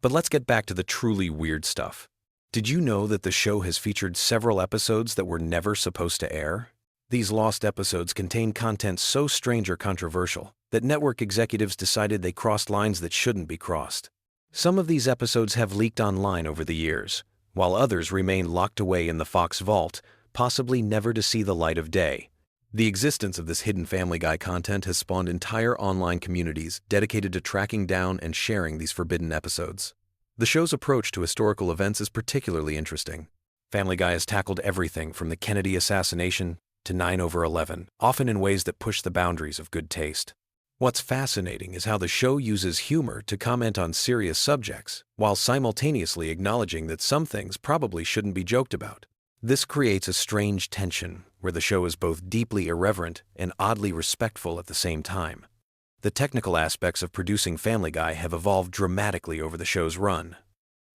But let's get back to the truly weird stuff. Did you know that the show has featured several episodes that were never supposed to air? These lost episodes contain content so strange or controversial that network executives decided they crossed lines that shouldn't be crossed. Some of these episodes have leaked online over the years, while others remain locked away in the Fox vault, possibly never to see the light of day. The existence of this hidden Family Guy content has spawned entire online communities dedicated to tracking down and sharing these forbidden episodes. The show's approach to historical events is particularly interesting. Family Guy has tackled everything from the Kennedy assassination to 9/11, often in ways that push the boundaries of good taste. What's fascinating is how the show uses humor to comment on serious subjects, while simultaneously acknowledging that some things probably shouldn't be joked about. This creates a strange tension, where the show is both deeply irreverent and oddly respectful at the same time. The technical aspects of producing Family Guy have evolved dramatically over the show's run.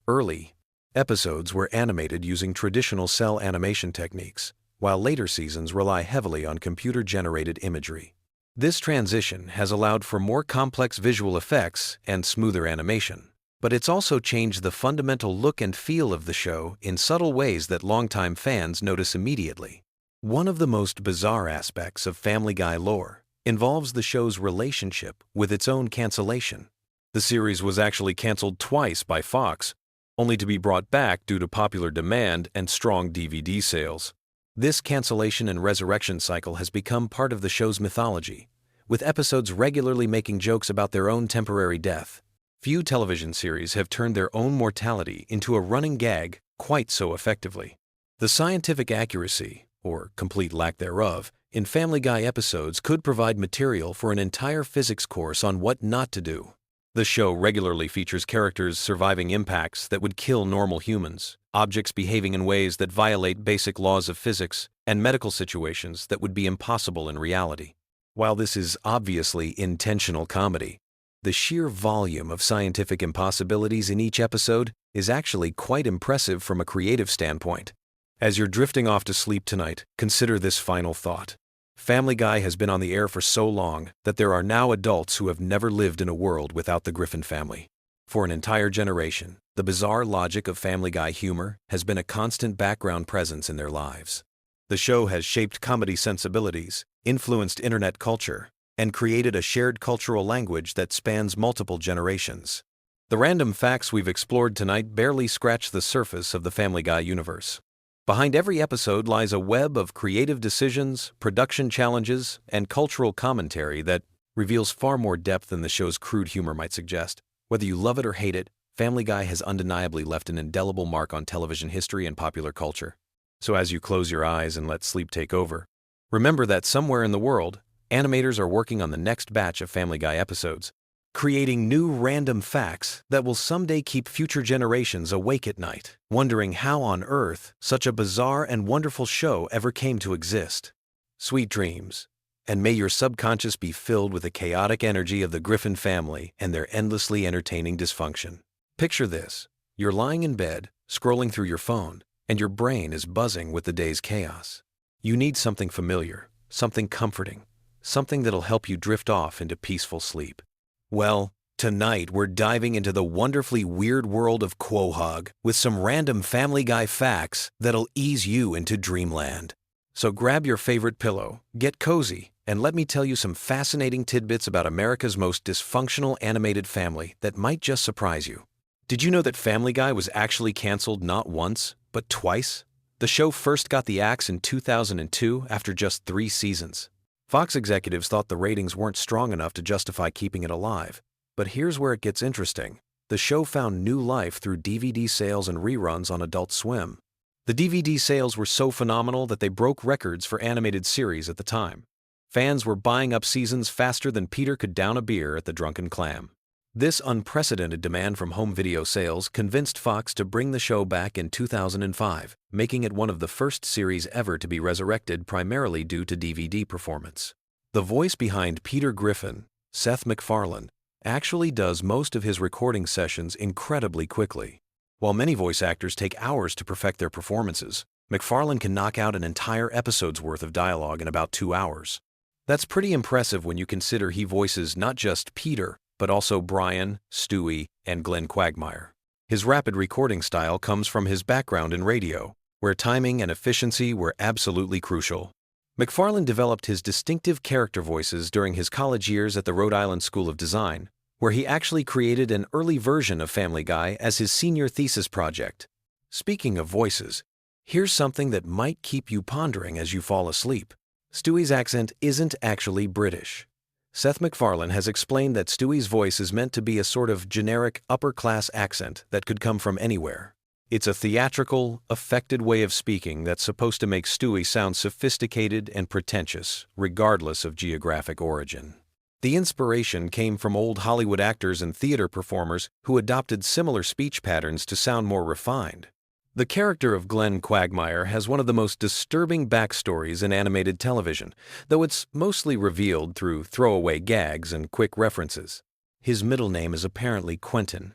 Early episodes were animated using traditional cell animation techniques, while later seasons rely heavily on computer-generated imagery. This transition has allowed for more complex visual effects and smoother animation, but it's also changed the fundamental look and feel of the show in subtle ways that longtime fans notice immediately. One of the most bizarre aspects of Family Guy lore involves the show's relationship with its own cancellation. The series was actually canceled twice by Fox, only to be brought back due to popular demand and strong DVD sales. This cancellation and resurrection cycle has become part of the show's mythology, with episodes regularly making jokes about their own temporary death. Few television series have turned their own mortality into a running gag quite so effectively. The scientific accuracy, or complete lack thereof, in Family Guy episodes could provide material for an entire physics course on what not to do. The show regularly features characters surviving impacts that would kill normal humans, objects behaving in ways that violate basic laws of physics, and medical situations that would be impossible in reality. While this is obviously intentional comedy, the sheer volume of scientific impossibilities in each episode is actually quite impressive from a creative standpoint. As you're drifting off to sleep tonight, consider this final thought. Family Guy has been on the air for so long that there are now adults who have never lived in a world without the Griffin family. For an entire generation, the bizarre logic of Family Guy humor has been a constant background presence in their lives. The show has shaped comedy sensibilities, influenced internet culture, and created a shared cultural language that spans multiple generations. The random facts we've explored tonight barely scratch the surface of the Family Guy universe. Behind every episode lies a web of creative decisions, production challenges, and cultural commentary that reveals far more depth than the show's crude humor might suggest. Whether you love it or hate it, Family Guy has undeniably left an indelible mark on television history and popular culture. So as you close your eyes and let sleep take over, remember that somewhere in the world, animators are working on the next batch of Family Guy episodes, creating new random facts that will someday keep future generations awake at night, wondering how on earth such a bizarre and wonderful show ever came to exist. Sweet dreams, and may your subconscious be filled with the chaotic energy of the Griffin family and their endlessly entertaining dysfunction. Picture this: you're lying in bed, scrolling through your phone, and your brain is buzzing with the day's chaos. You need something familiar, something comforting, something that'll help you drift off into peaceful sleep. Well, tonight we're diving into the wonderfully weird world of Quahog with some random Family Guy facts that'll ease you into dreamland. So grab your favorite pillow, get cozy, and let me tell you some fascinating tidbits about America's most dysfunctional animated family that might just surprise you. Did you know that Family Guy was actually canceled not once, but twice? The show first got the axe in 2002 after just 3 seasons. Fox executives thought the ratings weren't strong enough to justify keeping it alive. But here's where it gets interesting. The show found new life through DVD sales and reruns on Adult Swim. The DVD sales were so phenomenal that they broke records for animated series at the time. Fans were buying up seasons faster than Peter could down a beer at the Drunken Clam. This unprecedented demand from home video sales convinced Fox to bring the show back in 2005, making it one of the first series ever to be resurrected primarily due to DVD performance. The voice behind Peter Griffin, Seth MacFarlane, actually does most of his recording sessions incredibly quickly. While many voice actors take hours to perfect their performances, MacFarlane can knock out an entire episode's worth of dialogue in about 2 hours. That's pretty impressive when you consider he voices not just Peter, but also Brian, Stewie, and Glenn Quagmire. His rapid recording style comes from his background in radio, where timing and efficiency were absolutely crucial. MacFarlane developed his distinctive character voices during his college years at the Rhode Island School of Design, where he actually created an early version of Family Guy as his senior thesis project. Speaking of voices, here's something that might keep you pondering as you fall asleep. Stewie's accent isn't actually British. Seth MacFarlane has explained that Stewie's voice is meant to be a sort of generic upper-class accent that could come from anywhere. It's a theatrical, affected way of speaking that's supposed to make Stewie sound sophisticated and pretentious, regardless of geographic origin. The inspiration came from old Hollywood actors and theater performers who adopted similar speech patterns to sound more refined. The character of Glenn Quagmire has one of the most disturbing backstories in animated television, though it's mostly revealed through throwaway gags and quick references. His middle name is apparently Quentin,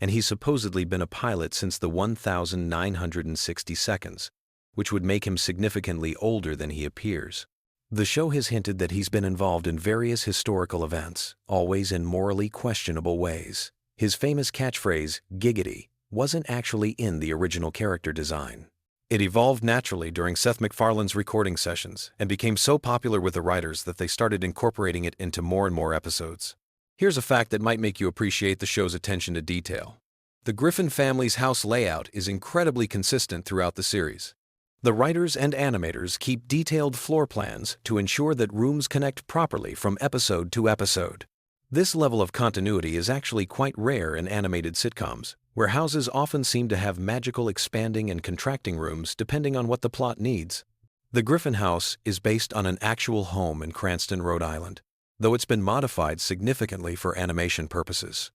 and he's supposedly been a pilot since the 1960 seconds, which would make him significantly older than he appears. The show has hinted that he's been involved in various historical events, always in morally questionable ways. His famous catchphrase, "giggity," wasn't actually in the original character design. It evolved naturally during Seth MacFarlane's recording sessions and became so popular with the writers that they started incorporating it into more and more episodes. Here's a fact that might make you appreciate the show's attention to detail. The Griffin family's house layout is incredibly consistent throughout the series. The writers and animators keep detailed floor plans to ensure that rooms connect properly from episode to episode. This level of continuity is actually quite rare in animated sitcoms, where houses often seem to have magical expanding and contracting rooms depending on what the plot needs. The Griffin house is based on an actual home in Cranston, Rhode Island, though it's been modified significantly for animation purposes.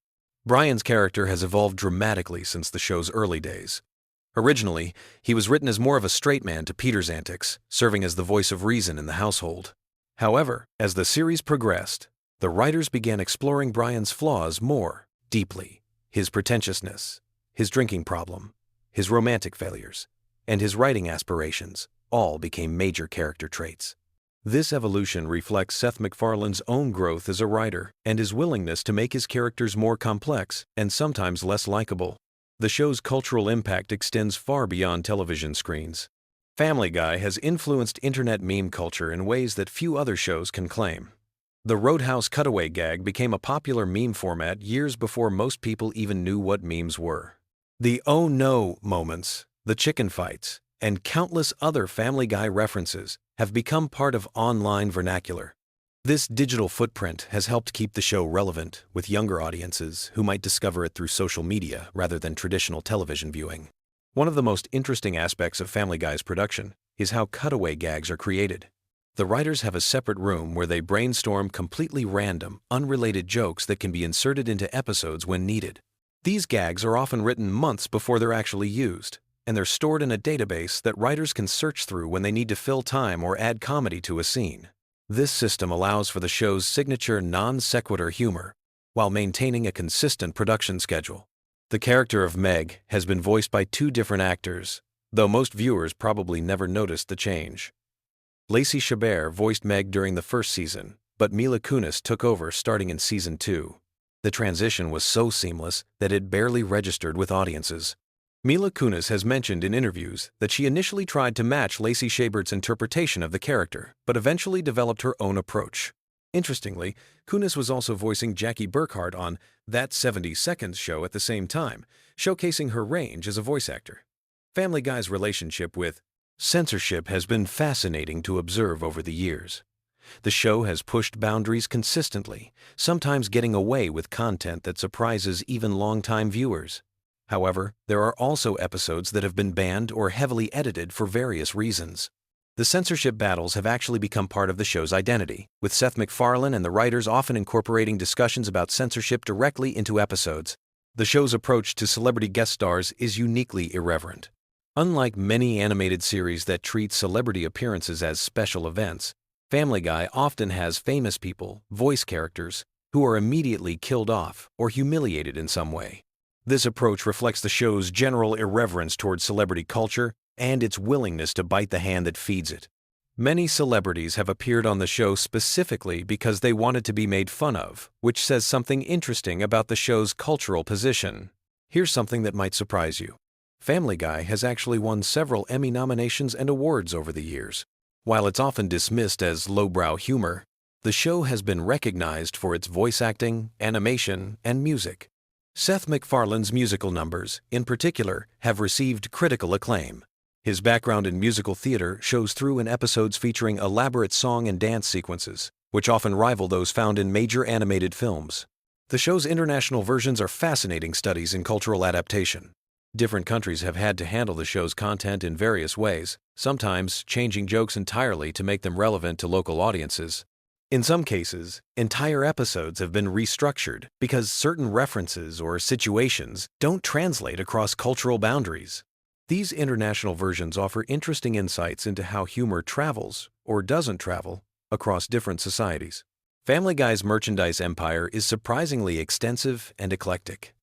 Brian's character has evolved dramatically since the show's early days. Originally, he was written as more of a straight man to Peter's antics, serving as the voice of reason in the household. However, as the series progressed, the writers began exploring Brian's flaws more deeply. His pretentiousness, his drinking problem, his romantic failures, and his writing aspirations all became major character traits. This evolution reflects Seth MacFarlane's own growth as a writer and his willingness to make his characters more complex and sometimes less likable. The show's cultural impact extends far beyond television screens. Family Guy has influenced internet meme culture in ways that few other shows can claim. The Roadhouse cutaway gag became a popular meme format years before most people even knew what memes were. The "oh no" moments, the chicken fights, and countless other Family Guy references have become part of online vernacular. This digital footprint has helped keep the show relevant with younger audiences who might discover it through social media rather than traditional television viewing. One of the most interesting aspects of Family Guy's production is how cutaway gags are created. The writers have a separate room where they brainstorm completely random, unrelated jokes that can be inserted into episodes when needed. These gags are often written months before they're actually used, and they're stored in a database that writers can search through when they need to fill time or add comedy to a scene. This system allows for the show's signature non-sequitur humor, while maintaining a consistent production schedule. The character of Meg has been voiced by 2 different actors, though most viewers probably never noticed the change. Lacey Chabert voiced Meg during the first season, but Mila Kunis took over starting in season 2. The transition was so seamless that it barely registered with audiences. Mila Kunis has mentioned in interviews that she initially tried to match Lacey Chabert's interpretation of the character, but eventually developed her own approach. Interestingly, Kunis was also voicing Jackie Burkhart on That 70 Seconds show at the same time, showcasing her range as a voice actor. Family Guy's relationship with censorship has been fascinating to observe over the years. The show has pushed boundaries consistently, sometimes getting away with content that surprises even longtime viewers. However, there are also episodes that have been banned or heavily edited for various reasons. The censorship battles have actually become part of the show's identity, with Seth MacFarlane and the writers often incorporating discussions about censorship directly into episodes. The show's approach to celebrity guest stars is uniquely irreverent. Unlike many animated series that treat celebrity appearances as special events, Family Guy often has famous people, voice characters, who are immediately killed off or humiliated in some way. This approach reflects the show's general irreverence toward celebrity culture and its willingness to bite the hand that feeds it. Many celebrities have appeared on the show specifically because they wanted to be made fun of, which says something interesting about the show's cultural position. Here's something that might surprise you. Family Guy has actually won several Emmy nominations and awards over the years. While it's often dismissed as lowbrow humor, the show has been recognized for its voice acting, animation, and music. Seth MacFarlane's musical numbers, in particular, have received critical acclaim. His background in musical theater shows through in episodes featuring elaborate song and dance sequences, which often rival those found in major animated films. The show's international versions are fascinating studies in cultural adaptation. Different countries have had to handle the show's content in various ways, sometimes changing jokes entirely to make them relevant to local audiences. In some cases, entire episodes have been restructured because certain references or situations don't translate across cultural boundaries. These international versions offer interesting insights into how humor travels, or doesn't travel, across different societies. Family Guy's merchandise empire is surprisingly extensive and eclectic.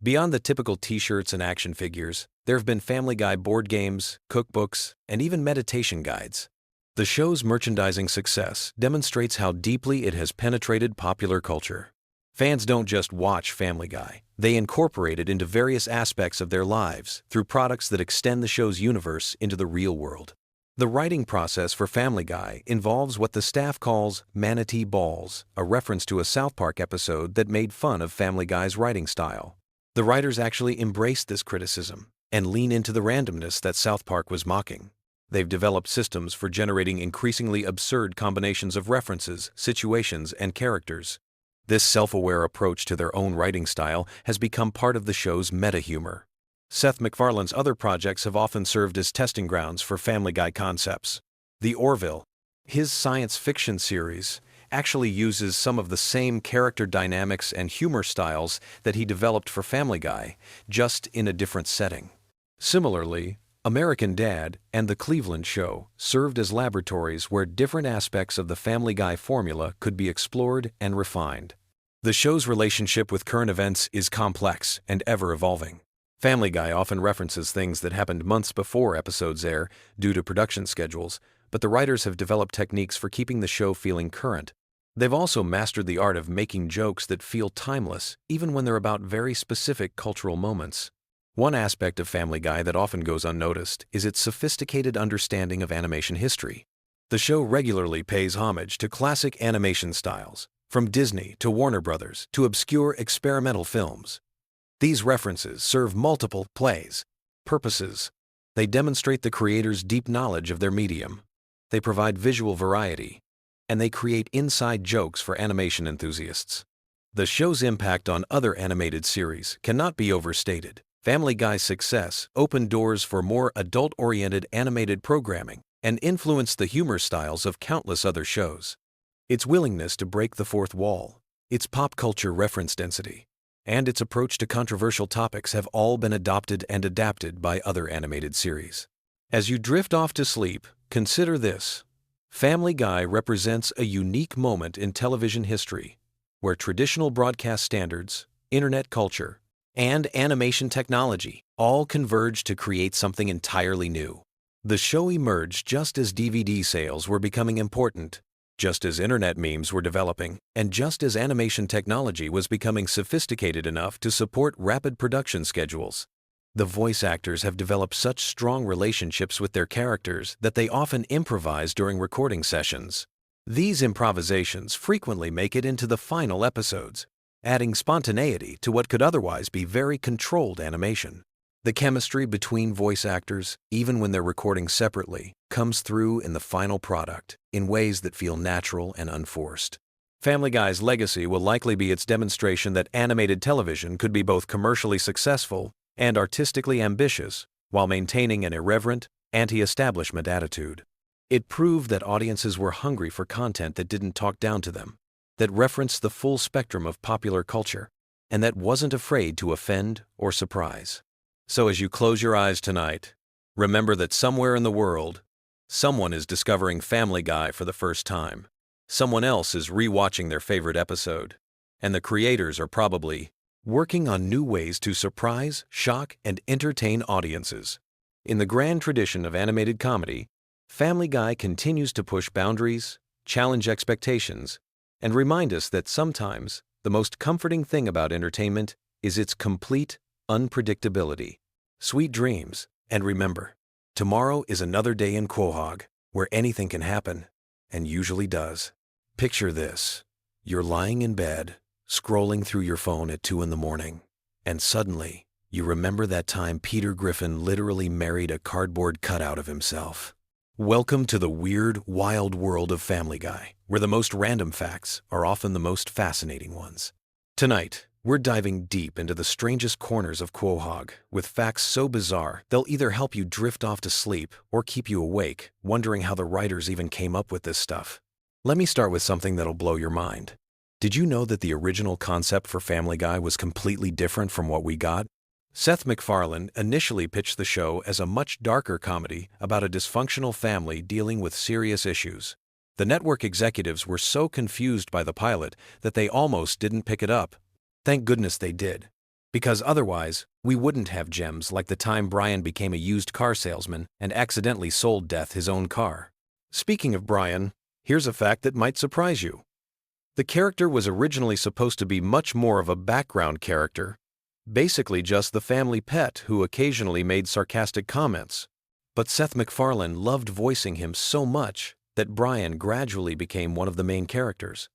Beyond the typical t-shirts and action figures, there have been Family Guy board games, cookbooks, and even meditation guides. The show's merchandising success demonstrates how deeply it has penetrated popular culture. Fans don't just watch Family Guy, they incorporate it into various aspects of their lives through products that extend the show's universe into the real world. The writing process for Family Guy involves what the staff calls manatee balls, a reference to a South Park episode that made fun of Family Guy's writing style. The writers actually embraced this criticism and lean into the randomness that South Park was mocking. They've developed systems for generating increasingly absurd combinations of references, situations, and characters. This self-aware approach to their own writing style has become part of the show's meta-humor. Seth MacFarlane's other projects have often served as testing grounds for Family Guy concepts. The Orville, his science fiction series, actually uses some of the same character dynamics and humor styles that he developed for Family Guy, just in a different setting. Similarly, American Dad and The Cleveland Show served as laboratories where different aspects of the Family Guy formula could be explored and refined. The show's relationship with current events is complex and ever-evolving. Family Guy often references things that happened months before episodes air due to production schedules, but the writers have developed techniques for keeping the show feeling current. They've also mastered the art of making jokes that feel timeless, even when they're about very specific cultural moments. One aspect of Family Guy that often goes unnoticed is its sophisticated understanding of animation history. The show regularly pays homage to classic animation styles, from Disney to Warner Brothers to obscure experimental films. These references serve multiple purposes. They demonstrate the creator's deep knowledge of their medium. They provide visual variety, and they create inside jokes for animation enthusiasts. The show's impact on other animated series cannot be overstated. Family Guy's success opened doors for more adult-oriented animated programming and influenced the humor styles of countless other shows. Its willingness to break the fourth wall, its pop culture reference density, and its approach to controversial topics have all been adopted and adapted by other animated series. As you drift off to sleep, consider this. Family Guy represents a unique moment in television history, where traditional broadcast standards, internet culture, and animation technology all converged to create something entirely new. The show emerged just as DVD sales were becoming important, just as internet memes were developing, and just as animation technology was becoming sophisticated enough to support rapid production schedules. The voice actors have developed such strong relationships with their characters that they often improvise during recording sessions. These improvisations frequently make it into the final episodes, adding spontaneity to what could otherwise be very controlled animation. The chemistry between voice actors, even when they're recording separately, comes through in the final product in ways that feel natural and unforced. Family Guy's legacy will likely be its demonstration that animated television could be both commercially successful and artistically ambitious while maintaining an irreverent, anti-establishment attitude. It proved that audiences were hungry for content that didn't talk down to them, that referenced the full spectrum of popular culture, and that wasn't afraid to offend or surprise. So as you close your eyes tonight, remember that somewhere in the world, someone is discovering Family Guy for the first time. Someone else is rewatching their favorite episode, and the creators are probably working on new ways to surprise, shock, and entertain audiences. In the grand tradition of animated comedy, Family Guy continues to push boundaries, challenge expectations, and remind us that sometimes the most comforting thing about entertainment is its complete unpredictability. Sweet dreams, and remember, tomorrow is another day in Quahog. where anything can happen, and usually does. Picture this. You're lying in bed, scrolling through your phone at 2 in the morning, and suddenly, you remember that time Peter Griffin literally married a cardboard cutout of himself. Welcome to the weird, wild world of Family Guy, where the most random facts are often the most fascinating ones. Tonight, we're diving deep into the strangest corners of Quahog, with facts so bizarre they'll either help you drift off to sleep or keep you awake, wondering how the writers even came up with this stuff. Let me start with something that'll blow your mind. Did you know that the original concept for Family Guy was completely different from what we got? Seth MacFarlane initially pitched the show as a much darker comedy about a dysfunctional family dealing with serious issues. The network executives were so confused by the pilot that they almost didn't pick it up. Thank goodness they did, because otherwise, we wouldn't have gems like the time Brian became a used car salesman and accidentally sold Death his own car. Speaking of Brian, here's a fact that might surprise you. The character was originally supposed to be much more of a background character, basically just the family pet who occasionally made sarcastic comments. But Seth MacFarlane loved voicing him so much that Brian gradually became one of the main characters.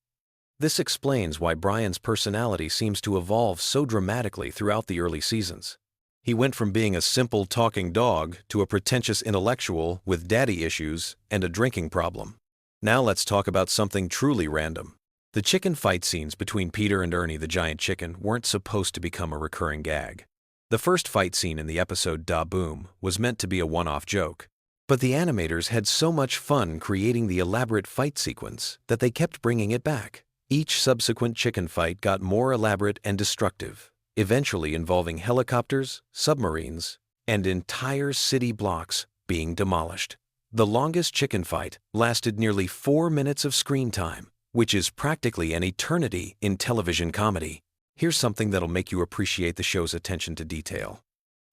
This explains why Brian's personality seems to evolve so dramatically throughout the early seasons. He went from being a simple talking dog to a pretentious intellectual with daddy issues and a drinking problem. Now let's talk about something truly random. The chicken fight scenes between Peter and Ernie the giant chicken weren't supposed to become a recurring gag. The first fight scene in the episode Da Boom was meant to be a one-off joke. But the animators had so much fun creating the elaborate fight sequence that they kept bringing it back. Each subsequent chicken fight got more elaborate and destructive, eventually involving helicopters, submarines, and entire city blocks being demolished. The longest chicken fight lasted nearly 4 minutes of screen time, which is practically an eternity in television comedy. Here's something that'll make you appreciate the show's attention to detail.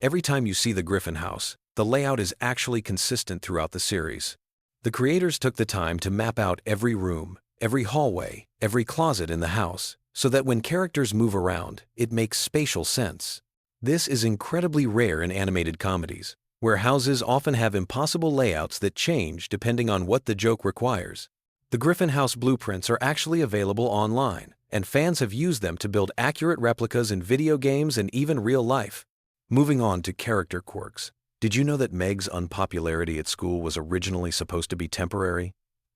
Every time you see the Griffin house, the layout is actually consistent throughout the series. The creators took the time to map out every room, every hallway, every closet in the house, so that when characters move around, it makes spatial sense. This is incredibly rare in animated comedies, where houses often have impossible layouts that change depending on what the joke requires. The Griffin House blueprints are actually available online, and fans have used them to build accurate replicas in video games and even real life. Moving on to character quirks. Did you know that Meg's unpopularity at school was originally supposed to be temporary?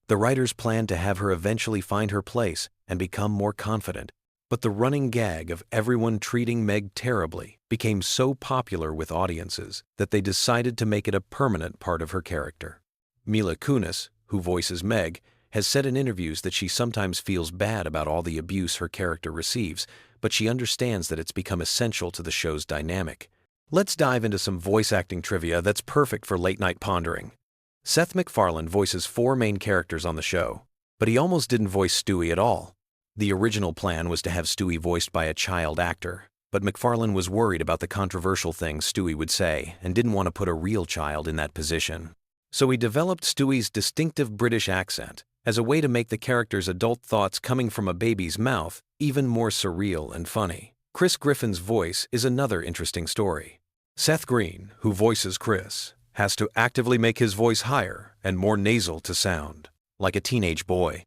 The writers planned to have her eventually find her place and become more confident, but the running gag of everyone treating Meg terribly became so popular with audiences that they decided to make it a permanent part of her character. Mila Kunis, who voices Meg, has said in interviews that she sometimes feels bad about all the abuse her character receives, but she understands that it's become essential to the show's dynamic. Let's dive into some voice acting trivia that's perfect for late-night pondering. Seth MacFarlane voices 4 main characters on the show, but he almost didn't voice Stewie at all. The original plan was to have Stewie voiced by a child actor, but MacFarlane was worried about the controversial things Stewie would say and didn't want to put a real child in that position. So he developed Stewie's distinctive British accent as a way to make the character's adult thoughts coming from a baby's mouth even more surreal and funny. Chris Griffin's voice is another interesting story. Seth Green, who voices Chris, has to actively make his voice higher and more nasal to sound, like a teenage boy.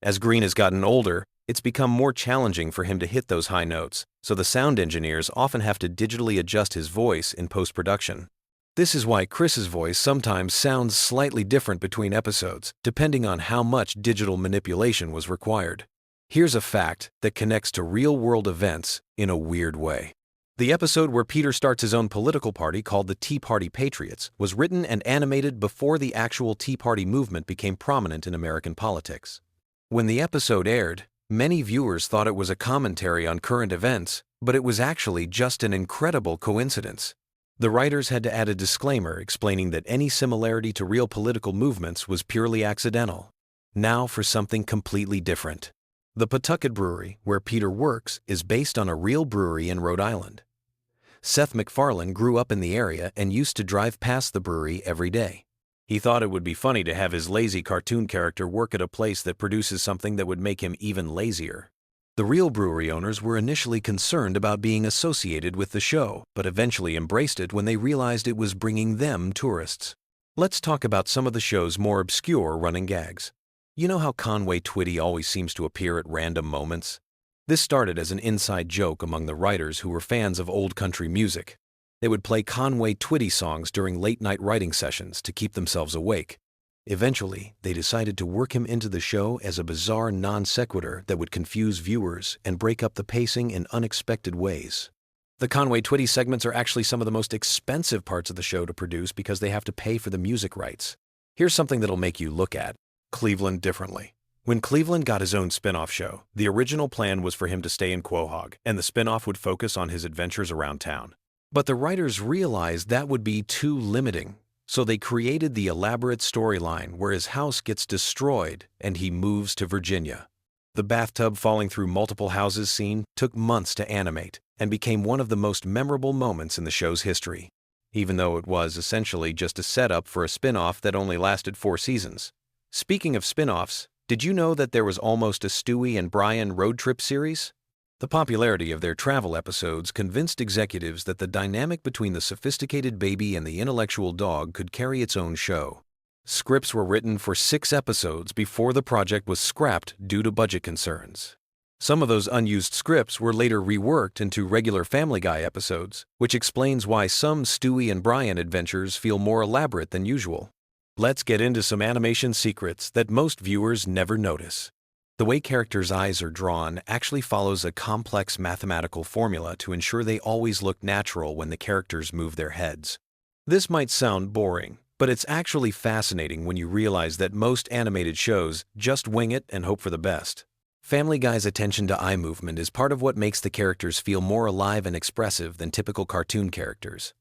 As Green has gotten older, it's become more challenging for him to hit those high notes, so the sound engineers often have to digitally adjust his voice in post-production. This is why Chris's voice sometimes sounds slightly different between episodes, depending on how much digital manipulation was required. Here's a fact that connects to real-world events in a weird way. The episode where Peter starts his own political party called the Tea Party Patriots was written and animated before the actual Tea Party movement became prominent in American politics. When the episode aired, many viewers thought it was a commentary on current events, but it was actually just an incredible coincidence. The writers had to add a disclaimer explaining that any similarity to real political movements was purely accidental. Now for something completely different. The Pawtucket Brewery, where Peter works, is based on a real brewery in Rhode Island. Seth MacFarlane grew up in the area and used to drive past the brewery every day. He thought it would be funny to have his lazy cartoon character work at a place that produces something that would make him even lazier. The real brewery owners were initially concerned about being associated with the show, but eventually embraced it when they realized it was bringing them tourists. Let's talk about some of the show's more obscure running gags. You know how Conway Twitty always seems to appear at random moments? This started as an inside joke among the writers who were fans of old country music. They would play Conway Twitty songs during late-night writing sessions to keep themselves awake. Eventually, they decided to work him into the show as a bizarre non sequitur that would confuse viewers and break up the pacing in unexpected ways. The Conway Twitty segments are actually some of the most expensive parts of the show to produce because they have to pay for the music rights. Here's something that'll make you look at Cleveland differently. When Cleveland got his own spin-off show, the original plan was for him to stay in Quahog, and the spin-off would focus on his adventures around town. But the writers realized that would be too limiting, so they created the elaborate storyline where his house gets destroyed and he moves to Virginia. The bathtub falling through multiple houses scene took months to animate and became one of the most memorable moments in the show's history, even though it was essentially just a setup for a spin-off that only lasted 4 seasons. Speaking of spin-offs, did you know that there was almost a Stewie and Brian road trip series? The popularity of their travel episodes convinced executives that the dynamic between the sophisticated baby and the intellectual dog could carry its own show. Scripts were written for 6 episodes before the project was scrapped due to budget concerns. Some of those unused scripts were later reworked into regular Family Guy episodes, which explains why some Stewie and Brian adventures feel more elaborate than usual. Let's get into some animation secrets that most viewers never notice. The way characters' eyes are drawn actually follows a complex mathematical formula to ensure they always look natural when the characters move their heads. This might sound boring, but it's actually fascinating when you realize that most animated shows just wing it and hope for the best. Family Guy's attention to eye movement is part of what makes the characters feel more alive and expressive than typical cartoon characters.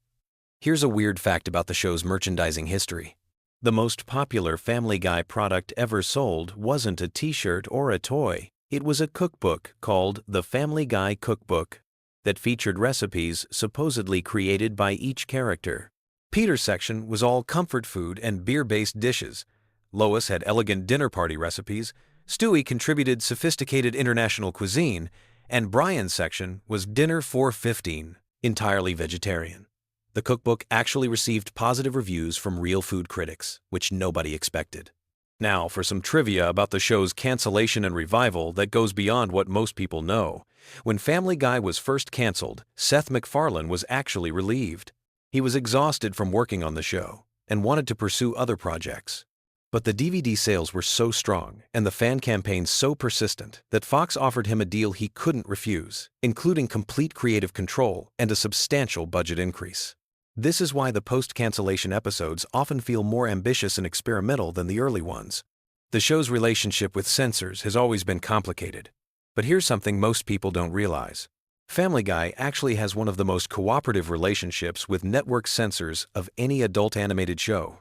Here's a weird fact about the show's merchandising history. The most popular Family Guy product ever sold wasn't a t-shirt or a toy. It was a cookbook called the Family Guy Cookbook that featured recipes supposedly created by each character. Peter's section was all comfort food and beer-based dishes. Lois had elegant dinner party recipes. Stewie contributed sophisticated international cuisine. And Brian's section was dinner for 15, entirely vegetarian. The cookbook actually received positive reviews from real food critics, which nobody expected. Now, for some trivia about the show's cancellation and revival that goes beyond what most people know. When Family Guy was first canceled, Seth MacFarlane was actually relieved. He was exhausted from working on the show and wanted to pursue other projects. But the DVD sales were so strong and the fan campaign so persistent that Fox offered him a deal he couldn't refuse, including complete creative control and a substantial budget increase. This is why the post-cancellation episodes often feel more ambitious and experimental than the early ones. The show's relationship with censors has always been complicated. But here's something most people don't realize. Family Guy actually has one of the most cooperative relationships with network censors of any adult animated show.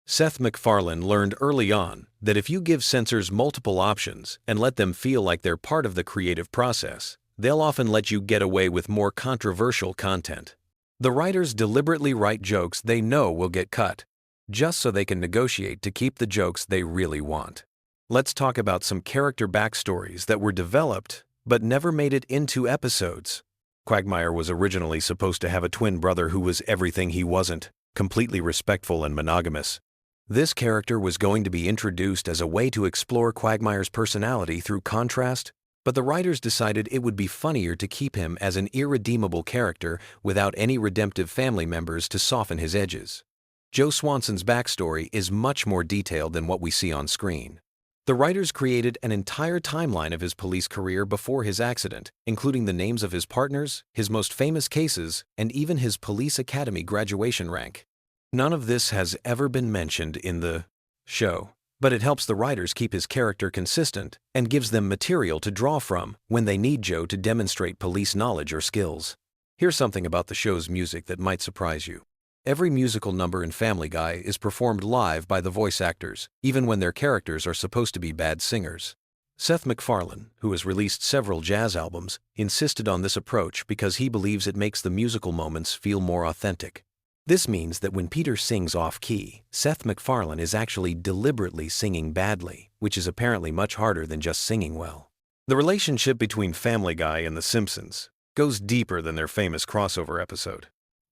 Seth MacFarlane learned early on that if you give censors multiple options and let them feel like they're part of the creative process, they'll often let you get away with more controversial content. The writers deliberately write jokes they know will get cut, just so they can negotiate to keep the jokes they really want. Let's talk about some character backstories that were developed but never made it into episodes. Quagmire was originally supposed to have a twin brother who was everything he wasn't, completely respectful and monogamous. This character was going to be introduced as a way to explore Quagmire's personality through contrast, but the writers decided it would be funnier to keep him as an irredeemable character without any redemptive family members to soften his edges. Joe Swanson's backstory is much more detailed than what we see on screen. The writers created an entire timeline of his police career before his accident, including the names of his partners, his most famous cases, and even his police academy graduation rank. None of this has ever been mentioned in the show, but it helps the writers keep his character consistent and gives them material to draw from when they need Joe to demonstrate police knowledge or skills. Here's something about the show's music that might surprise you. Every musical number in Family Guy is performed live by the voice actors, even when their characters are supposed to be bad singers. Seth MacFarlane, who has released several jazz albums, insisted on this approach because he believes it makes the musical moments feel more authentic. This means that when Peter sings off-key, Seth MacFarlane is actually deliberately singing badly, which is apparently much harder than just singing well. The relationship between Family Guy and The Simpsons goes deeper than their famous crossover episode.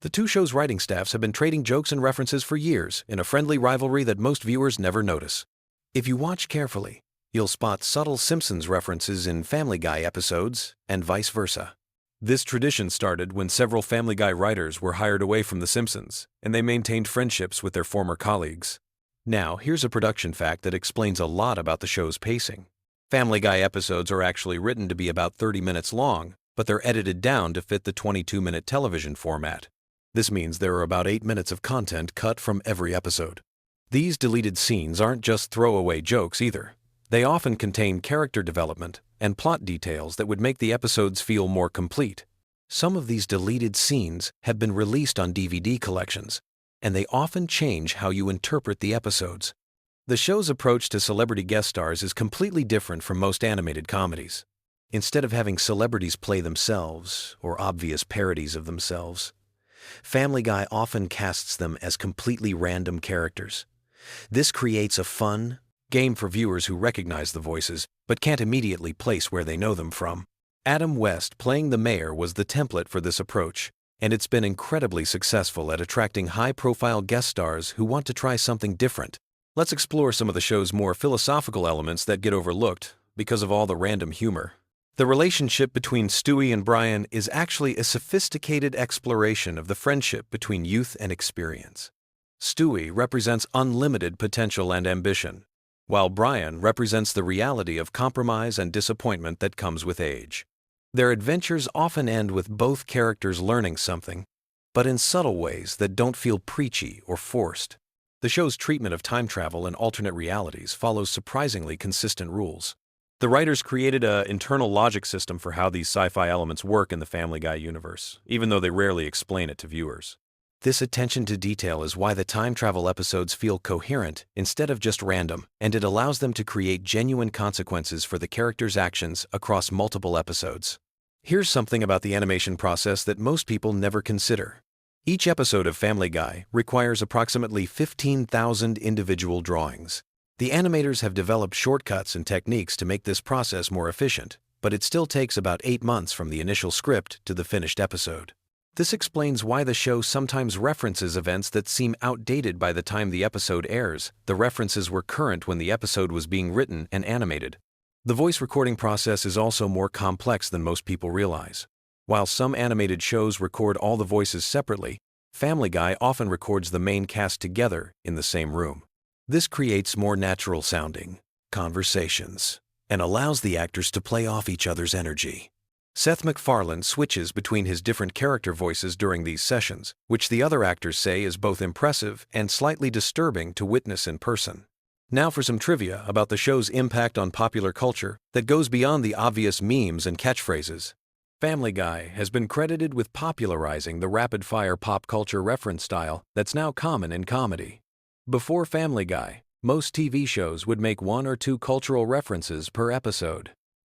The two shows' writing staffs have been trading jokes and references for years in a friendly rivalry that most viewers never notice. If you watch carefully, you'll spot subtle Simpsons references in Family Guy episodes and vice versa. This tradition started when several Family Guy writers were hired away from The Simpsons, and they maintained friendships with their former colleagues. Now, here's a production fact that explains a lot about the show's pacing. Family Guy episodes are actually written to be about 30 minutes long, but they're edited down to fit the 22-minute television format. This means there are about 8 minutes of content cut from every episode. These deleted scenes aren't just throwaway jokes either. They often contain character development and plot details that would make the episodes feel more complete. Some of these deleted scenes have been released on DVD collections, and they often change how you interpret the episodes. The show's approach to celebrity guest stars is completely different from most animated comedies. Instead of having celebrities play themselves or obvious parodies of themselves, Family Guy often casts them as completely random characters. This creates a fun game for viewers who recognize the voices but can't immediately place where they know them from. Adam West playing the mayor was the template for this approach, and it's been incredibly successful at attracting high-profile guest stars who want to try something different. Let's explore some of the show's more philosophical elements that get overlooked because of all the random humor. The relationship between Stewie and Brian is actually a sophisticated exploration of the friendship between youth and experience. Stewie represents unlimited potential and ambition, while Brian represents the reality of compromise and disappointment that comes with age. Their adventures often end with both characters learning something, but in subtle ways that don't feel preachy or forced. The show's treatment of time travel and alternate realities follows surprisingly consistent rules. The writers created an internal logic system for how these sci-fi elements work in the Family Guy universe, even though they rarely explain it to viewers. This attention to detail is why the time travel episodes feel coherent instead of just random, and it allows them to create genuine consequences for the characters' actions across multiple episodes. Here's something about the animation process that most people never consider. Each episode of Family Guy requires approximately 15,000 individual drawings. The animators have developed shortcuts and techniques to make this process more efficient, but it still takes about 8 months from the initial script to the finished episode. This explains why the show sometimes references events that seem outdated by the time the episode airs. The references were current when the episode was being written and animated. The voice recording process is also more complex than most people realize. While some animated shows record all the voices separately, Family Guy often records the main cast together in the same room. This creates more natural-sounding conversations and allows the actors to play off each other's energy. Seth MacFarlane switches between his different character voices during these sessions, which the other actors say is both impressive and slightly disturbing to witness in person. Now for some trivia about the show's impact on popular culture that goes beyond the obvious memes and catchphrases. Family Guy has been credited with popularizing the rapid-fire pop culture reference style that's now common in comedy. Before Family Guy, most TV shows would make 1 or 2 cultural references per episode.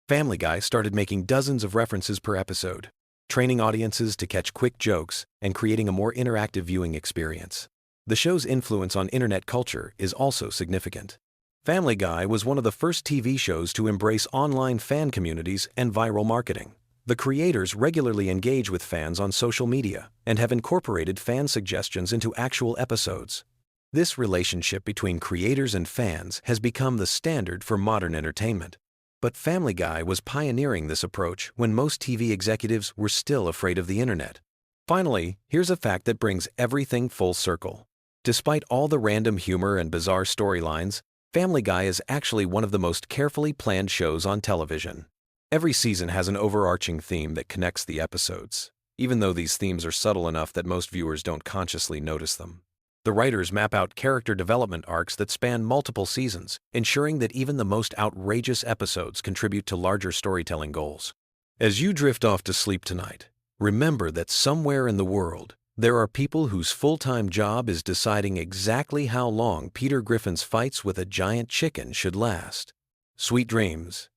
Family Guy started making dozens of references per episode, training audiences to catch quick jokes and creating a more interactive viewing experience. The show's influence on internet culture is also significant. Family Guy was one of the first TV shows to embrace online fan communities and viral marketing. The creators regularly engage with fans on social media and have incorporated fan suggestions into actual episodes. This relationship between creators and fans has become the standard for modern entertainment. But Family Guy was pioneering this approach when most TV executives were still afraid of the internet. Finally, here's a fact that brings everything full circle. Despite all the random humor and bizarre storylines, Family Guy is actually one of the most carefully planned shows on television. Every season has an overarching theme that connects the episodes, even though these themes are subtle enough that most viewers don't consciously notice them. The writers map out character development arcs that span multiple seasons, ensuring that even the most outrageous episodes contribute to larger storytelling goals. As you drift off to sleep tonight, remember that somewhere in the world, there are people whose full-time job is deciding exactly how long Peter Griffin's fights with a giant chicken should last. Sweet dreams,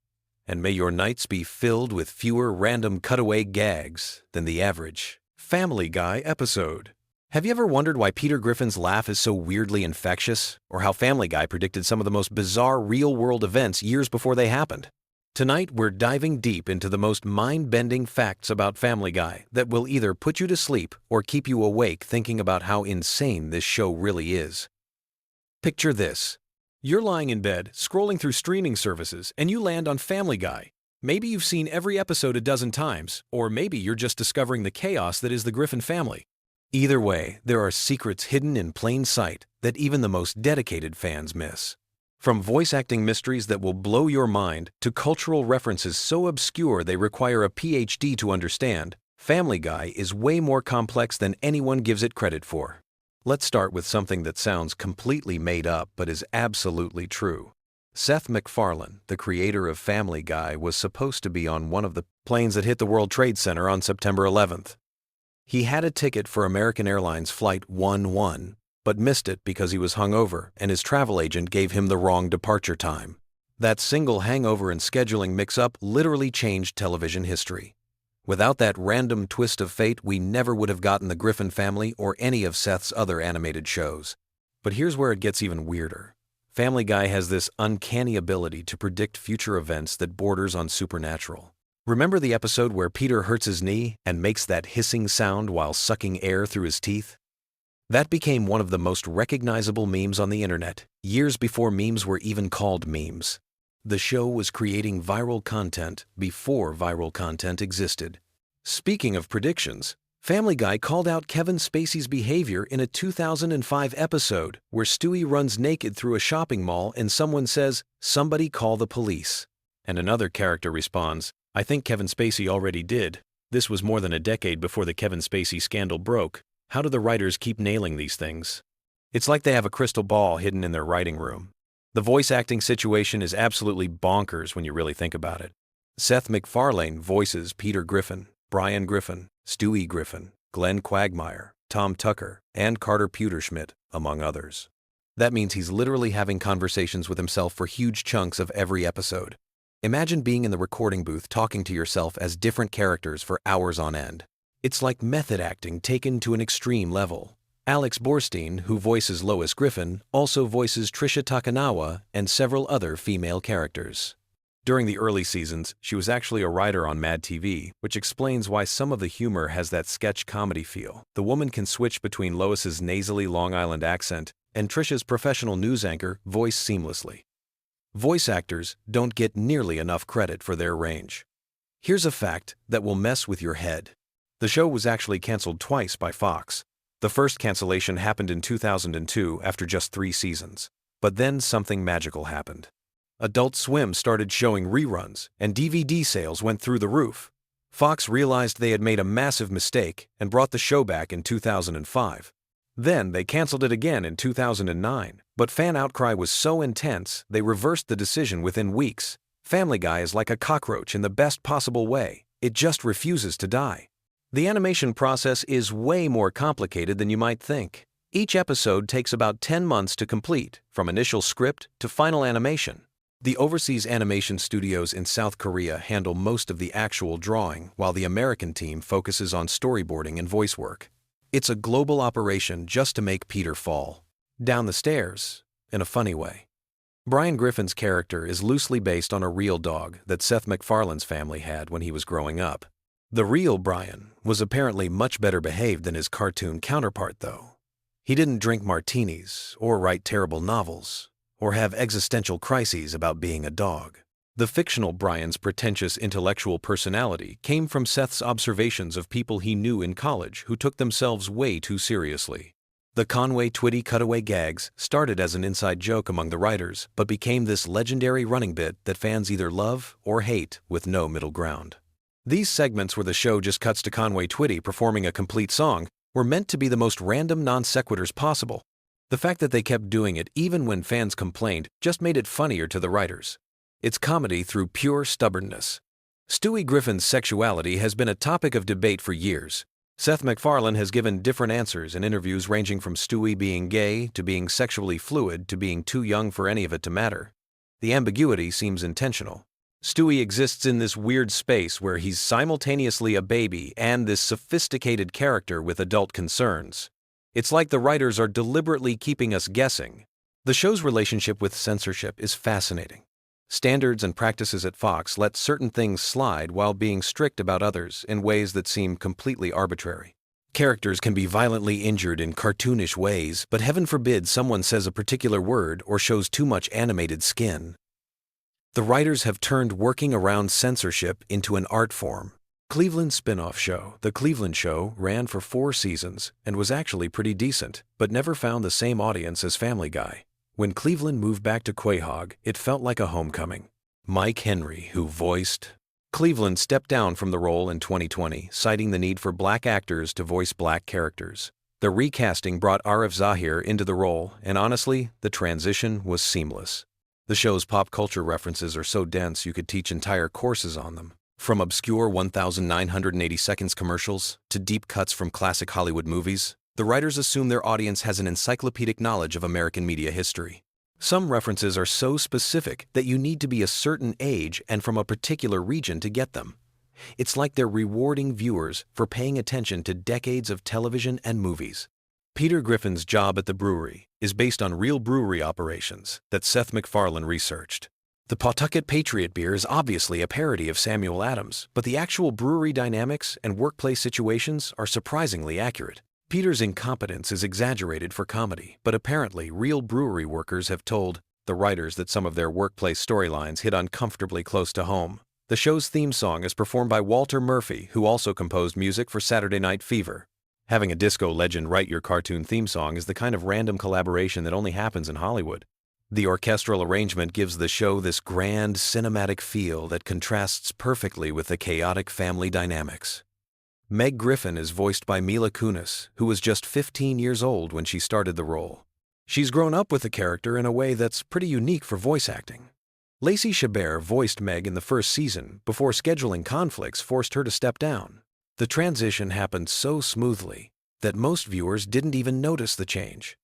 and may your nights be filled with fewer random cutaway gags than the average Family Guy episode. Have you ever wondered why Peter Griffin's laugh is so weirdly infectious, or how Family Guy predicted some of the most bizarre real-world events years before they happened? Tonight, we're diving deep into the most mind-bending facts about Family Guy that will either put you to sleep or keep you awake thinking about how insane this show really is. Picture this. You're lying in bed, scrolling through streaming services, and you land on Family Guy. Maybe you've seen every episode a dozen times, or maybe you're just discovering the chaos that is the Griffin family. Either way, there are secrets hidden in plain sight that even the most dedicated fans miss. From voice acting mysteries that will blow your mind to cultural references so obscure they require a PhD to understand, Family Guy is way more complex than anyone gives it credit for. Let's start with something that sounds completely made up but is absolutely true. Seth MacFarlane, the creator of Family Guy, was supposed to be on one of the planes that hit the World Trade Center on September 11th. He had a ticket for American Airlines Flight 11, but missed it because he was hungover and his travel agent gave him the wrong departure time. That single hangover and scheduling mix-up literally changed television history. Without that random twist of fate, we never would have gotten the Griffin family or any of Seth's other animated shows. But here's where it gets even weirder. Family Guy has this uncanny ability to predict future events that borders on supernatural. Remember the episode where Peter hurts his knee and makes that hissing sound while sucking air through his teeth? That became one of the most recognizable memes on the internet, years before memes were even called memes. The show was creating viral content before viral content existed. Speaking of predictions, Family Guy called out Kevin Spacey's behavior in a 2005 episode where Stewie runs naked through a shopping mall and someone says, "Somebody call the police." And another character responds, "I think Kevin Spacey already did. This was more than a decade before the Kevin Spacey scandal broke. How do the writers keep nailing these things?" It's like they have a crystal ball hidden in their writing room. The voice acting situation is absolutely bonkers when you really think about it. Seth MacFarlane voices Peter Griffin, Brian Griffin, Stewie Griffin, Glenn Quagmire, Tom Tucker, and Carter Pewterschmidt, among others. That means he's literally having conversations with himself for huge chunks of every episode. Imagine being in the recording booth talking to yourself as different characters for hours on end. It's like method acting taken to an extreme level. Alex Borstein, who voices Lois Griffin, also voices Trisha Takanawa and several other female characters. During the early seasons, she was actually a writer on Mad TV, which explains why some of the humor has that sketch comedy feel. The woman can switch between Lois's nasally Long Island accent and Trisha's professional news anchor voice seamlessly. Voice actors don't get nearly enough credit for their range. Here's a fact that will mess with your head. The show was actually canceled twice by Fox. The first cancellation happened in 2002 after just 3 seasons. But then something magical happened. Adult Swim started showing reruns, and DVD sales went through the roof. Fox realized they had made a massive mistake and brought the show back in 2005. Then they canceled it again in 2009, but fan outcry was so intense they reversed the decision within weeks. Family Guy is like a cockroach in the best possible way. It just refuses to die. The animation process is way more complicated than you might think. Each episode takes about 10 months to complete, from initial script to final animation. The overseas animation studios in South Korea handle most of the actual drawing, while the American team focuses on storyboarding and voice work. It's a global operation just to make Peter fall down the stairs, in a funny way. Brian Griffin's character is loosely based on a real dog that Seth MacFarlane's family had when he was growing up. The real Brian was apparently much better behaved than his cartoon counterpart, though. He didn't drink martinis, or write terrible novels, or have existential crises about being a dog. The fictional Brian's pretentious intellectual personality came from Seth's observations of people he knew in college who took themselves way too seriously. The Conway Twitty cutaway gags started as an inside joke among the writers, but became this legendary running bit that fans either love or hate with no middle ground. These segments where the show just cuts to Conway Twitty performing a complete song were meant to be the most random non sequiturs possible. The fact that they kept doing it even when fans complained just made it funnier to the writers. It's comedy through pure stubbornness. Stewie Griffin's sexuality has been a topic of debate for years. Seth MacFarlane has given different answers in interviews ranging from Stewie being gay to being sexually fluid to being too young for any of it to matter. The ambiguity seems intentional. Stewie exists in this weird space where he's simultaneously a baby and this sophisticated character with adult concerns. It's like the writers are deliberately keeping us guessing. The show's relationship with censorship is fascinating. Standards and practices at Fox let certain things slide while being strict about others in ways that seem completely arbitrary. Characters can be violently injured in cartoonish ways, but heaven forbid someone says a particular word or shows too much animated skin. The writers have turned working around censorship into an art form. Cleveland's spin-off show, The Cleveland Show, ran for 4 seasons and was actually pretty decent, but never found the same audience as Family Guy. When Cleveland moved back to Quahog, it felt like a homecoming. Mike Henry, who voiced Cleveland, stepped down from the role in 2020, citing the need for black actors to voice black characters. The recasting brought Arif Zahir into the role, and honestly, the transition was seamless. The show's pop culture references are so dense you could teach entire courses on them. From obscure 1,980 seconds commercials to deep cuts from classic Hollywood movies, the writers assume their audience has an encyclopedic knowledge of American media history. Some references are so specific that you need to be a certain age and from a particular region to get them. It's like they're rewarding viewers for paying attention to decades of television and movies. Peter Griffin's job at the brewery is based on real brewery operations that Seth MacFarlane researched. The Pawtucket Patriot beer is obviously a parody of Samuel Adams, but the actual brewery dynamics and workplace situations are surprisingly accurate. Peter's incompetence is exaggerated for comedy, but apparently real brewery workers have told the writers that some of their workplace storylines hit uncomfortably close to home. The show's theme song is performed by Walter Murphy, who also composed music for Saturday Night Fever. Having a disco legend write your cartoon theme song is the kind of random collaboration that only happens in Hollywood. The orchestral arrangement gives the show this grand, cinematic feel that contrasts perfectly with the chaotic family dynamics. Meg Griffin is voiced by Mila Kunis, who was just 15 years old when she started the role. She's grown up with the character in a way that's pretty unique for voice acting. Lacey Chabert voiced Meg in the first season before scheduling conflicts forced her to step down. The transition happened so smoothly that most viewers didn't even notice the change.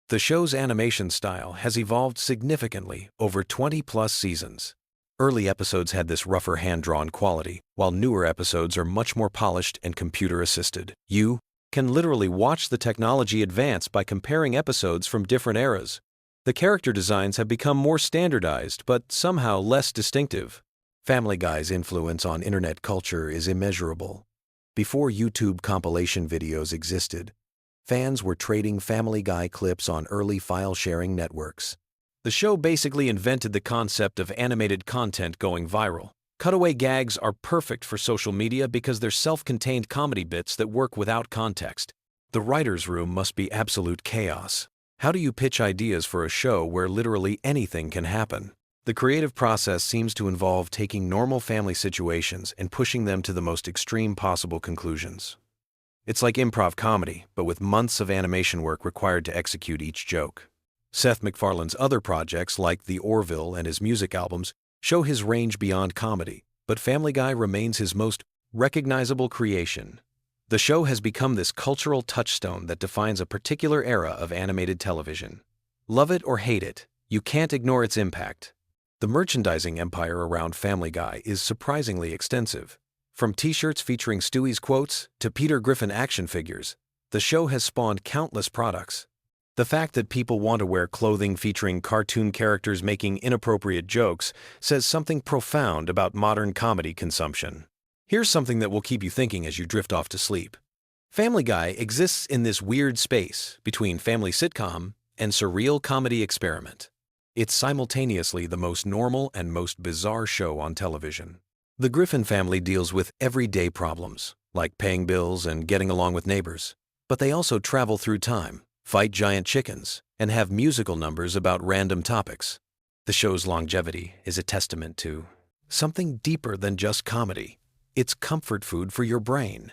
The show's animation style has evolved significantly over 20-plus seasons. Early episodes had this rougher hand-drawn quality, while newer episodes are much more polished and computer-assisted. You can literally watch the technology advance by comparing episodes from different eras. The character designs have become more standardized, but somehow less distinctive. Family Guy's influence on internet culture is immeasurable. Before YouTube compilation videos existed, fans were trading Family Guy clips on early file-sharing networks. The show basically invented the concept of animated content going viral. Cutaway gags are perfect for social media because they're self-contained comedy bits that work without context. The writer's room must be absolute chaos. How do you pitch ideas for a show where literally anything can happen? The creative process seems to involve taking normal family situations and pushing them to the most extreme possible conclusions. It's like improv comedy, but with months of animation work required to execute each joke. Seth MacFarlane's other projects, like The Orville and his music albums, show his range beyond comedy, but Family Guy remains his most recognizable creation. The show has become this cultural touchstone that defines a particular era of animated television. Love it or hate it, you can't ignore its impact. The merchandising empire around Family Guy is surprisingly extensive. From t-shirts featuring Stewie's quotes to Peter Griffin action figures, the show has spawned countless products. The fact that people want to wear clothing featuring cartoon characters making inappropriate jokes says something profound about modern comedy consumption. Here's something that will keep you thinking as you drift off to sleep. Family Guy exists in this weird space between family sitcom and surreal comedy experiment. It's simultaneously the most normal and most bizarre show on television. The Griffin family deals with everyday problems, like paying bills and getting along with neighbors. But they also travel through time, fight giant chickens, and have musical numbers about random topics. The show's longevity is a testament to something deeper than just comedy. It's comfort food for your brain.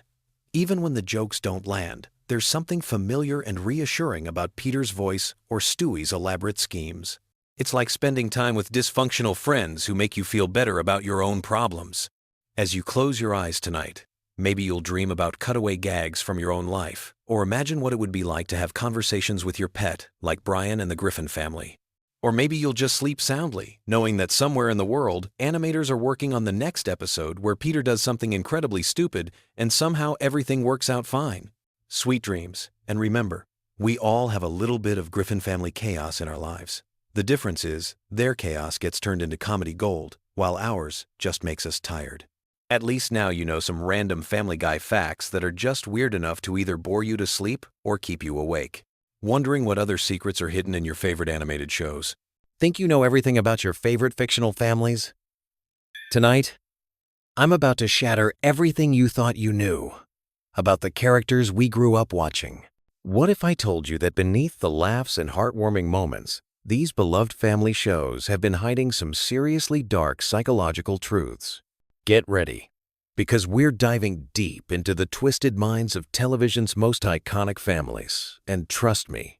Even when the jokes don't land, there's something familiar and reassuring about Peter's voice or Stewie's elaborate schemes. It's like spending time with dysfunctional friends who make you feel better about your own problems. As you close your eyes tonight, maybe you'll dream about cutaway gags from your own life, or imagine what it would be like to have conversations with your pet, like Brian and the Griffin family. Or maybe you'll just sleep soundly, knowing that somewhere in the world, animators are working on the next episode where Peter does something incredibly stupid and somehow everything works out fine. Sweet dreams, and remember, we all have a little bit of Griffin family chaos in our lives. The difference is, their chaos gets turned into comedy gold, while ours just makes us tired. At least now you know some random Family Guy facts that are just weird enough to either bore you to sleep or keep you awake. Wondering what other secrets are hidden in your favorite animated shows? Think you know everything about your favorite fictional families? Tonight, I'm about to shatter everything you thought you knew about the characters we grew up watching. What if I told you that beneath the laughs and heartwarming moments, these beloved family shows have been hiding some seriously dark psychological truths? Get ready, because we're diving deep into the twisted minds of television's most iconic families, and trust me,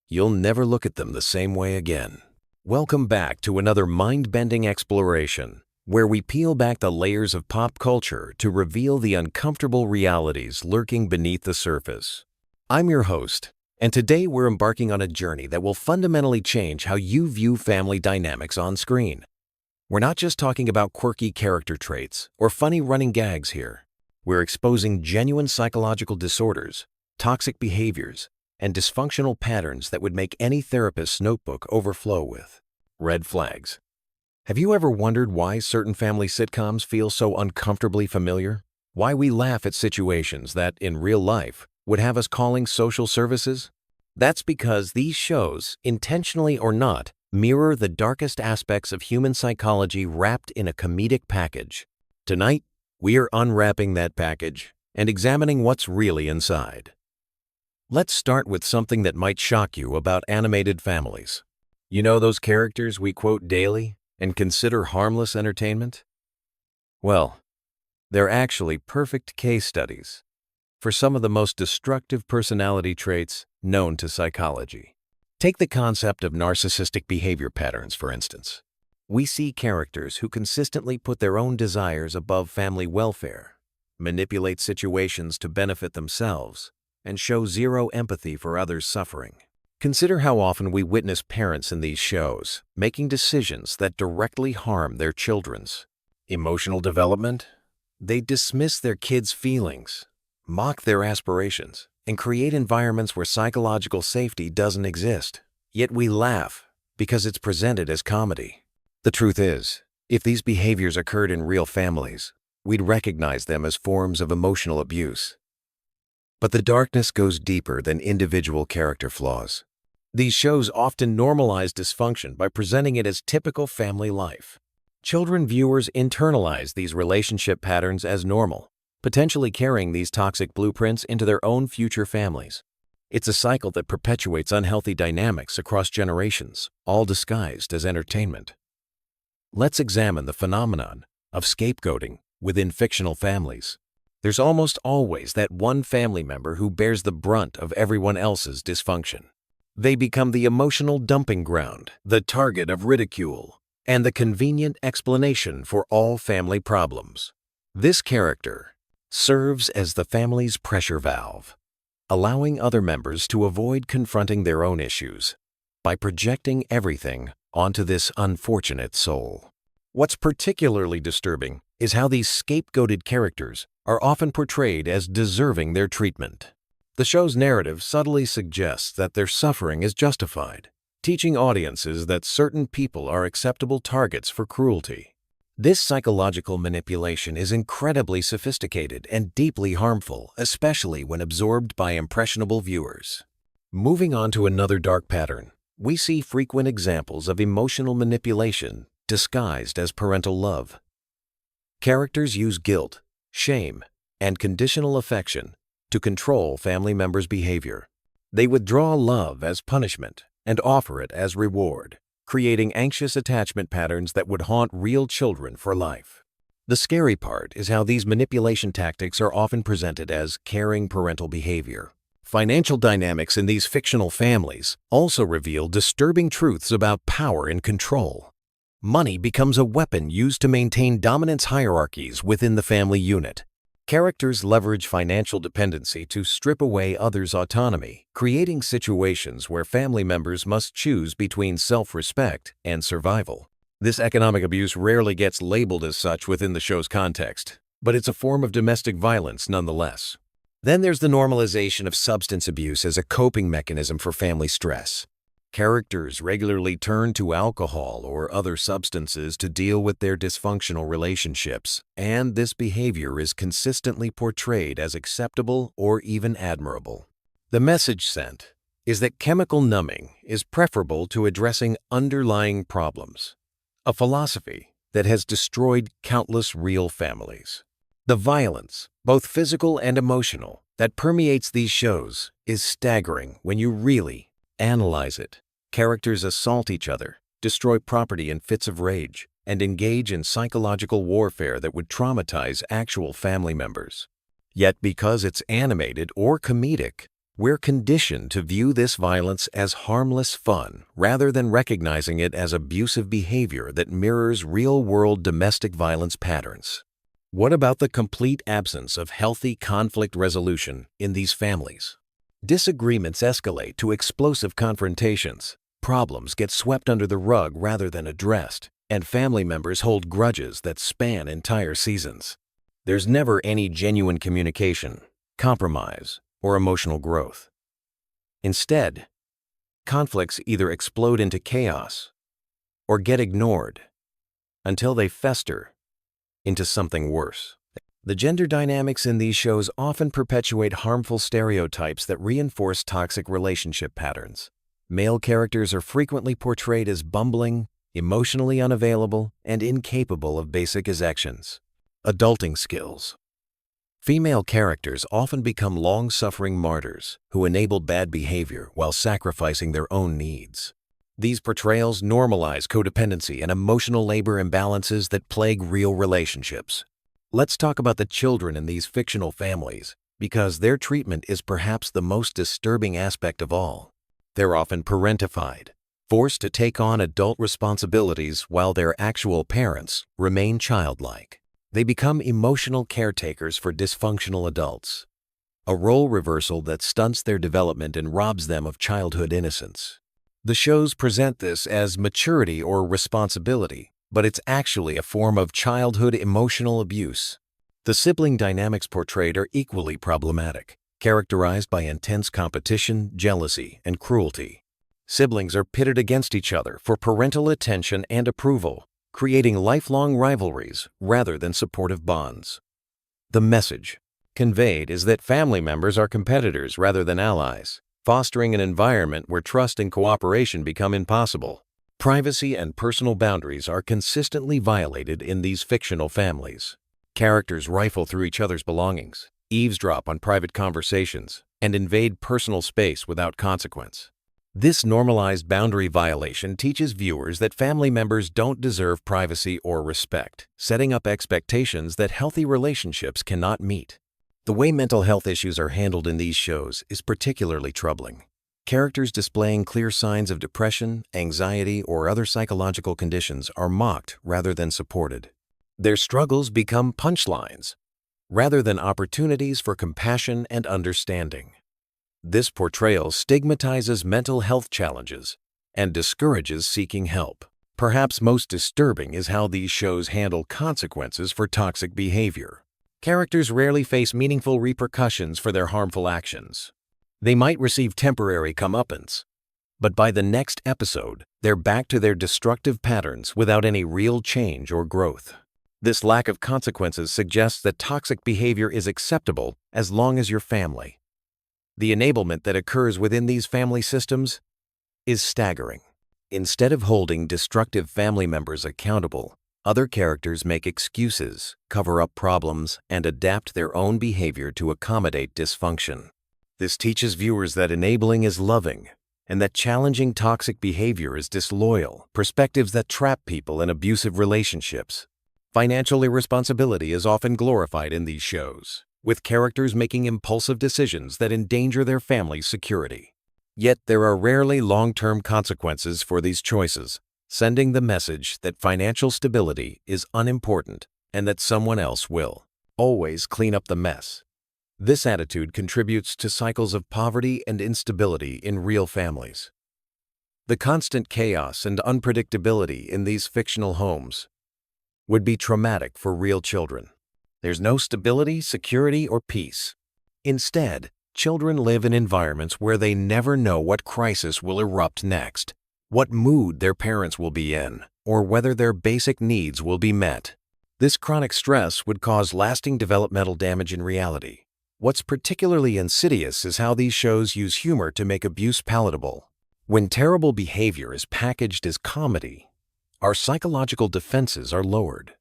you'll never look at them the same way again. Welcome back to another mind-bending exploration, where we peel back the layers of pop culture to reveal the uncomfortable realities lurking beneath the surface. I'm your host, and today we're embarking on a journey that will fundamentally change how you view family dynamics on screen. We're not just talking about quirky character traits or funny running gags here. We're exposing genuine psychological disorders, toxic behaviors, and dysfunctional patterns that would make any therapist's notebook overflow with red flags. Have you ever wondered why certain family sitcoms feel so uncomfortably familiar? Why we laugh at situations that, in real life, would have us calling social services? That's because these shows, intentionally or not, mirror the darkest aspects of human psychology wrapped in a comedic package. Tonight, we are unwrapping that package and examining what's really inside. Let's start with something that might shock you about animated families. You know those characters we quote daily and consider harmless entertainment? Well, they're actually perfect case studies for some of the most destructive personality traits known to psychology. Take the concept of narcissistic behavior patterns, for instance. We see characters who consistently put their own desires above family welfare, manipulate situations to benefit themselves, and show zero empathy for others' suffering. Consider how often we witness parents in these shows making decisions that directly harm their children's emotional development. They dismiss their kids' feelings, mock their aspirations, and create environments where psychological safety doesn't exist. Yet we laugh because it's presented as comedy. The truth is, if these behaviors occurred in real families, we'd recognize them as forms of emotional abuse. But the darkness goes deeper than individual character flaws. These shows often normalize dysfunction by presenting it as typical family life. Children viewers internalize these relationship patterns as normal, potentially carrying these toxic blueprints into their own future families. It's a cycle that perpetuates unhealthy dynamics across generations, all disguised as entertainment. Let's examine the phenomenon of scapegoating within fictional families. There's almost always that one family member who bears the brunt of everyone else's dysfunction. They become the emotional dumping ground, the target of ridicule, and the convenient explanation for all family problems. This character serves as the family's pressure valve, allowing other members to avoid confronting their own issues by projecting everything onto this unfortunate soul. What's particularly disturbing is how these scapegoated characters are often portrayed as deserving their treatment. The show's narrative subtly suggests that their suffering is justified, teaching audiences that certain people are acceptable targets for cruelty. This psychological manipulation is incredibly sophisticated and deeply harmful, especially when absorbed by impressionable viewers. Moving on to another dark pattern, we see frequent examples of emotional manipulation disguised as parental love. Characters use guilt, shame, and conditional affection to control family members' behavior. They withdraw love as punishment and offer it as reward, creating anxious attachment patterns that would haunt real children for life. The scary part is how these manipulation tactics are often presented as caring parental behavior. Financial dynamics in these fictional families also reveal disturbing truths about power and control. Money becomes a weapon used to maintain dominance hierarchies within the family unit. Characters leverage financial dependency to strip away others' autonomy, creating situations where family members must choose between self-respect and survival. This economic abuse rarely gets labeled as such within the show's context, but it's a form of domestic violence nonetheless. Then there's the normalization of substance abuse as a coping mechanism for family stress. Characters regularly turn to alcohol or other substances to deal with their dysfunctional relationships, and this behavior is consistently portrayed as acceptable or even admirable. The message sent is that chemical numbing is preferable to addressing underlying problems, a philosophy that has destroyed countless real families. The violence, both physical and emotional, that permeates these shows is staggering when you really analyze it. Characters assault each other, destroy property in fits of rage, and engage in psychological warfare that would traumatize actual family members. Yet because it's animated or comedic, we're conditioned to view this violence as harmless fun rather than recognizing it as abusive behavior that mirrors real-world domestic violence patterns. What about the complete absence of healthy conflict resolution in these families? Disagreements escalate to explosive confrontations, problems get swept under the rug rather than addressed, and family members hold grudges that span entire seasons. There's never any genuine communication, compromise, or emotional growth. Instead, conflicts either explode into chaos or get ignored until they fester into something worse. The gender dynamics in these shows often perpetuate harmful stereotypes that reinforce toxic relationship patterns. Male characters are frequently portrayed as bumbling, emotionally unavailable, and incapable of basic actions. Adulting skills. Female characters often become long-suffering martyrs who enable bad behavior while sacrificing their own needs. These portrayals normalize codependency and emotional labor imbalances that plague real relationships. Let's talk about the children in these fictional families, because their treatment is perhaps the most disturbing aspect of all. They're often parentified, forced to take on adult responsibilities while their actual parents remain childlike. They become emotional caretakers for dysfunctional adults, a role reversal that stunts their development and robs them of childhood innocence. The shows present this as maturity or responsibility, but it's actually a form of childhood emotional abuse. The sibling dynamics portrayed are equally problematic, characterized by intense competition, jealousy, and cruelty. Siblings are pitted against each other for parental attention and approval, creating lifelong rivalries rather than supportive bonds. The message conveyed is that family members are competitors rather than allies, fostering an environment where trust and cooperation become impossible. Privacy and personal boundaries are consistently violated in these fictional families. Characters rifle through each other's belongings, eavesdrop on private conversations, and invade personal space without consequence. This normalized boundary violation teaches viewers that family members don't deserve privacy or respect, setting up expectations that healthy relationships cannot meet. The way mental health issues are handled in these shows is particularly troubling. Characters displaying clear signs of depression, anxiety, or other psychological conditions are mocked rather than supported. Their struggles become punchlines rather than opportunities for compassion and understanding. This portrayal stigmatizes mental health challenges and discourages seeking help. Perhaps most disturbing is how these shows handle consequences for toxic behavior. Characters rarely face meaningful repercussions for their harmful actions. They might receive temporary comeuppance, but by the next episode, they're back to their destructive patterns without any real change or growth. This lack of consequences suggests that toxic behavior is acceptable as long as you're family. The enablement that occurs within these family systems is staggering. Instead of holding destructive family members accountable, other characters make excuses, cover up problems, and adapt their own behavior to accommodate dysfunction. This teaches viewers that enabling is loving, and that challenging toxic behavior is disloyal, perspectives that trap people in abusive relationships. Financial irresponsibility is often glorified in these shows, with characters making impulsive decisions that endanger their family's security. Yet there are rarely long-term consequences for these choices, sending the message that financial stability is unimportant and that someone else will always clean up the mess. This attitude contributes to cycles of poverty and instability in real families. The constant chaos and unpredictability in these fictional homes would be traumatic for real children. There's no stability, security, or peace. Instead, Children live in environments where they never know what crisis will erupt next, what mood their parents will be in, or whether their basic needs will be met. This chronic stress would cause lasting developmental damage in reality. What's particularly insidious is how these shows use humor to make abuse palatable. When terrible behavior is packaged as comedy, our psychological defenses are lowered.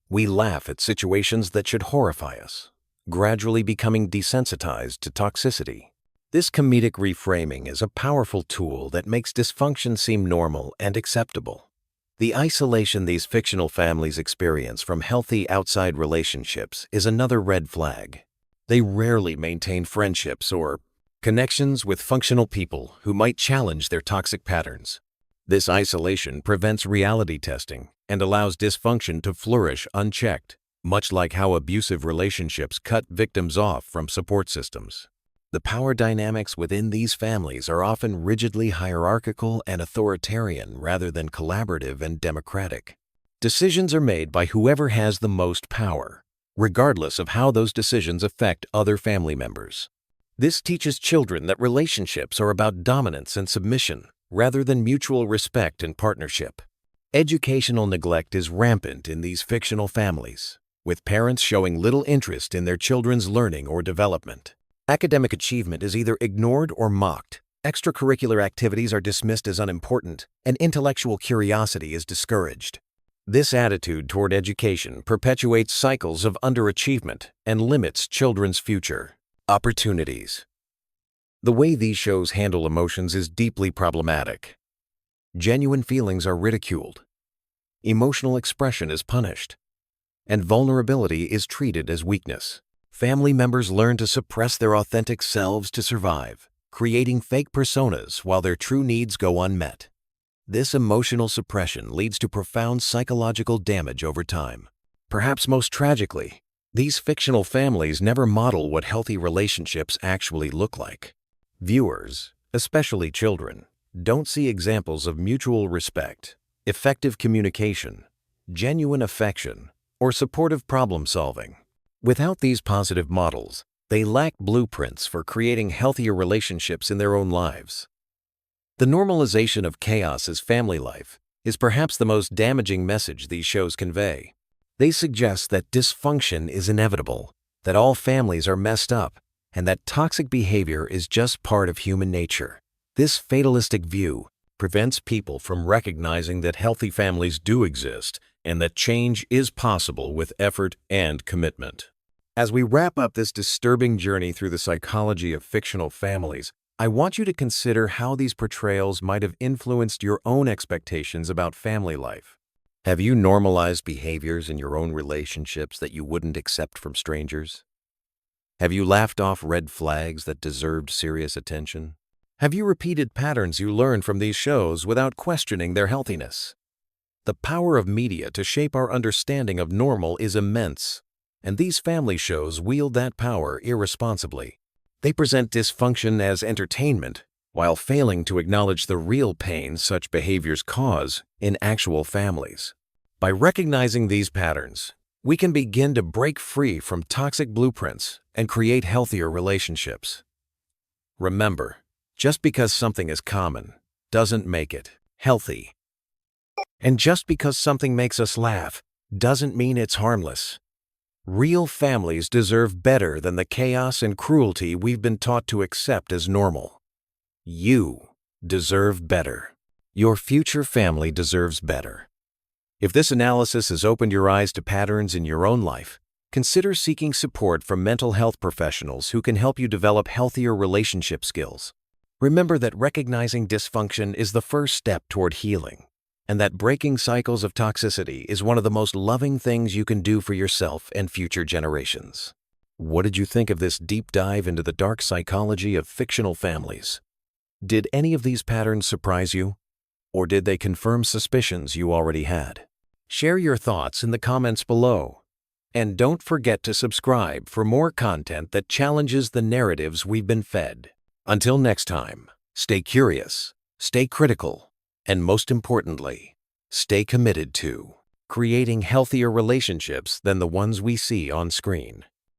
We laugh at situations that should horrify us, gradually becoming desensitized to toxicity. This comedic reframing is a powerful tool that makes dysfunction seem normal and acceptable. The isolation these fictional families experience from healthy outside relationships is another red flag. They rarely maintain friendships or connections with functional people who might challenge their toxic patterns. This isolation prevents reality testing and allows dysfunction to flourish unchecked, much like how abusive relationships cut victims off from support systems. The power dynamics within these families are often rigidly hierarchical and authoritarian rather than collaborative and democratic. Decisions are made by whoever has the most power, regardless of how those decisions affect other family members. This teaches children that relationships are about dominance and submission, rather than mutual respect and partnership. Educational neglect is rampant in these fictional families, with parents showing little interest in their children's learning or development. Academic achievement is either ignored or mocked. Extracurricular activities are dismissed as unimportant, and intellectual curiosity is discouraged. This attitude toward education perpetuates cycles of underachievement and limits children's future opportunities. The way these shows handle emotions is deeply problematic. Genuine feelings are ridiculed. Emotional expression is punished, and vulnerability is treated as weakness. Family members learn to suppress their authentic selves to survive, creating fake personas while their true needs go unmet. This emotional suppression leads to profound psychological damage over time. Perhaps most tragically, these fictional families never model what healthy relationships actually look like. Viewers, especially children, don't see examples of mutual respect, effective communication, genuine affection, or supportive problem-solving. Without these positive models, they lack blueprints for creating healthier relationships in their own lives. The normalization of chaos as family life is perhaps the most damaging message these shows convey. They suggest that dysfunction is inevitable, that all families are messed up, and that toxic behavior is just part of human nature. This fatalistic view prevents people from recognizing that healthy families do exist and that change is possible with effort and commitment. As we wrap up this disturbing journey through the psychology of fictional families, I want you to consider how these portrayals might have influenced your own expectations about family life. Have you normalized behaviors in your own relationships that you wouldn't accept from strangers? Have you laughed off red flags that deserved serious attention? Have you repeated patterns you learned from these shows without questioning their healthiness? The power of media to shape our understanding of normal is immense, and these family shows wield that power irresponsibly. They present dysfunction as entertainment, while failing to acknowledge the real pain such behaviors cause in actual families. By recognizing these patterns, we can begin to break free from toxic blueprints and create healthier relationships. Remember, just because something is common doesn't make it healthy. And just because something makes us laugh doesn't mean it's harmless. Real families deserve better than the chaos and cruelty we've been taught to accept as normal. You deserve better. Your future family deserves better. If this analysis has opened your eyes to patterns in your own life, consider seeking support from mental health professionals who can help you develop healthier relationship skills. Remember that recognizing dysfunction is the first step toward healing, and that breaking cycles of toxicity is one of the most loving things you can do for yourself and future generations. What did you think of this deep dive into the dark psychology of fictional families? Did any of these patterns surprise you? Or did they confirm suspicions you already had? Share your thoughts in the comments below. And don't forget to subscribe for more content that challenges the narratives we've been fed. Until next time, stay curious, stay critical, and most importantly, stay committed to creating healthier relationships than the ones we see on screen.